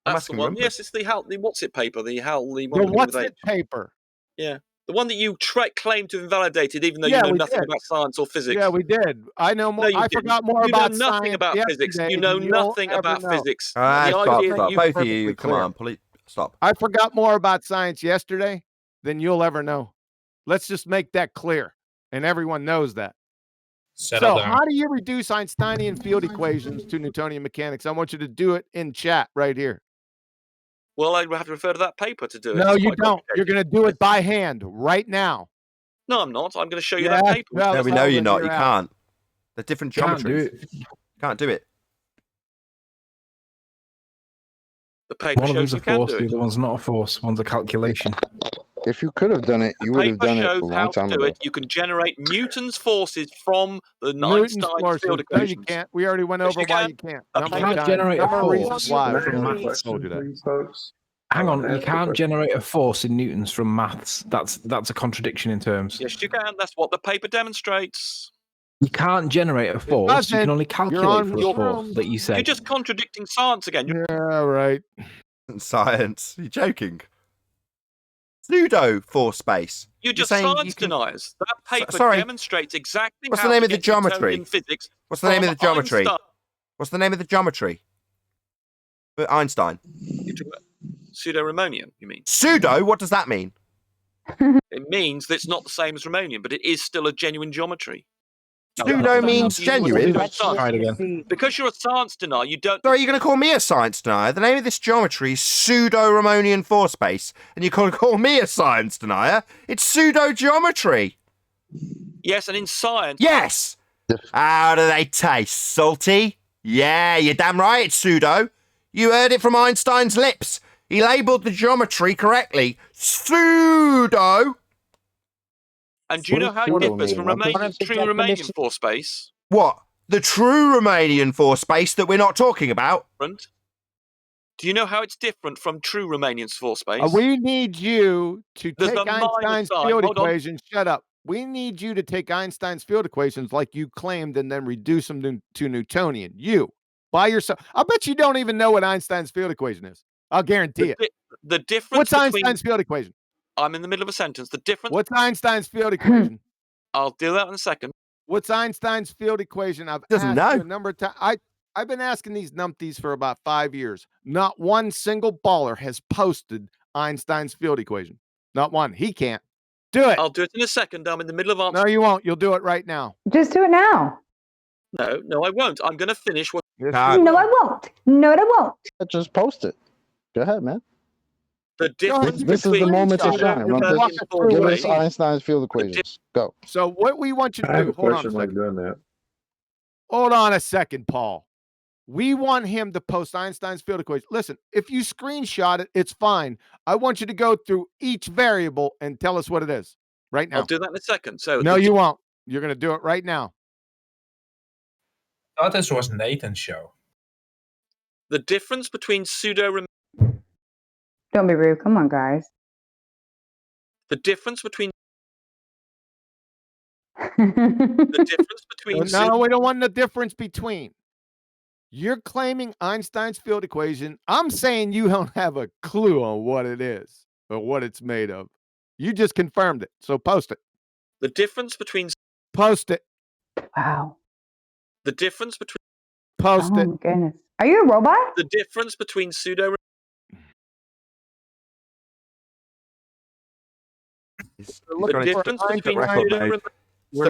I'm That's the asking one. Rumpus. Yes, it's the what's it paper. The one The beginning what's with it H. paper? Yeah. The one that you claim to have invalidated, even though Yeah, you know we nothing did. about science or physics. Yeah, we did. I know more. No, you I didn't. forgot more You know about nothing science about physics. yesterday You know than you'll nothing ever about know. physics. All right, The stop, idea that stop. you Both of perfectly you, come clear. on, please stop. I forgot more about science yesterday than you'll ever know. Let's just make that clear, and everyone knows that. So how do you reduce Einsteinian field equations to Newtonian mechanics? I want you to do it in chat right here. Well, I have to refer to that paper to do it. No, It's you quite don't. You're complicated. going to do it by hand right now. No, I'm not. I'm going to show you Yes, that paper. well, No, we know you're not. you're You out. can't. They're different Can't do geometries. it. Can't do it. The paper One of shows them's a you can force, do the it. other one's not a force. One's a calculation. If you could have done it, you The would have paper done it a shows long how to time do ago. it. You can generate Newton's forces from the Newton's Einstein forces. field No, you equations. can't. We already went Yes, over you why can. you can't. You Number can't of generate a number of force. reasons why. From I maths. told you that. Hang on, you can't generate a force in newtons from maths. That's a contradiction in terms. Yes, you can. That's what the paper demonstrates. You can't generate a force. You can only calculate for a force that you say. You're just contradicting science again. Yeah, right. Science. Are you joking? Pseudo force space. You're just saying science you can... deniers. That paper sorry. demonstrates exactly What's how the name to of the get geometry? Newtonian physics. What's the name of the from geometry? Einstein. What's the name of the geometry? For Einstein. You're talking about pseudo-Riemannian, you mean? Pseudo? What does that mean? It means that it's not the same as Riemannian, but it is still a genuine geometry. Pseudo means genuine? Try it again. Because you're a science denier, you don't... Sorry, you're going to call me a science denier? The name of this geometry is pseudo-Riemannian force space, and you're going to call me a science denier? It's pseudo-geometry. Yes, and in science... Yes! How do they taste? Salty? Yeah, you're damn right it's pseudo. You heard it from Einstein's lips. He labelled the geometry correctly. Pseudo. And do you know how it differs from true Riemannian force space? What? The true Riemannian force space that we're not talking about? Do you know how it's different from true Riemannian force space? We need you to There's take a minus Einstein's sign. field Hold on. equations. Shut up. We need you to take Einstein's field equations like you claimed and then reduce them to Newtonian. You, by yourself. I bet you don't even know what Einstein's field equation is. I'll guarantee it. The difference What's between... Einstein's field equation? I'm in the middle of a sentence. The difference... What's Einstein's field equation? I'll do that in a second. What's Einstein's field equation? I've Doesn't asked you know. a number of times. I've been asking these numpties for about 5 years. Not one single baller has posted Einstein's field equation. Not one. He can't. Do it. I'll do it in a second. I'm in the middle of answering. No, you won't. You'll do it right now. Just do it now. No, I won't. I'm going to finish what... No, I won't. No, I won't. Just post it. Go ahead, man. The difference This is the between moment to shine. Riemannian force Give us space- Einstein's field equations. Go. So what we want you to do, hold on a second. Hold on a second, Paul. We want him to post Einstein's field equation. Listen, if you screenshot it, it's fine. I want you to go through each variable and tell us what it is right now. I'll do that in a second. So No, you won't. You're going to do it right now. I thought this was Nathan's show. The difference between pseudo... Don't be rude. Come on, guys. The difference between... the difference between... No, we don't want the difference between. You're claiming Einstein's field equation. I'm saying you don't have a clue on what it is or what it's made of. You just confirmed it. So post it. The difference between... Post it. Wow. The difference between... Post it. Oh, my goodness. Are you a robot? The difference between pseudo... The difference between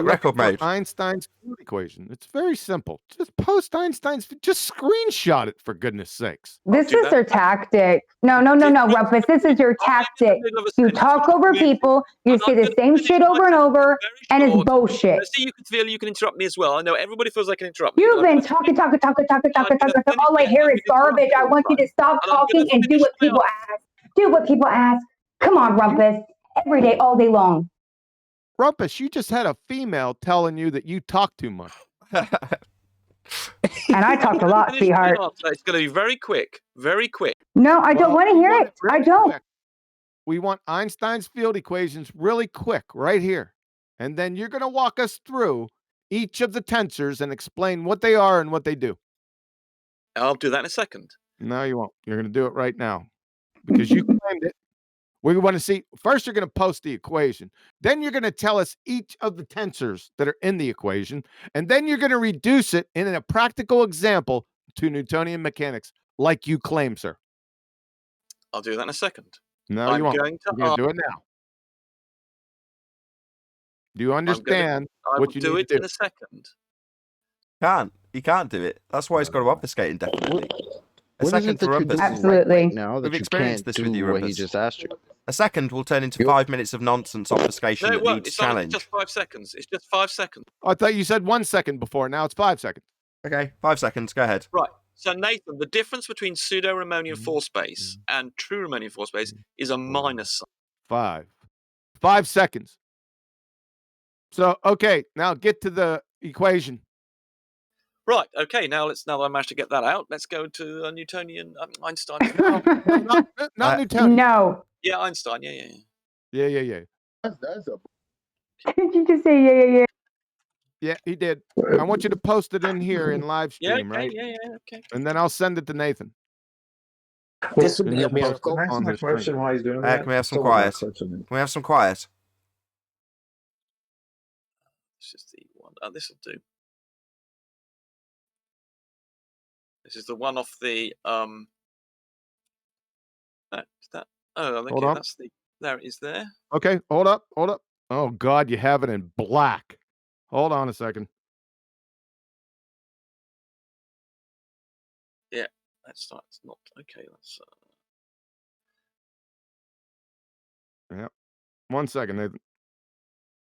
record mode. Einstein's field equation. It's very simple. Just post Einstein's. Just screenshot it for goodness sakes. This is their tactic. No, Rumpus. This is your tactic. You talk over people. You say the same shit over and over, and it's bullshit. See, you can feel you can interrupt me as well. I know everybody feels they can interrupt me. You've been talking. All I hear is garbage. I want you to stop talking and do what people ask. Do what people ask. Come on, Rumpus. Every day, all day long. Rumpus, you just had a female telling you that you talk too much. And I talk a lot, sweetheart. It's going to be very quick. Very quick. No, I don't want to hear it. I don't. We want Einstein's field equations really quick right here. And then you're going to walk us through each of the tensors and explain what they are and what they do. I'll do that in a second. No, you won't. You're going to do it right now because you claimed it. We want to see, first you're going to post the equation. Then you're going to tell us each of the tensors that are in the equation. And then you're going to reduce it in a practical example to Newtonian mechanics like you claim, sir. I'll do that in a second. No, you won't. You're going to do it now. Do you understand I what will you do need it to in a second. He can't do it. That's why he's got to obfuscate indefinitely. A What is second it that for you're Rumpus. doing Absolutely. right now that We've you experienced can't this with do you, what he Rumpus. just asked you? A second will turn into 5 minutes of nonsense obfuscation No, that it won't. needs It's only challenge. just 5 seconds. It's just 5 seconds. I thought you said 1 second before. Now it's 5 seconds. Okay, 5 seconds. Go ahead. Right. So, Nathan, the difference between pseudo-Riemannian force space and true Riemannian force space is a minus sign. 5 seconds. So, okay, now get to the equation. Right. Okay. Now that I managed to get that out, let's go to Newtonian Einstein. Not Newtonian. No. Yeah, Einstein. Yeah. Yeah. That's a Did you just say yeah? Yeah, he did. I want you to post it in here in live Yeah. stream, Okay. right? Yeah. Okay. And then I'll send it to Nathan. This would And be he'll a post it miracle. on the screen. why he's doing Can we have some quiet? Can we have some quiet? This is the one. This will do. This is the one off the that. Oh, okay. Hold on. That's the. There it is. There. Okay, hold up. Oh God, you have it in black. Hold on a second. Yeah. That's not. It's not okay. That's. Yeah. 1 second, Nathan.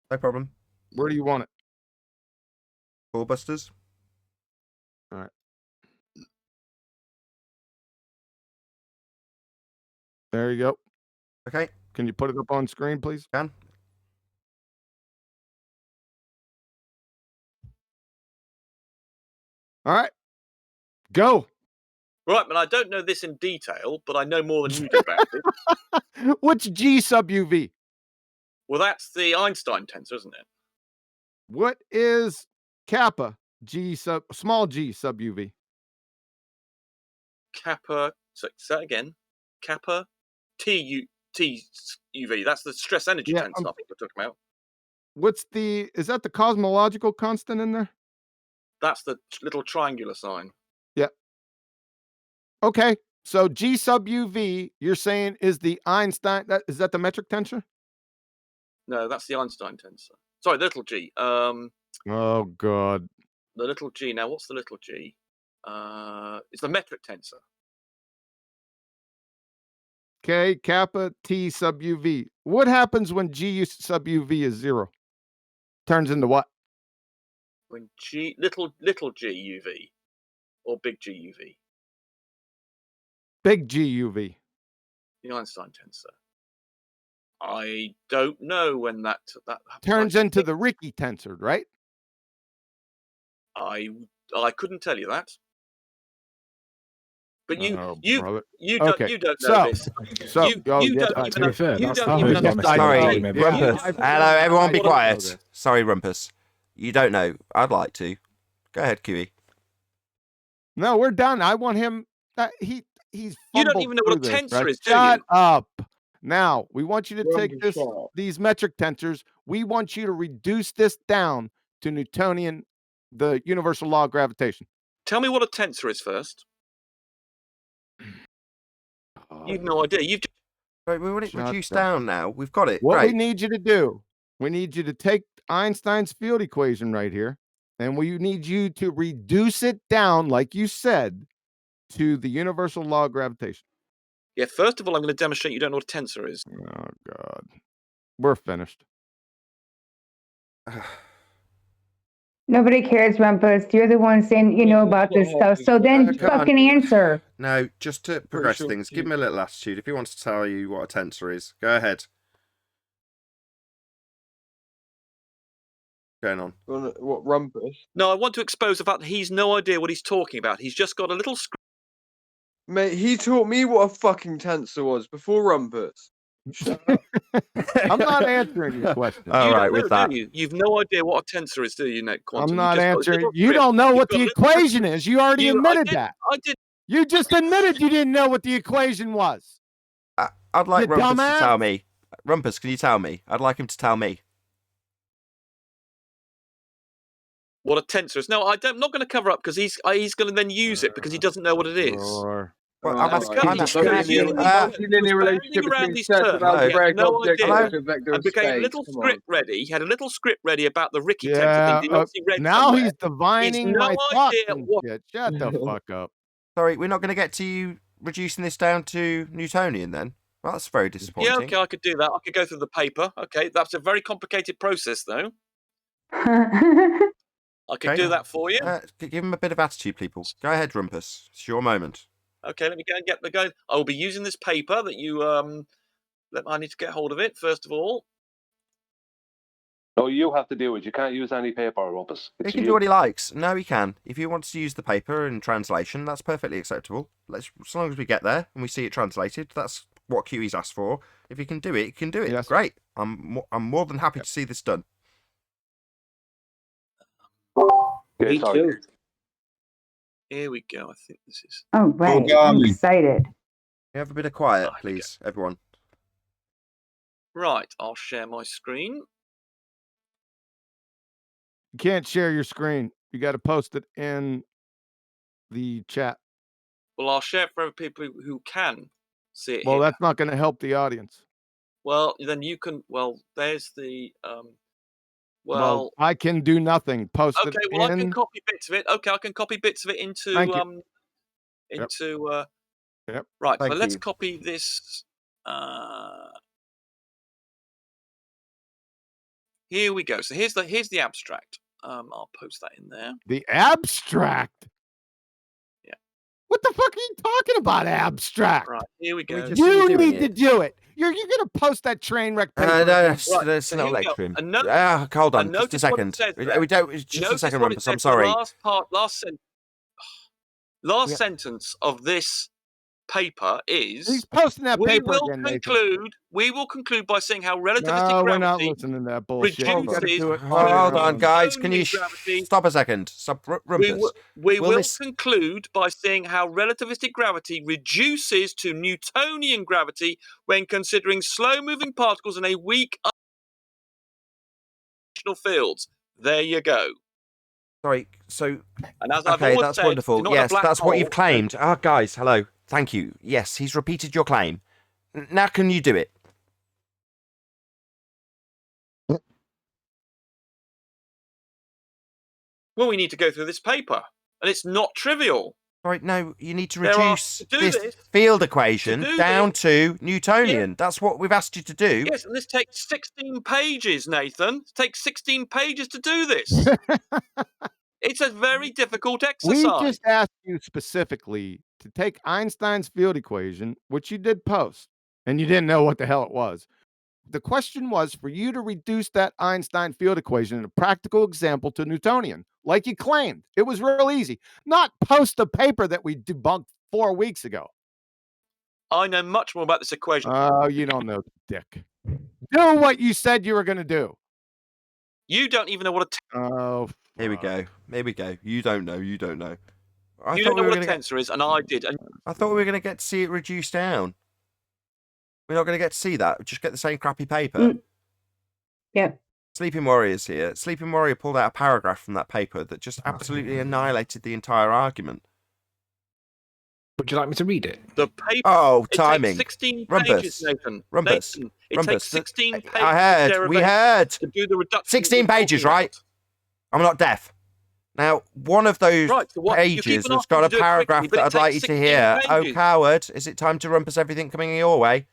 No problem. Where do you want it? Ball busters. All right. There you go. Okay. Can you put it up on screen, please? Can. All right. Go. Right, but I don't know this in detail, but I know more than you do about it. What's G sub UV? Well, that's the Einstein tensor, isn't it? What is kappa G sub small G sub UV? Kappa. So say that again. Kappa T UV. That's the stress energy tensor. I think we're talking about. Is that the cosmological constant in there? That's the little triangular sign. Yeah. Okay. So G sub UV, you're saying is the Einstein, is that the metric tensor? No, that's the Einstein tensor. Sorry, the little g. Oh God. The little g. Now, what's the little g? It's the metric tensor. Okay, kappa T sub UV. What happens when G sub UV is 0? Turns into what? When little g UV or big g UV? Big G UV. The Einstein tensor. I don't know when that turns into the Ricci tensor, right? I couldn't tell you that. But you don't know this. Sorry, Rumpus. Hello, everyone, be quiet. Sorry, Rumpus. You don't know. I'd like to. Go ahead, QE. No, we're done. I want him. He's. You don't even know what a tensor is, do Shut you? up. Now we want you to take these metric tensors. We want you to reduce this down to Newtonian, the universal law of gravitation. Tell me what a tensor is first. You've no idea. You've just... Right, we want it reduced down now. We've got it. What we need you to do, we need you to take Einstein's field equation right here, and we need you to reduce it down, like you said, to the universal law of gravitation. Yeah, first of all, I'm going to demonstrate you don't know what a tensor is. Oh, God. We're finished. Nobody cares, Rumpus. You're the one saying you know about this stuff. So then fucking answer. No, just to progress things, give him a little attitude. If he wants to tell you what a tensor is, go ahead. Going on. What, Rumpus? No, I want to expose the fact that he's no idea what he's talking about. He's just got a little script. Mate, he taught me what a fucking tensor was before Rumpus. Shut up. I'm not answering your question. All right, with that. You've no idea what a tensor is, do you, Nick? Quantum? I'm not answering. You don't know what the equation is. You already admitted that. I did. You just admitted you didn't know what the equation was. I'd like Rumpus to tell me. Rumpus, can you tell me? I'd like him to tell me. What a tensor is. No, I'm not going to cover up because he's going to then use it because he doesn't know what it is. Sure. Well, Right, I'm right. asking you. Multilinear relationship between sets of Hello. algebraic No objects idea. with a vector And of became a space. little Come script on. ready. He had a little script ready about the Ricky tensor Yeah. thing. He obviously read Now somewhere. he's divining He's no my thoughts idea and what. shit. Shut the fuck up. Sorry, we're not going to get to you reducing this down to Newtonian then. Well, that's very disappointing. Yeah, okay, I could do that. I could go through the paper. Okay, that's a very complicated process, though. I could do that for you. Give him a bit of attitude, people. Go ahead, Rumpus. It's your moment. Okay, let me go and get the go. I will be using this paper that you I need to get hold of it first of all. No, you have to do it. You can't use any paper, Rumpus. He can do what he likes. No, he can. If he wants to use the paper in translation, that's perfectly acceptable. As long as we get there and we see it translated, that's what QE's asked for. If he can do it, he can do it. Yes. Great. I'm more than happy to see this done. Me too. Here we go. I think this is. Oh, right. I'm excited. Have a bit of quiet, please, everyone. Right, I'll share my screen. You can't share your screen. You got to post it in the chat. Well, I'll share it for people who can see it. Well, here. that's not going to help the audience. Well, then you can. Well, there's the. Well, I can do nothing. Post Okay, it well, in. I can copy bits of it. Okay, I can copy bits of it into Thank you. Yep. Right, Thank so let's you. copy this. Here we go. So here's the abstract. I'll post that in there. The abstract. Yeah. What the fuck are you talking about, abstract? Right, here we go. You need to do it. You're gonna post that train wreck paper. No, again. let's so not here we lecture go. him. And notice- Hold on, and just a notice what it second. says We there. don't. Just a Notice second, what it Rumpus. I'm says, the sorry. Last sentence of this paper is. He's posting that we paper will again, Nathan. conclude. We will conclude by saying how relativistic No, we're not gravity listening to that bullshit. You reduces. gotta do it Hold on, guys. Can you gravity. stop a second? Stop, Rumpus. We Will will this- conclude by saying how relativistic gravity reduces to Newtonian gravity when considering slow-moving particles in a weak fields. There you go. Sorry. So. And as I've Okay, always that's said, wonderful. you're not a Yes, black that's what hole. you've claimed. Guys, hello. Thank you. Yes, he's repeated your claim. Now can you do it? Well, we need to go through this paper, and it's not trivial. Right, no, you need to There are- reduce to do this this- field equation to do down this- to Newtonian. That's what we've asked you to do. Yes, and this takes 16 pages, Nathan. It takes 16 pages to do this. It's a very difficult exercise. We just asked you specifically to take Einstein's field equation, which you did post, and you didn't know what the hell it was. The question was for you to reduce that Einstein field equation in a practical example to Newtonian, like you claimed. It was real easy. Not post a paper that we debunked 4 weeks ago. I know much more about this equation. Oh, you don't know, dick. Do what you said you were going to do. You don't even know what a Oh, here we go. Here we go. You don't know. You don't know. you don't know what a tensor is, and I did. And I thought we were going to get to see it reduced down. We're not going to get to see that. Just get the same crappy paper. Yeah. Sleeping Warrior's here. Sleeping Warrior pulled out a paragraph from that paper that just absolutely annihilated the entire argument. Would you like me to read it? The paper. Oh, it timing. Takes 16 Rumpus. pages, Nathan. Rumpus. Nathan, it Rumpus. takes 16 pages. I heard. We heard. To do the reduction. 16 pages, right? I'm not deaf. Now, one of those Right, so what- you keep pages on has asking got to a do it paragraph quickly, but that it I'd like you takes to 16 hear. Oh, pages. coward. Is it time to rumpus everything coming your way?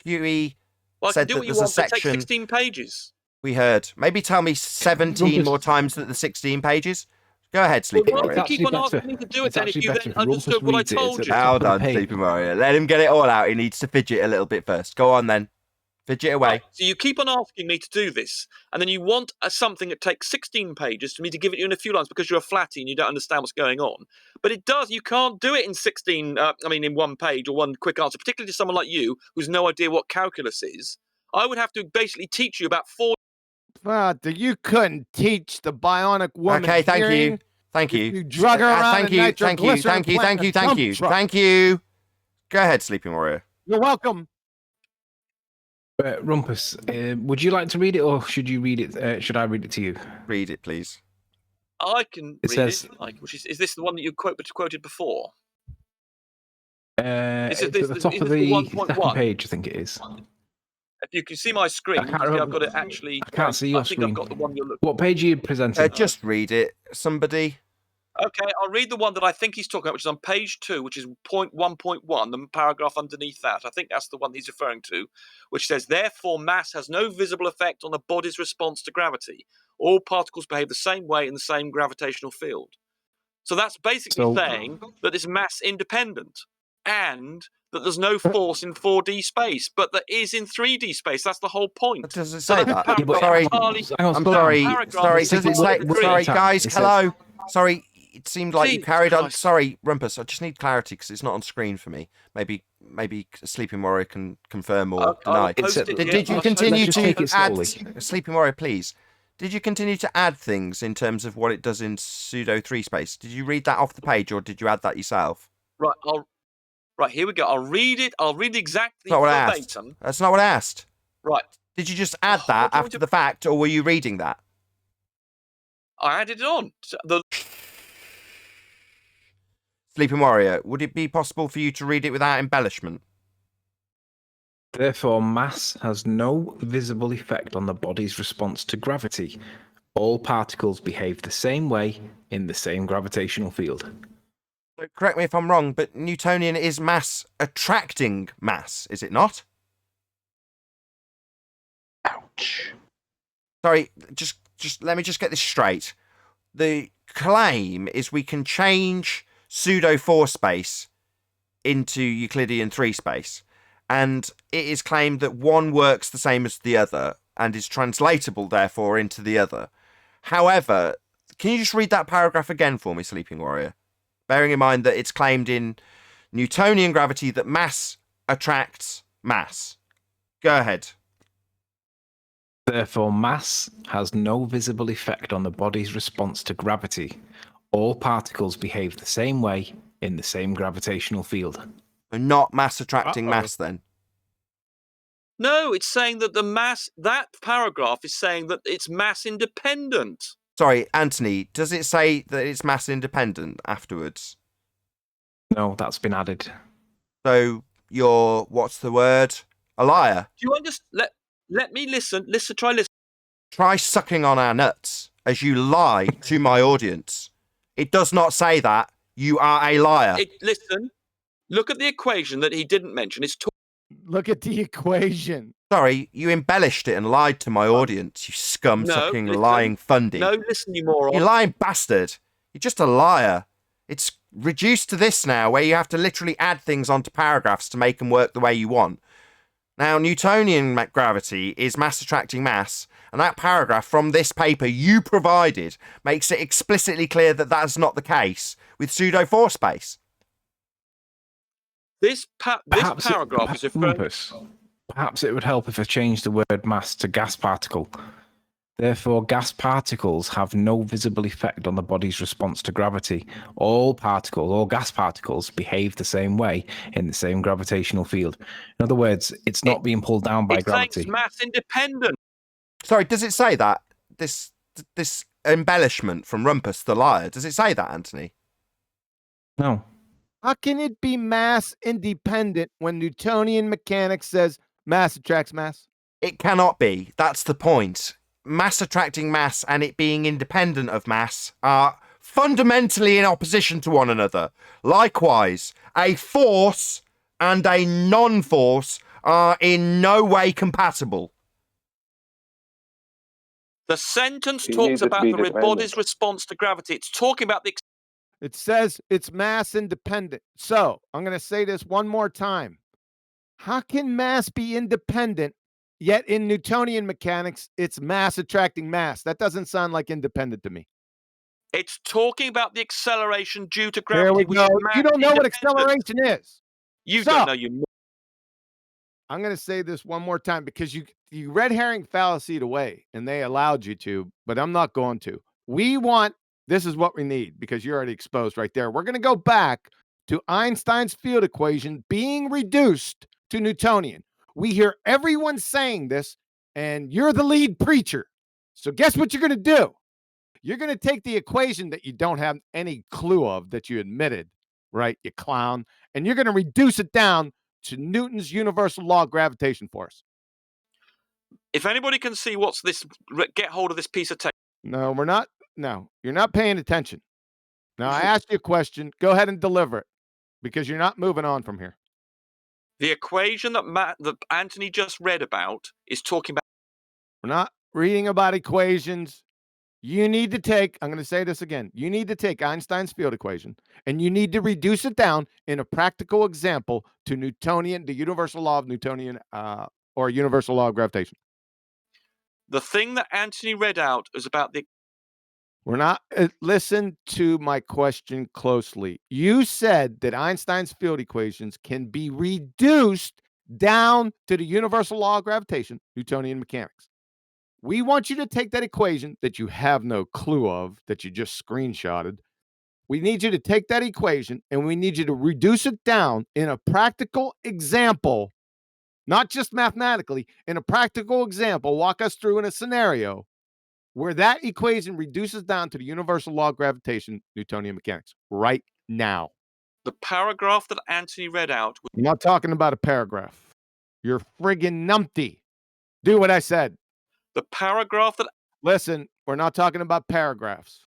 QE Well, I can said do that what you there's a want, but it takes section. 16 pages. We heard. Maybe tell me 17 Rumpus. more times that the 16 pages. Go ahead, Sleeping Well, Warrior. you keep on asking me to do it, It's then if actually you better then if Rumpus understood what I reads it. It's told at you. the top Hold of the on, page. Sleeping Warrior. Let him get it all out. He needs to fidget a little bit first. Go on then. Fidget away. Right, so you keep on asking me to do this, and then you want something that takes 16 pages for me to give it you in a few lines because you're a flatty and you don't understand what's going on. But it does. You can't do it in 16. In 1 page or one quick answer, particularly to someone like you who's no idea what calculus is. I would have to basically teach you about 4. Father, you couldn't teach the bionic woman. Okay, thank hearing you. Thank you. You drug her around Thank in you. Thank you. nitroglycerin Thank you. plant Thank in a you. Thank dump you. truck. Thank you. Go ahead, Sleeping Warrior. You're welcome. Rumpus, would you like to read it, or should you read it? Should I read it to you? Read it, please. I can It read says- it. Is this the one that you quoted before? This is It's at the top of the the 1.1. second page, I think it is. If you can see my screen, can't I've remember- got it actually. I can't see your I think screen. I've got the one you're looking. What page are you presenting? Just read it, somebody. Okay, I'll read the one that I think he's talking about, which is on page 2, which is point 1.1, the paragraph underneath that. I think that's the one he's referring to, which says, therefore, mass has no visible effect on the body's response to gravity. All particles behave the same way in the same gravitational field. So that's basically saying that it's mass independent and that there's no force in 4D space, but there is in 3D space. That's the whole point. Does it say that? Sorry, I'm sorry. Does it say? Sorry, guys. Hello. Sorry, it seemed like you carried on. Sorry, Rumpus. I just need clarity because it's not on screen for me. Maybe Sleeping Warrior can confirm or deny. Did you continue to add Sleeping Warrior, please? Did you continue to add things in terms of what it does in pseudo 3 space? Did you read that off the page or did you add that yourself? Right, here we go. I'll read it. I'll read exactly That's not what I asked. verbatim. That's not what I asked. Right. Did you just add that after the fact, or were you reading that? I added it on. Sleeping Warrior, would it be possible for you to read it without embellishment? Therefore, mass has no visible effect on the body's response to gravity. All particles behave the same way in the same gravitational field. So correct me if I'm wrong, but Newtonian is mass attracting mass, is it not? Ouch. Sorry, just let me just get this straight. The claim is we can change pseudo 4 space into Euclidean 3 space, and it is claimed that one works the same as the other and is translatable therefore into the other. However, can you just read that paragraph again for me, Sleeping Warrior? Bearing in mind that it's claimed in Newtonian gravity that mass attracts mass. Go ahead. Therefore, mass has no visible effect on the body's response to gravity. All particles behave the same way in the same gravitational field. Not mass attracting mass, then? No, it's saying that that paragraph is saying that it's mass independent. Sorry, Anthony, does it say that it's mass independent afterwards? No, that's been added. So you're, what's the word? A liar? Do you understand? Let me listen. Try listen. Try sucking on our nuts as you lie to my audience. It does not say that. You are a liar. Listen. Look at the equation that he didn't mention. Look at the equation. Sorry, you embellished it and lied to my audience, you scum-sucking, lying fundy. No, listen, you moron. You lying bastard. You're just a liar. It's reduced to this now, where you have to literally add things onto paragraphs to make them work the way you want. Now, Newtonian gravity is mass attracting mass, and that paragraph from this paper you provided makes it explicitly clear that that's not the case with pseudo 4 space. This paragraph is referring. Perhaps it would help if I changed the word mass to gas particle. Therefore, gas particles have no visible effect on the body's response to gravity. All gas particles behave the same way in the same gravitational field. In other words, it's not being pulled down by gravity. It's mass independent. Sorry, does it say that? This embellishment from Rumpus the liar, does it say that, Anthony? No. How can it be mass independent when Newtonian mechanics says mass attracts mass? It cannot be. That's the point. Mass attracting mass and it being independent of mass are fundamentally in opposition to one another. Likewise, a force and a non-force are in no way compatible. The sentence talks about the body's response to gravity. It's talking about the... It says it's mass independent. So I'm going to say this one more time. How can mass be independent, yet in Newtonian mechanics, it's mass attracting mass? That doesn't sound like independent to me. It's talking about the acceleration due to gravity. There we go. You don't know what acceleration is. You don't know, you... I'm going to say this one more time because you red herring fallacied away and they allowed you to, but I'm not going to. This is what we need because you're already exposed right there. We're going to go back to Einstein's field equation being reduced to Newtonian. We hear everyone saying this, and you're the lead preacher. So guess what you're going to do? You're going to take the equation that you don't have any clue of that you admitted, right, you clown, and you're going to reduce it down to Newton's universal law of gravitation for us. If anybody can see what's this, get hold of this piece of text. No, we're not. No, you're not paying attention. Now, I asked you a question. Go ahead and deliver it because you're not moving on from here. The equation that Anthony just read about is talking about. We're not reading about equations. You need to take, I'm going to say this again. You need to take Einstein's field equation and you need to reduce it down in a practical example to Newtonian, the universal law of Newtonian or universal law of gravitation. The thing that Anthony read out is about the. We're not, listen to my question closely. You said that Einstein's field equations can be reduced down to the universal law of gravitation, Newtonian mechanics. We want you to take that equation that you have no clue of, that you just screenshotted. We need you to take that equation and we need you to reduce it down in a practical example, not just mathematically, in a practical example. Walk us through in a scenario where that equation reduces down to the universal law of gravitation, Newtonian mechanics, right now. The paragraph that Anthony read out. I'm not talking about a paragraph. You're friggin' numpty. Do what I said. The paragraph that. Listen, we're not talking about paragraphs.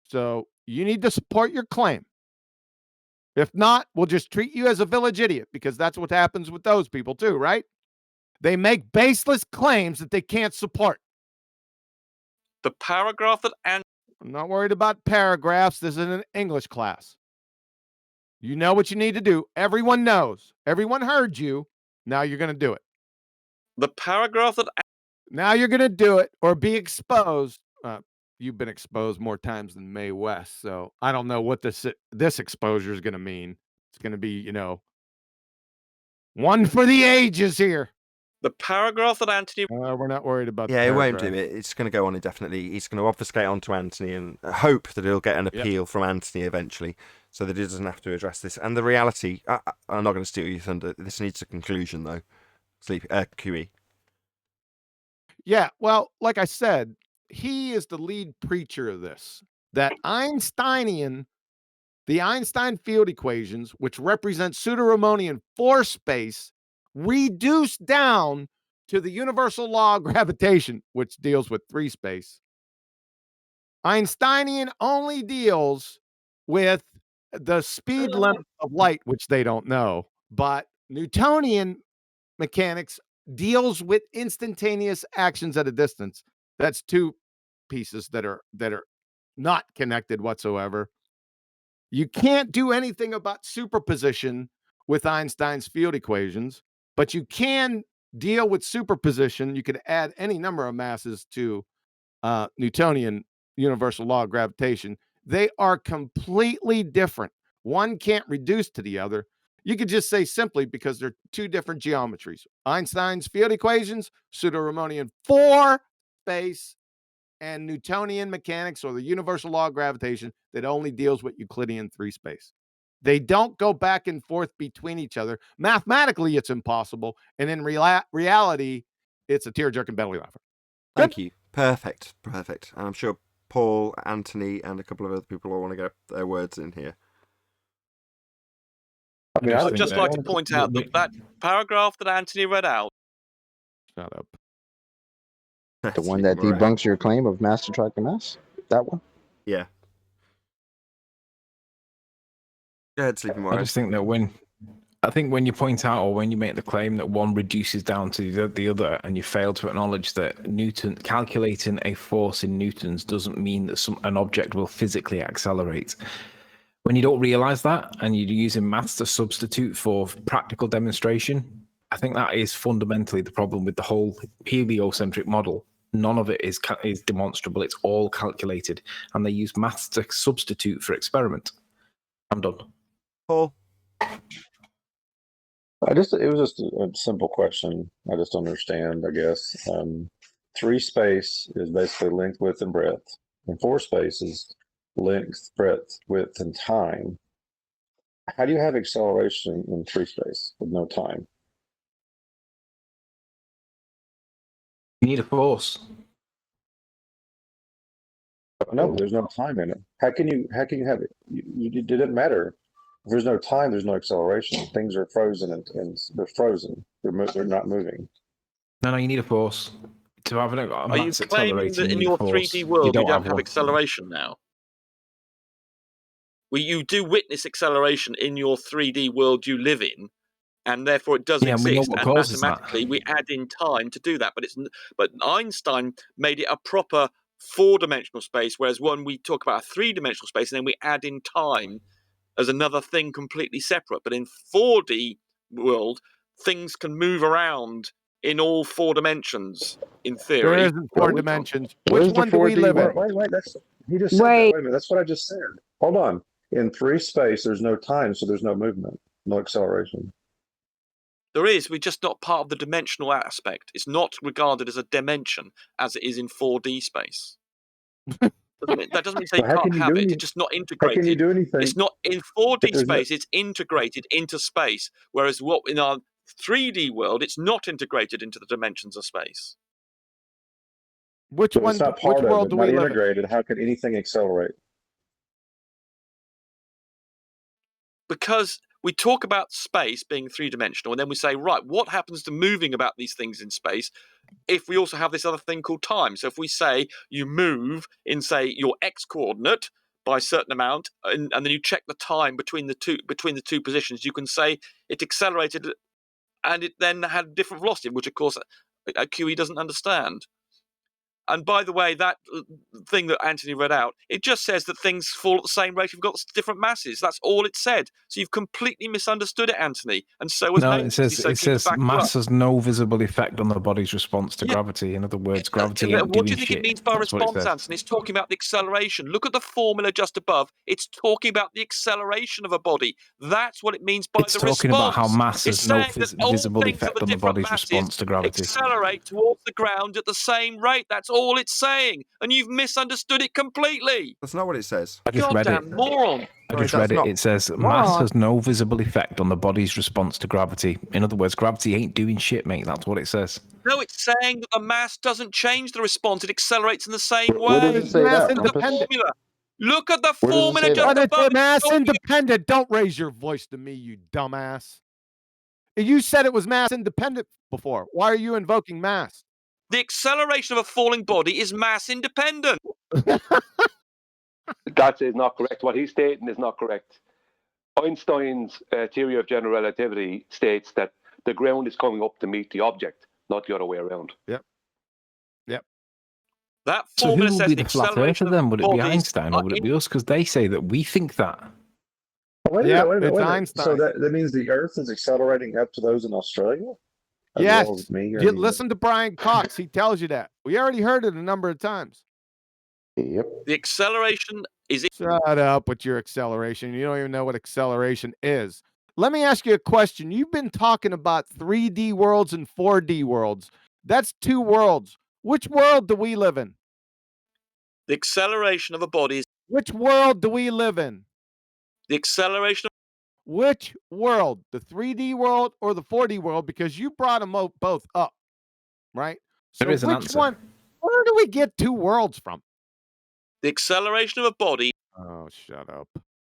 So you need to support your claim. If not, we'll just treat you as a village idiot because that's what happens with those people too, right? They make baseless claims that they can't support. The paragraph that I'm not worried about paragraphs. This is an English class. You know what you need to do. Everyone knows. Everyone heard you. Now you're going to do it. The paragraph that. Now you're going to do it or be exposed. You've been exposed more times than Mae West, so I don't know what this exposure is going to mean. It's going to be, one for the ages here. The paragraph that Anthony. We're not worried about. Yeah, it won't do it. It's going to go on indefinitely. He's going to obfuscate onto Anthony and hope that he'll get an appeal from Anthony eventually, so that he doesn't have to address this. And the reality, I'm not going to steal your thunder. This needs a conclusion, though. QE. Yeah, well, like I said, he is the lead preacher of this. That Einsteinian, the Einstein field equations, which represent pseudo-Riemannian force space, reduced down to the universal law of gravitation, which deals with free space. Einsteinian only deals with the speed limit of light, which they don't know, but Newtonian mechanics deals with instantaneous actions at a distance. That's two pieces that are not connected whatsoever. You can't do anything about superposition with Einstein's field equations, but you can deal with superposition. You could add any number of masses to Newtonian universal law of gravitation. They are completely different. One can't reduce to the other. You could just say simply because they're two different geometries. Einstein's field equations, pseudo-Riemannian for space, and Newtonian mechanics or the universal law of gravitation that only deals with Euclidean 3 space. They don't go back and forth between each other. Mathematically, it's impossible. And in reality, it's a tear-jerking belly laugher. Thank you. Perfect. And I'm sure Paul, Anthony, and a couple of other people all want to get their words in here. I'd just like to point out that paragraph that Anthony read out. Shut up. The one that debunks your claim of mass attracting mass? That one? Yeah. Go ahead, Sleepy Morris. I just think that when you point out or when you make the claim that one reduces down to the other and you fail to acknowledge that calculating a force in newtons doesn't mean that an object will physically accelerate. When you don't realize that and you're using maths to substitute for practical demonstration, I think that is fundamentally the problem with the whole heliocentric model. None of it is demonstrable. It's all calculated, and they use maths to substitute for experiment. I'm done. Paul? It was just a simple question. I just don't understand, I guess. 3 space is basically length, width, and breadth. And 4 space is length, breadth, width, and time. How do you have acceleration in 3 space with no time? You need a force. No, there's no time in it. How can you have it? It didn't matter. If there's no time, there's no acceleration. Things are frozen and they're frozen. They're not moving. No, you need a force. To have a Are you claiming that in your 3D world you don't have acceleration now? Well, you do witness acceleration in your 3D world you live in, and therefore it does exist. And mathematically, we add in time to do that. But Einstein made it a proper 4-dimensional space, whereas when we talk about a 3-dimensional space, and then we add in time as another thing completely separate. But in 4D world, things can move around in all 4 dimensions. In theory, there isn't 4 dimensions. Where's Which one the do we 4D live world? in? Wait, that's he just said that. Wait a minute, that's what I just said. Hold on. In 3 space, there's no time, so there's no movement, no acceleration. there is. We're just not part of the dimensional aspect. It's not regarded as a dimension as it is in 4D space. That doesn't mean you can't have it. It's just not integrated. How can you do anything? It's not in 4D space. It's integrated into space. Whereas what in our 3D world, it's not integrated into the dimensions of space. Which It's not part of it, not integrated. How could anything accelerate? Because we talk about space being 3-dimensional, and then we say, right, what happens to moving about these things in space if we also have this other thing called time? So if we say you move in, say, your x coordinate by a certain amount, and then you check the time between the two positions, you can say it accelerated and it then had a different velocity, which of course a QE doesn't understand. And by the way, that thing that Anthony read out, it just says that things fall at the same rate if you've got different masses. That's all it said. So you've completely misunderstood it, Anthony. And so has Nathan. It says mass has no visible effect on the body's response to gravity. In other words, gravity ain't What doing do you think shit. it means by That's what it response, says. Anthony? It's talking about the acceleration. Look at the formula just above. It's talking about the acceleration of a body. That's what it means by It's the talking response. about how mass It's has no saying that all visible things of effect the on the different body's masses response to gravity. accelerate towards the ground at the same rate. That's all it's saying. And you've misunderstood it completely. That's not what it says. I just read it. Goddamn moron. I just read it. It says mass has no visible effect on the body's response to gravity. In other words, gravity ain't doing shit, mate. That's what it says. No, it's saying that the mass doesn't change the response. It accelerates in the same way. Where does it say that, Look at the Rumpus? formula. Look at the Where does it formula say just that? above. It's mass independent. Don't raise your voice to me, you dumbass. You said it was mass independent before. Why are you invoking mass? The acceleration of a falling body is mass independent. That is not correct. What he's stating is not correct. Einstein's theory of general relativity states that the ground is coming up to meet the object, not the other way around. Yep. That So who formula will says be the the flat earther acceleration then? Would it be bodies Einstein or would it be us? Because they say that we think that. Wait a Yep, minute, wait a minute, it's wait a minute. Einstein. So that means the Earth is accelerating up to those in Australia? As Yes. well as me? You listen to Brian Cox. He tells you that. We already heard it a number of times. Yep. The acceleration is. Shut up with your acceleration. You don't even know what acceleration is. Let me ask you a question. You've been talking about 3D worlds and 4D worlds. That's 2 worlds. Which world do we live in? The acceleration of a body is. Which world do we live in? The acceleration of. Which world? The 3D world or the 4D world? Because you brought them both up, right? So There is an which answer. one? Where do we get 2 worlds from? The acceleration of a body. Oh, shut up.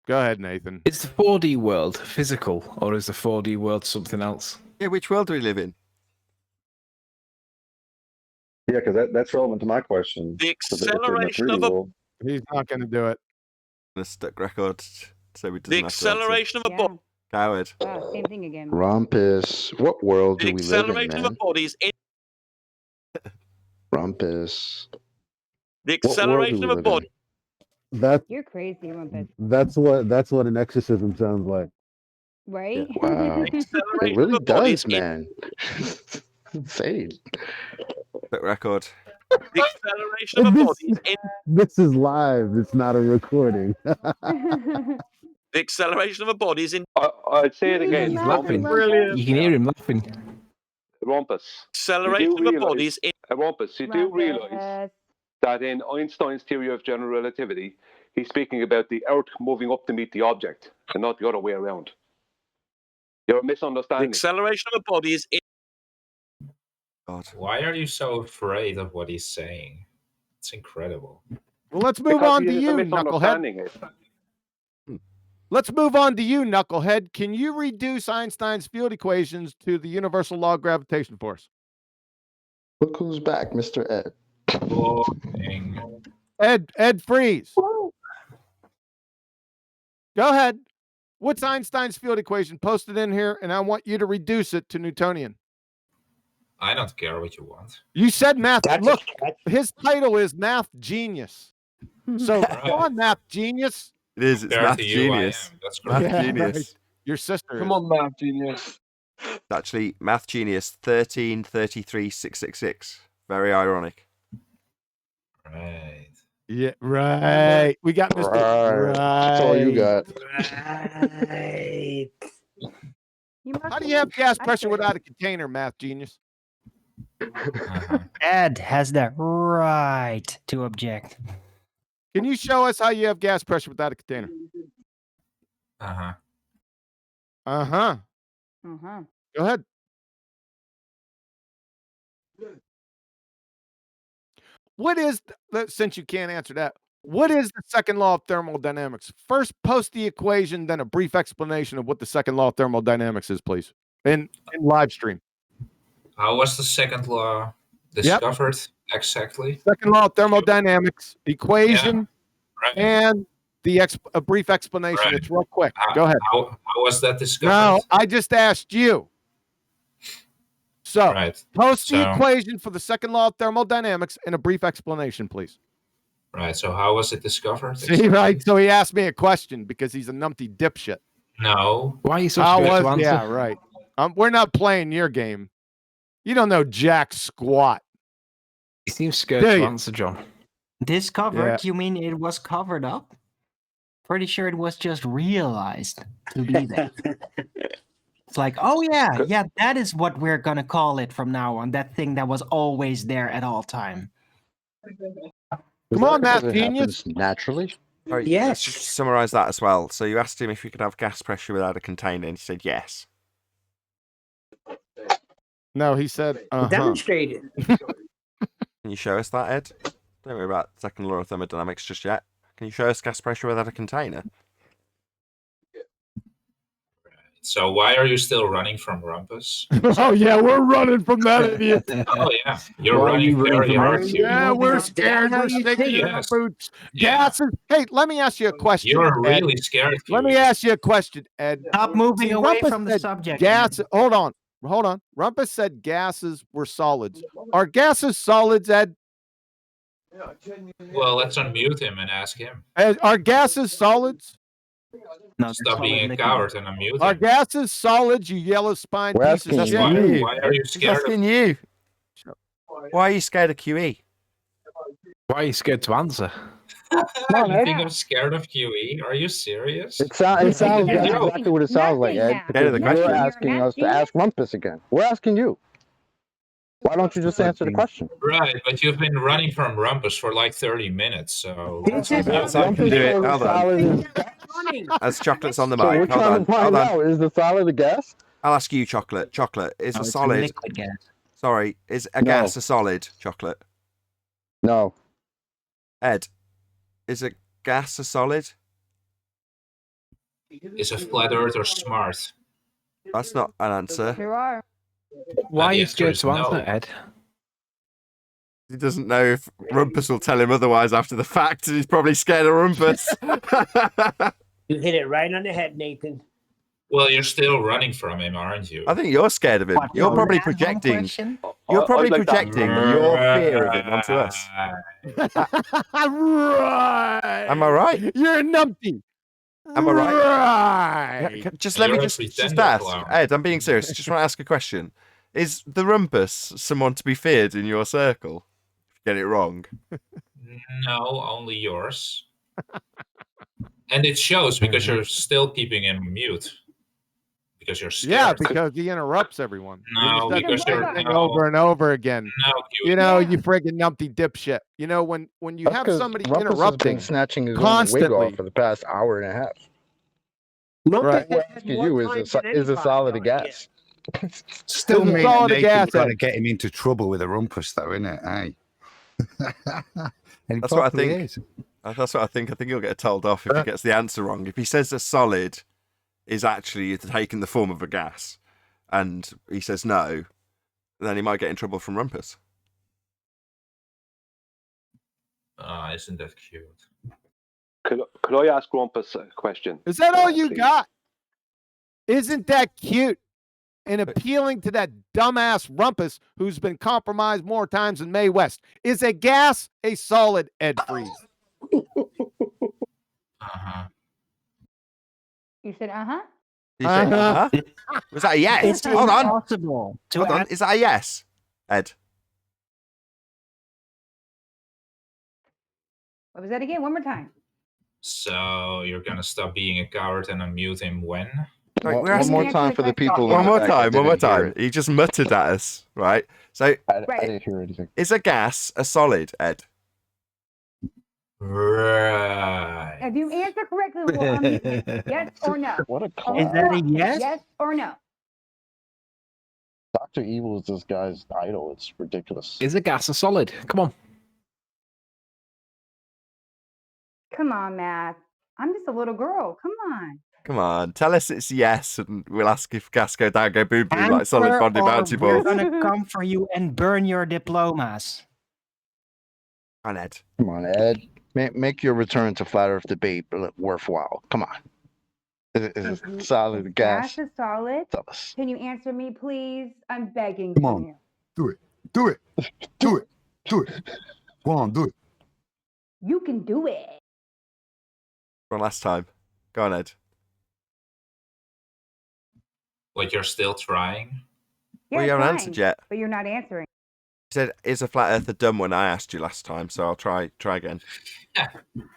Go ahead, Nathan. Is the 4D world physical or is the 4D world something else? Yeah, which world do we live in? Yeah, because that's relevant to my question. The So if they're in the acceleration 3D of a. world, He's not going to do it. The stuck record, so we The doesn't have to answer. acceleration of a body. Coward. Same thing again. Rumpus. What world The do we live in, acceleration of a man? body is. Rumpus. The What world do acceleration we of a live body. That's You're crazy, Rumpus. that's what an exorcism sounds like. Right? Wow. It Acceleration really of a body does, is. man. Insane. Stuck record. The acceleration of a body is. This is live. It's not a recording. The acceleration of a body is in. I'd say it again. He's laughing. Rumpus. You can hear him laughing. Rumpus. Acceleration of a body is in. Rumpus, you do realize that in Einstein's theory of general relativity, he's speaking about the Earth moving up to meet the object and not the other way around. You're The misunderstanding. acceleration of a body is in. God. Why are you so afraid of what he's saying? It's incredible. Well, let's move Because on he to is you, knucklehead. misunderstanding it. Let's move on to you, Knucklehead. Can you reduce Einstein's field equations to the universal law of gravitation force? Look who's back, Mr. Ed. Ed Freeze. Go ahead. What's Einstein's field equation? Post it in here, and I want you to reduce it to Newtonian. I don't care what you want. You said math. Look, his title is Math Genius. So come on, Math Genius. It is. It's Math Genius. That's Math Yeah, Genius. right. Your sister. Come on, Math Genius. It's actually Math Genius 1333666. Very ironic. Right. Yeah, right. We got Mr. Right. That's all you got. Right. How do you have gas pressure without a container, Math Genius? Ed has the right to object. Can you show us how you have gas pressure without a container? Uh-huh. Uh-huh. Uh-huh. Go ahead. What is, since you can't answer that, what is the second law of thermodynamics? First, post the equation, then a brief explanation of what the second law of thermodynamics is, please, in live stream. How was the second law discovered exactly? Second law of thermodynamics, equation, Right. and a brief explanation. Right. It's real quick. Go ahead. How was that discovered? No, I just asked you. So, Right. post the So- equation for the second law of thermodynamics and a brief explanation, please. Right. So how was it discovered? See, right? So he asked me a question because he's a numpty dipshit. No. Why are you so scared to answer? Yeah, right. We're not playing your game. You don't know jack squat. He seems scared to answer, John. Discovered? You mean it was covered up? Pretty sure it was just realized to be there. It's like, oh yeah, that is what we're gonna call it from now on. That thing that was always there at all time. Come on, Math It Genius. happens naturally. All right, let's just summarize that as well. So you asked him if you could have gas pressure without a container, and he said yes. No, he said, Demonstrate it. Can you show us that, Ed? Don't worry about second law of thermodynamics just yet. Can you show us gas pressure without a container? So why are you still running from Rumpus? Oh yeah, we're running from that idiot. Oh yeah, you're running very hard. Yeah, we're scared. We're sticking in our boots. Gases. Hey, let me ask you a question. You're Ed. really scared. Let me ask you a question, Ed. Stop moving See, away Rumpus from the said subject. Gas. Hold on. Rumpus said gases were solids. Are gases solids, Ed? Well, let's unmute him and ask him. Are gases solids? No, Stop being a coward and unmute Are him. gases solids, you yellow spine We're piece of asking shit? you. Why are you He's scared? asking you. Why are you scared of QE? Why are you scared to answer? You think I'm scared of QE? Are you serious? It sounds Nothing. exactly what it sounds like, Ed. Nothing Because now. you're You're asking us to ask Rumpus again. We're asking you. Why don't you just answer the question? Right, but you've been running from Rumpus for like 30 minutes, so... So I can do it. Hold on. As Chocolate's on the So we're mic. Hold trying on. to find Hold on. out, is the solid a gas? I'll ask you, Chocolate. Chocolate, is a it's solid... liquid gas. Sorry, is a No. gas a solid, Chocolate? No. Ed, is a gas a solid? Is a flat earther smart? That's not an answer. There are. Why are the you answer scared is to answer, no. Ed? He doesn't know if Rumpus will tell him otherwise after the fact, and he's probably scared of Rumpus. You hit it right on the head, Nathan. Well, you're still running from him, aren't you? I think you're scared of him. What, You're no, probably that one projecting. question? You're probably I'd like that. projecting your fear of him onto us. Right. Am I right? You're a numpty. Am I right? Right. Yeah, just let me You're a just pretender ask. clown. Ed, I'm being serious. Just want to ask a question. Is the Rumpus someone to be feared in your circle? If you get it wrong. No, only yours. And it shows because you're still keeping him mute. Because you're scared. Yeah, because he interrupts everyone. No, He because just does you're... it No, over and over again. no, You know, you friggin' numpty dipshit. You know, when you That's have 'cause somebody Rumpus has been interrupting snatching his own wig constantly. off for the past hour and a half. Right. We're asking you, is a solid a gas? Still This is me all and the Nathan gas trying Ed. to get him into trouble with a Rumpus, though, isn't it? Hey. And he That's what I probably think. is. That's what I think. I think he'll get told off if he gets the answer wrong. If he says a solid is actually taking the form of a gas, and he says no, then he might get in trouble from Rumpus. Isn't that cute? Could I ask Rumpus a question? Is that all you please? got? Isn't that cute and appealing to that dumbass Rumpus who's been compromised more times than Mae West? Is a gas a solid, Ed Freeze? You said, uh-huh. You said, Was that a yes? It's Hold on. impossible to Hold on. Is that a yes, Ed? What was that again? One more time. So you're gonna stop being a coward and unmute him when? Right, One more time for the people. One more in the back time. that One more didn't hear time. He just muttered at us, right? So I didn't hear anything. is a gas a solid, Ed? Right. If you answer correctly, we'll unmute you. Yes or no? What a Is that a yes? Yes or no? Dr. Evil is this guy's idol. It's ridiculous. Is a gas a solid? Come on. Come on, Matt. I'm just a little girl. Come on. Come on, tell us it's yes, and we'll ask if gas go down, go boom boom like solid Answer body or bounty we're balls. gonna come for you and burn your diplomas. Come on, Ed. Come on, Ed. Make your return to flat Earth debate worthwhile. Come on. Is it solid gas? Gas is solid. Tell us. Can you answer me, please? I'm begging Come from on. you. Do it. Do it. Do it. Do it. Go on, do it. You can do it. One last time. Go on, Ed. Like you're still trying? Well, you haven't trying, answered yet. But you're not answering. You said, is a flat earther dumb when I asked you last time, so I'll try again.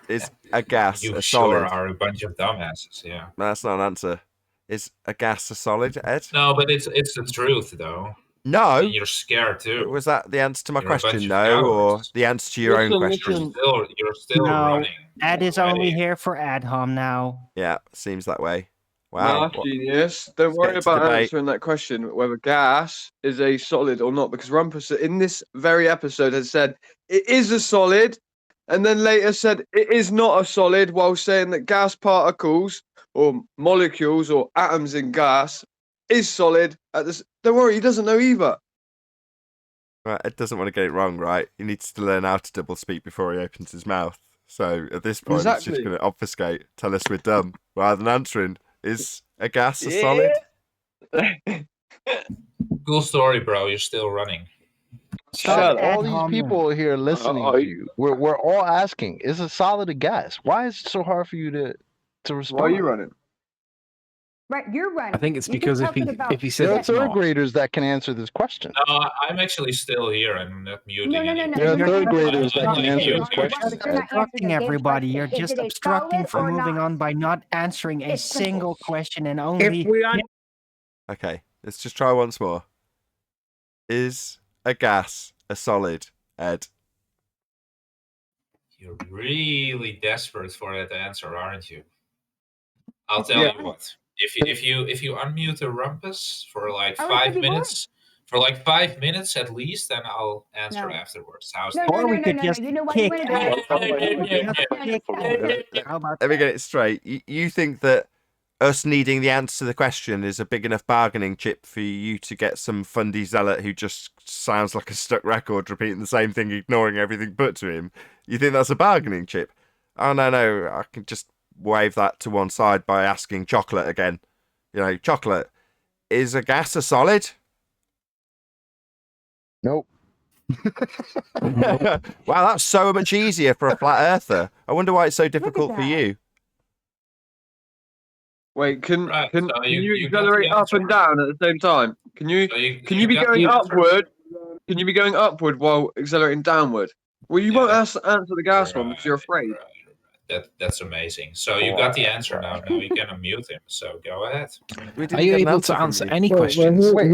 Is a gas You a sure solid? are a bunch of dumbasses, yeah. No, that's not an answer. Is a gas a solid, Ed? No, but it's the truth, though. No. And you're scared too. Was that the answer to my You're a bunch question? of No, or cowards. the answer to your own question? You're still No, running. Ed is only here for Adhom now. Yeah, seems that way. Wow. Nah, genius. Don't worry get to about debate. answering that question whether gas is a solid or not, because Rumpus in this very episode has said it is a solid, and then later said it is not a solid, while saying that gas particles or molecules or atoms in gas is solid. Don't worry, he doesn't know either. Right, Ed doesn't want to get it wrong, right? He needs to learn how to double speak before he opens his mouth. So at this point, it's Exactly. just going to obfuscate, tell us we're dumb, rather than answering. Is a gas a solid? Cool story, bro. You're still running. Shut all these people here listening to you. We're all asking, is a solid a gas? Why is it so hard for you to respond? Why are you running? Right, you're running. I think it's You because just if talking about he said There are it's third not. graders that can answer this question. No, I'm actually still here. I'm not muting. No. There are third graders that can answer this You're question. just obstructing everybody. You're Is just it a obstructing solid from or moving not? on by not answering a It's simple. single question and only. Okay, let's just try once more. Is a gas a solid, Ed? You're really desperate for that answer, aren't you? I'll tell you what. If you unmute a Rumpus for like Oh, it 5 could be minutes, for like 5 minutes at least, then I'll answer No. afterwards. How's No, that? Or we could just You know what you kick want to do? How about Let me get it straight. You think that us needing the answer to the question is a big enough bargaining chip for you to get some fundy zealot who just sounds like a stuck record repeating the same thing, ignoring everything put to him? You think that's a bargaining chip? Oh, no, I can just wave that to one side by asking Chocolate again. You know, Chocolate, is a gas a solid? Nope. Wow, that's so much easier for a flat earther. I wonder why it's so difficult for you. Wait, can so you got the accelerate up answer. and down at the same time? Can you you be got going the answer. upward? Can you be going upward while accelerating downward? Well, you won't answer the gas one because you're afraid. That's amazing. So you got the answer now. Now you can unmute him. So go ahead. Are you able to answer any questions? Are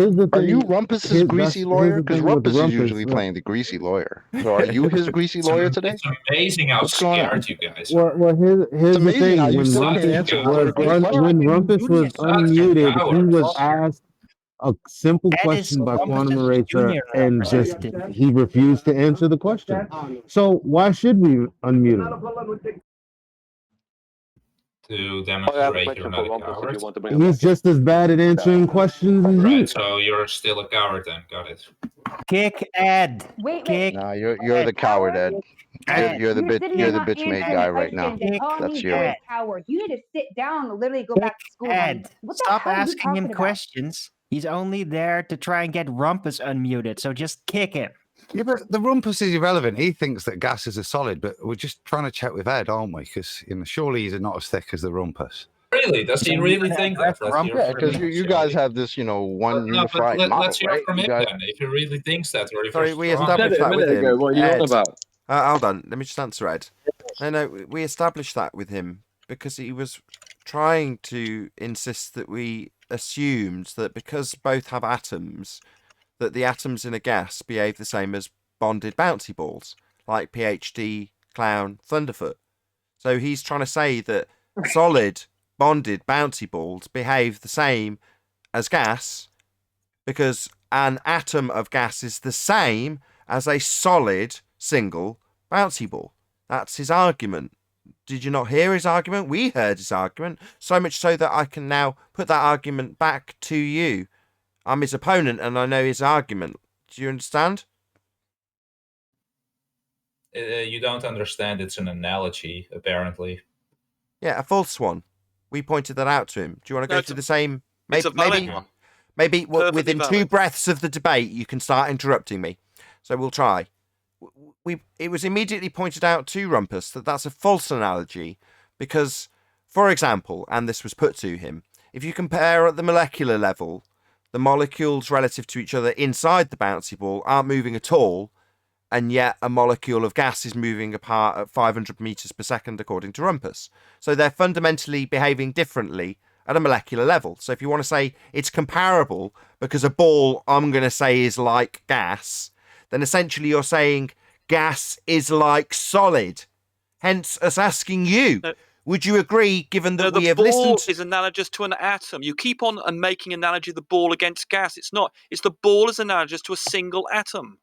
you Rumpus's greasy lawyer? Because Rumpus is Rumpus, usually right. playing the greasy lawyer. So are you his greasy lawyer today? It's amazing how What's going on? scared you guys are. Well, here's the amazing thing. how you When still can't Rumpus answer was a question. when Rumpus was unmuted, he was asked a simple Ed is question by Quantum Rumpus's Eraser junior and just representative. he refused to answer the question. So why should we unmute him? To I have a demonstrate question you're for not a Rumpus if coward. you want to bring him He's back in. just as bad at answering questions as you. Right, so you're still a coward then. Got it. Kick Ed. Wait. Kick. Nah, you're the coward, Ed. Ed. You're the You're sitting you're there the not bitch made answering guy the right now. questions and calling That's me you. a coward. You need to sit down and literally go back to school. honey. Ed, What the stop hell are you asking him talking about? questions. He's only there to try and get Rumpus unmuted, so just kick him. Yeah, but the rumpus is irrelevant. He thinks that gases are solid, but we're just trying to check with Ed, aren't we? Because surely he's not as thick as the rumpus. Really? Does he really think that? Let's hear Yeah, from because him. you guys have this, one No, but unified model, let's hear right? from You him guys... then. If he really thinks that, or if Sorry, you're we strong. established that with him. What are you on Ed. about? Hold on, let me just answer Ed. No, we established that with him because he was trying to insist that we assumed that because both have atoms, that the atoms in a gas behave the same as bonded bouncy balls, like PhD, Clown, Thunderfoot. So he's trying to say that solid bonded bouncy balls behave the same as gas because an atom of gas is the same as a solid single bouncy ball. That's his argument. Did you not hear his argument? We heard his argument, so much so that I can now put that argument back to you. I'm his opponent and I know his argument. Do you understand? You don't understand. It's an analogy, apparently. Yeah, a false one. We pointed that out to him. Do you want to go through the same? It's a valid one. Maybe Perfectly within two valid. breaths of the debate, you can start interrupting me. So we'll try. It was immediately pointed out to Rumpus that that's a false analogy because, for example, and this was put to him, if you compare at the molecular level, the molecules relative to each other inside the bouncy ball aren't moving at all, and yet a molecule of gas is moving apart at 500 meters per second, according to Rumpus. So they're fundamentally behaving differently at a molecular level. So if you want to say it's comparable because a ball, I'm going to say, is like gas, then essentially you're saying gas is like solid. Hence us asking you, would you agree, given that we have the listened... ball is analogous to an atom. You keep on and making analogy of the ball against gas. It's not. It's the ball is analogous to a single atom.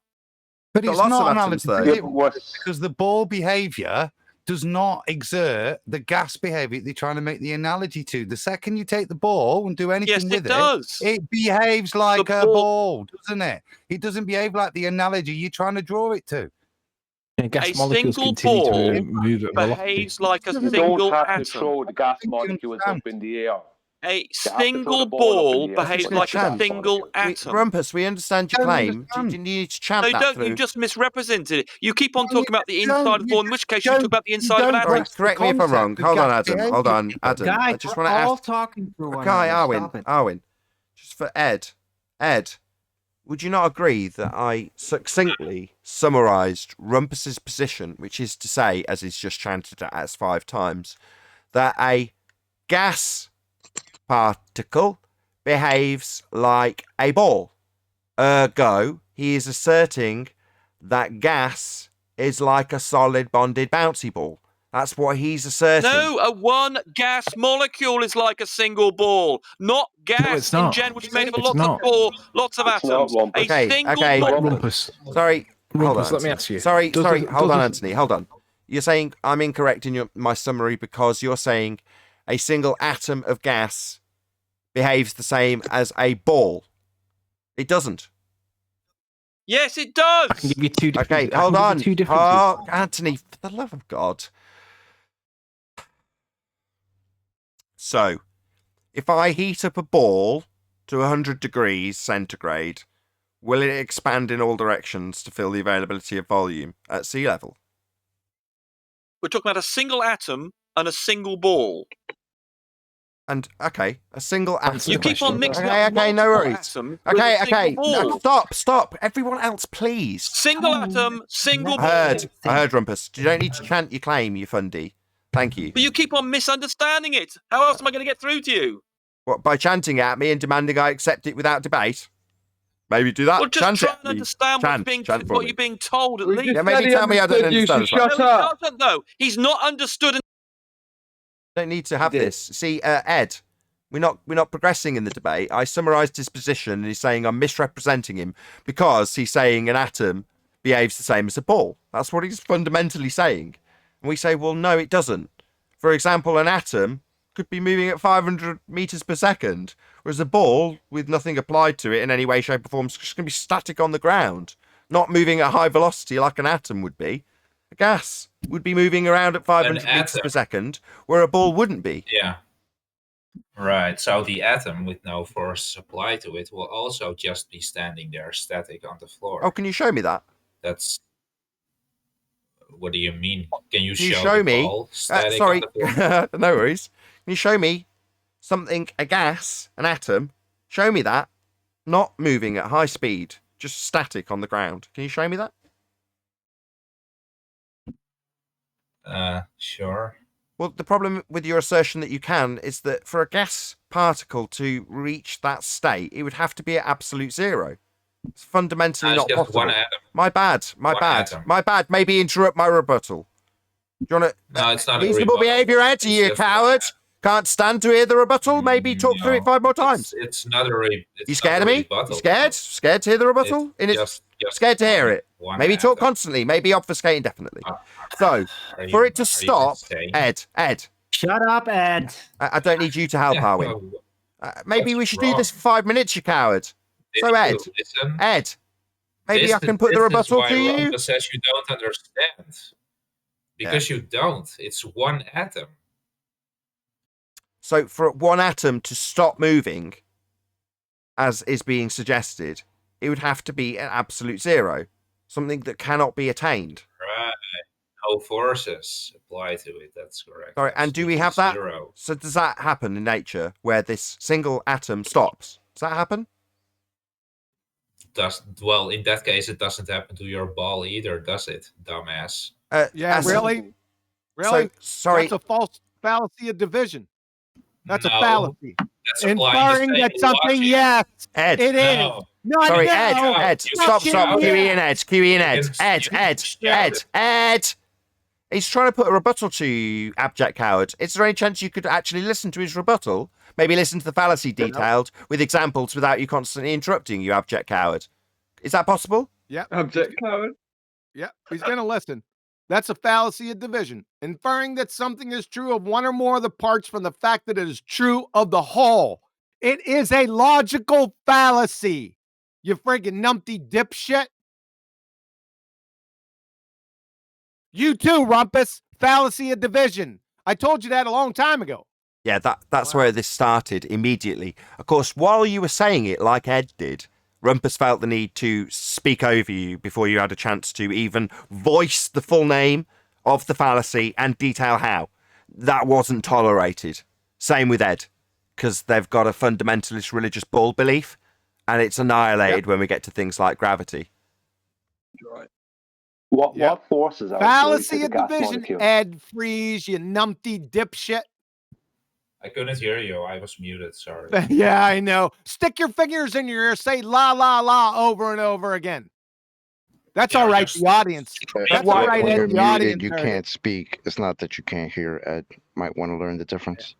But Got it's lots not of analogous atoms, because the ball behavior does not exert the gas behavior they're trying to make the analogy to. The second you take the ball and do anything with it behaves like a ball, doesn't it? It doesn't behave like the analogy you're trying to draw it to. Yeah, gas A molecules single continue to ball move at velocity. behaves like a You single don't have to atom. throw the gas molecules up in the air. A You have to throw single the ball up in ball the air. behaves But like a chant. single atom. Rumpus, we understand your claim. Do you need to chant No, you that don't. through? You just misrepresented it. You keep on talking about the inside of the ball, in which case you talk about the inside of an Sorry, atom. correct me if I'm wrong. Hold on, Adam. Hold on, Adam. I Guys, just we're want to all ask. talking through one Okay, another. Arwin. Just for Ed. Ed, would you not agree that I succinctly summarised Rumpus's position, which is to say, as he's just chanted it as 5 times, that a gas particle behaves like a ball. Ergo, he is asserting that gas is like a solid bonded bouncy ball. That's what he's asserting. No, a one gas molecule is like a single ball, not gas it's in not. general, which is made of It's lots not. of ball, lots of atoms. A single ball. Rumpus. Sorry, hold Rumpus, on. let me ask you. Sorry, Does hold it- on, Anthony. Hold on. You're saying I'm incorrect in my summary because you're saying a single atom of gas behaves the same as a ball. It doesn't. Yes, it does. I can give you two different. Okay, hold on. Oh, Anthony, for the love of God. So, if I heat up a ball to 100 degrees centigrade, will it expand in all directions to fill the availability of volume at sea level? We're talking about a single atom and a single ball. And, okay, a single atom. You keep on mixing okay, up okay, no multiple worries. atoms with Okay, a single okay. ball. No, stop. Everyone else, please. Single atom, single ball. I heard, Rumpus. You don't need to chant your claim, you fundy. Thank you. But you keep on misunderstanding it. How else am I going to get through to you? What, by chanting at me and demanding I accept it without debate? Maybe do that. Well, just chant try it. and understand Chant for what me. you're being told at least. Yeah, maybe tell me I don't understand. No, he doesn't, though. He's not understood. Don't need to have this. See, Ed, We're not progressing in the debate. I summarised his position, and he's saying I'm misrepresenting him because he's saying an atom behaves the same as a ball. That's what he's fundamentally saying. And we say, well, no, it doesn't. For example, an atom could be moving at 500 meters per second, whereas a ball with nothing applied to it in any way, shape, or form is just going to be static on the ground, not moving at high velocity like an atom would be. A gas would be moving around at 500 meters per second, where a ball wouldn't be. Yeah. Right. So the atom with no force applied to it will also just be standing there static on the floor. Oh, can you show me that? That's. What do you mean? Can you Can you show show the me? ball static Sorry, on the floor? no worries. Can you show me something, a gas, an atom? Show me that, not moving at high speed, just static on the ground. Can you show me that? Sure. Well, the problem with your assertion that you can is that for a gas particle to reach that state, it would have to be at absolute zero. It's fundamentally it's not just possible. one atom. My bad. One atom. My bad. Maybe interrupt my rebuttal. Do you want to? No, it's not Reasonable a rebuttal. behaviour, Ed. Are you a coward? Can't stand to hear the rebuttal? Maybe talk through it 5 more times. It's not a rebuttal. You scared of me? You scared? Scared to hear the rebuttal? Just scared to hear it. one Maybe talk atom. constantly. Maybe obfuscate indefinitely. So, for it to stop, Ed. Shut up, Ed. I don't need you to help, are we? Maybe we should do this for 5 minutes, you coward. So, Ed, maybe I can put the rebuttal to you. Rumpus says you don't understand. Because you don't. It's one atom. So for one atom to stop moving, as is being suggested, it would have to be an absolute zero, something that cannot be attained. Right. No forces apply to it. That's correct. Sorry, and do we have that? Zero. So does that happen in nature, where this single atom stops? Does that happen? Well, in that case, it doesn't happen to your ball either, does it, dumbass? Yeah, really? So, sorry. That's a false fallacy of division. That's a No, fallacy. that's applying the Inferring same that something, logic. yes, Ed. it is. No. Not Sorry, now. Ed. Stop. QE and Ed. He's trying to put a rebuttal to you, abject coward. Is there any chance you could actually listen to his rebuttal? Maybe listen to the fallacy detailed with examples without you constantly interrupting, you abject coward. Is that possible? Yep. Abject coward. Yep, he's going to listen. That's a fallacy of division, inferring that something is true of one or more of the parts from the fact that it is true of the whole. It is a logical fallacy. You friggin' numpty dipshit. You too, Rumpus. Fallacy of division. I told you that a long time ago. Yeah, that's where this started immediately. Of course, while you were saying it like Ed did, Rumpus felt the need to speak over you before you had a chance to even voice the full name of the fallacy and detail how. That wasn't tolerated. Same with Ed, because they've got a fundamentalist religious bull belief, and it's annihilated when we get to things like gravity. Right. What forces are Fallacy to of the gas division, molecule? Ed Freeze, you numpty dipshit. I couldn't hear you. I was muted. Sorry. Yeah, I know. Stick your fingers in your ear, say la la la over and over again. That's all right, the audience. That's all right, When Ed, you're the muted, audience. you heard can't it. speak. It's not that you can't hear, Ed. Might want to learn the difference.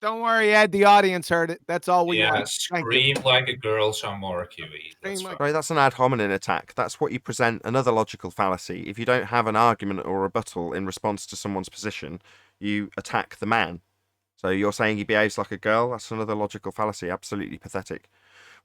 Don't worry, Ed, the audience heard it. That's all we Yeah, want. Thank you. scream like a girl some more, QE. That's fine. Right, that's an ad hominem attack. That's what you present another logical fallacy. If you don't have an argument or rebuttal in response to someone's position, you attack the man. So you're saying he behaves like a girl? That's another logical fallacy. Absolutely pathetic.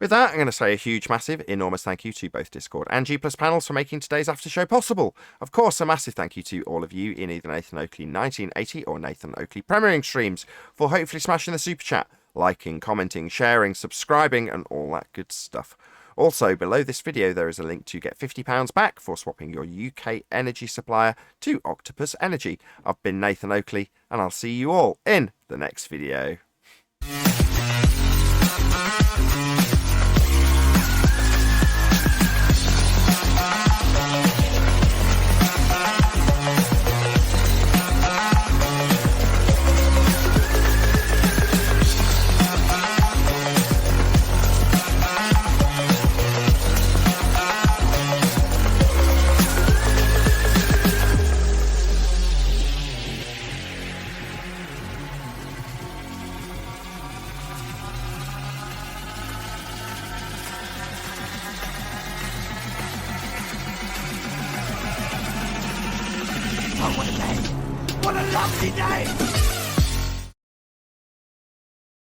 With that, I'm going to say a huge, massive, enormous thank you to both Discord and G+ panels for making today's after show possible. Of course, a massive thank you to all of you in either Nathan Oakley 1980 or Nathan Oakley premiering streams for hopefully smashing the super chat, liking, commenting, sharing, subscribing, and all that good stuff. Also, below this video, there is a link to get £50 back for swapping your UK energy supplier to Octopus Energy. I've been Nathan Oakley, and I'll see you all in the next video. Oh, what a day! What a lovely day!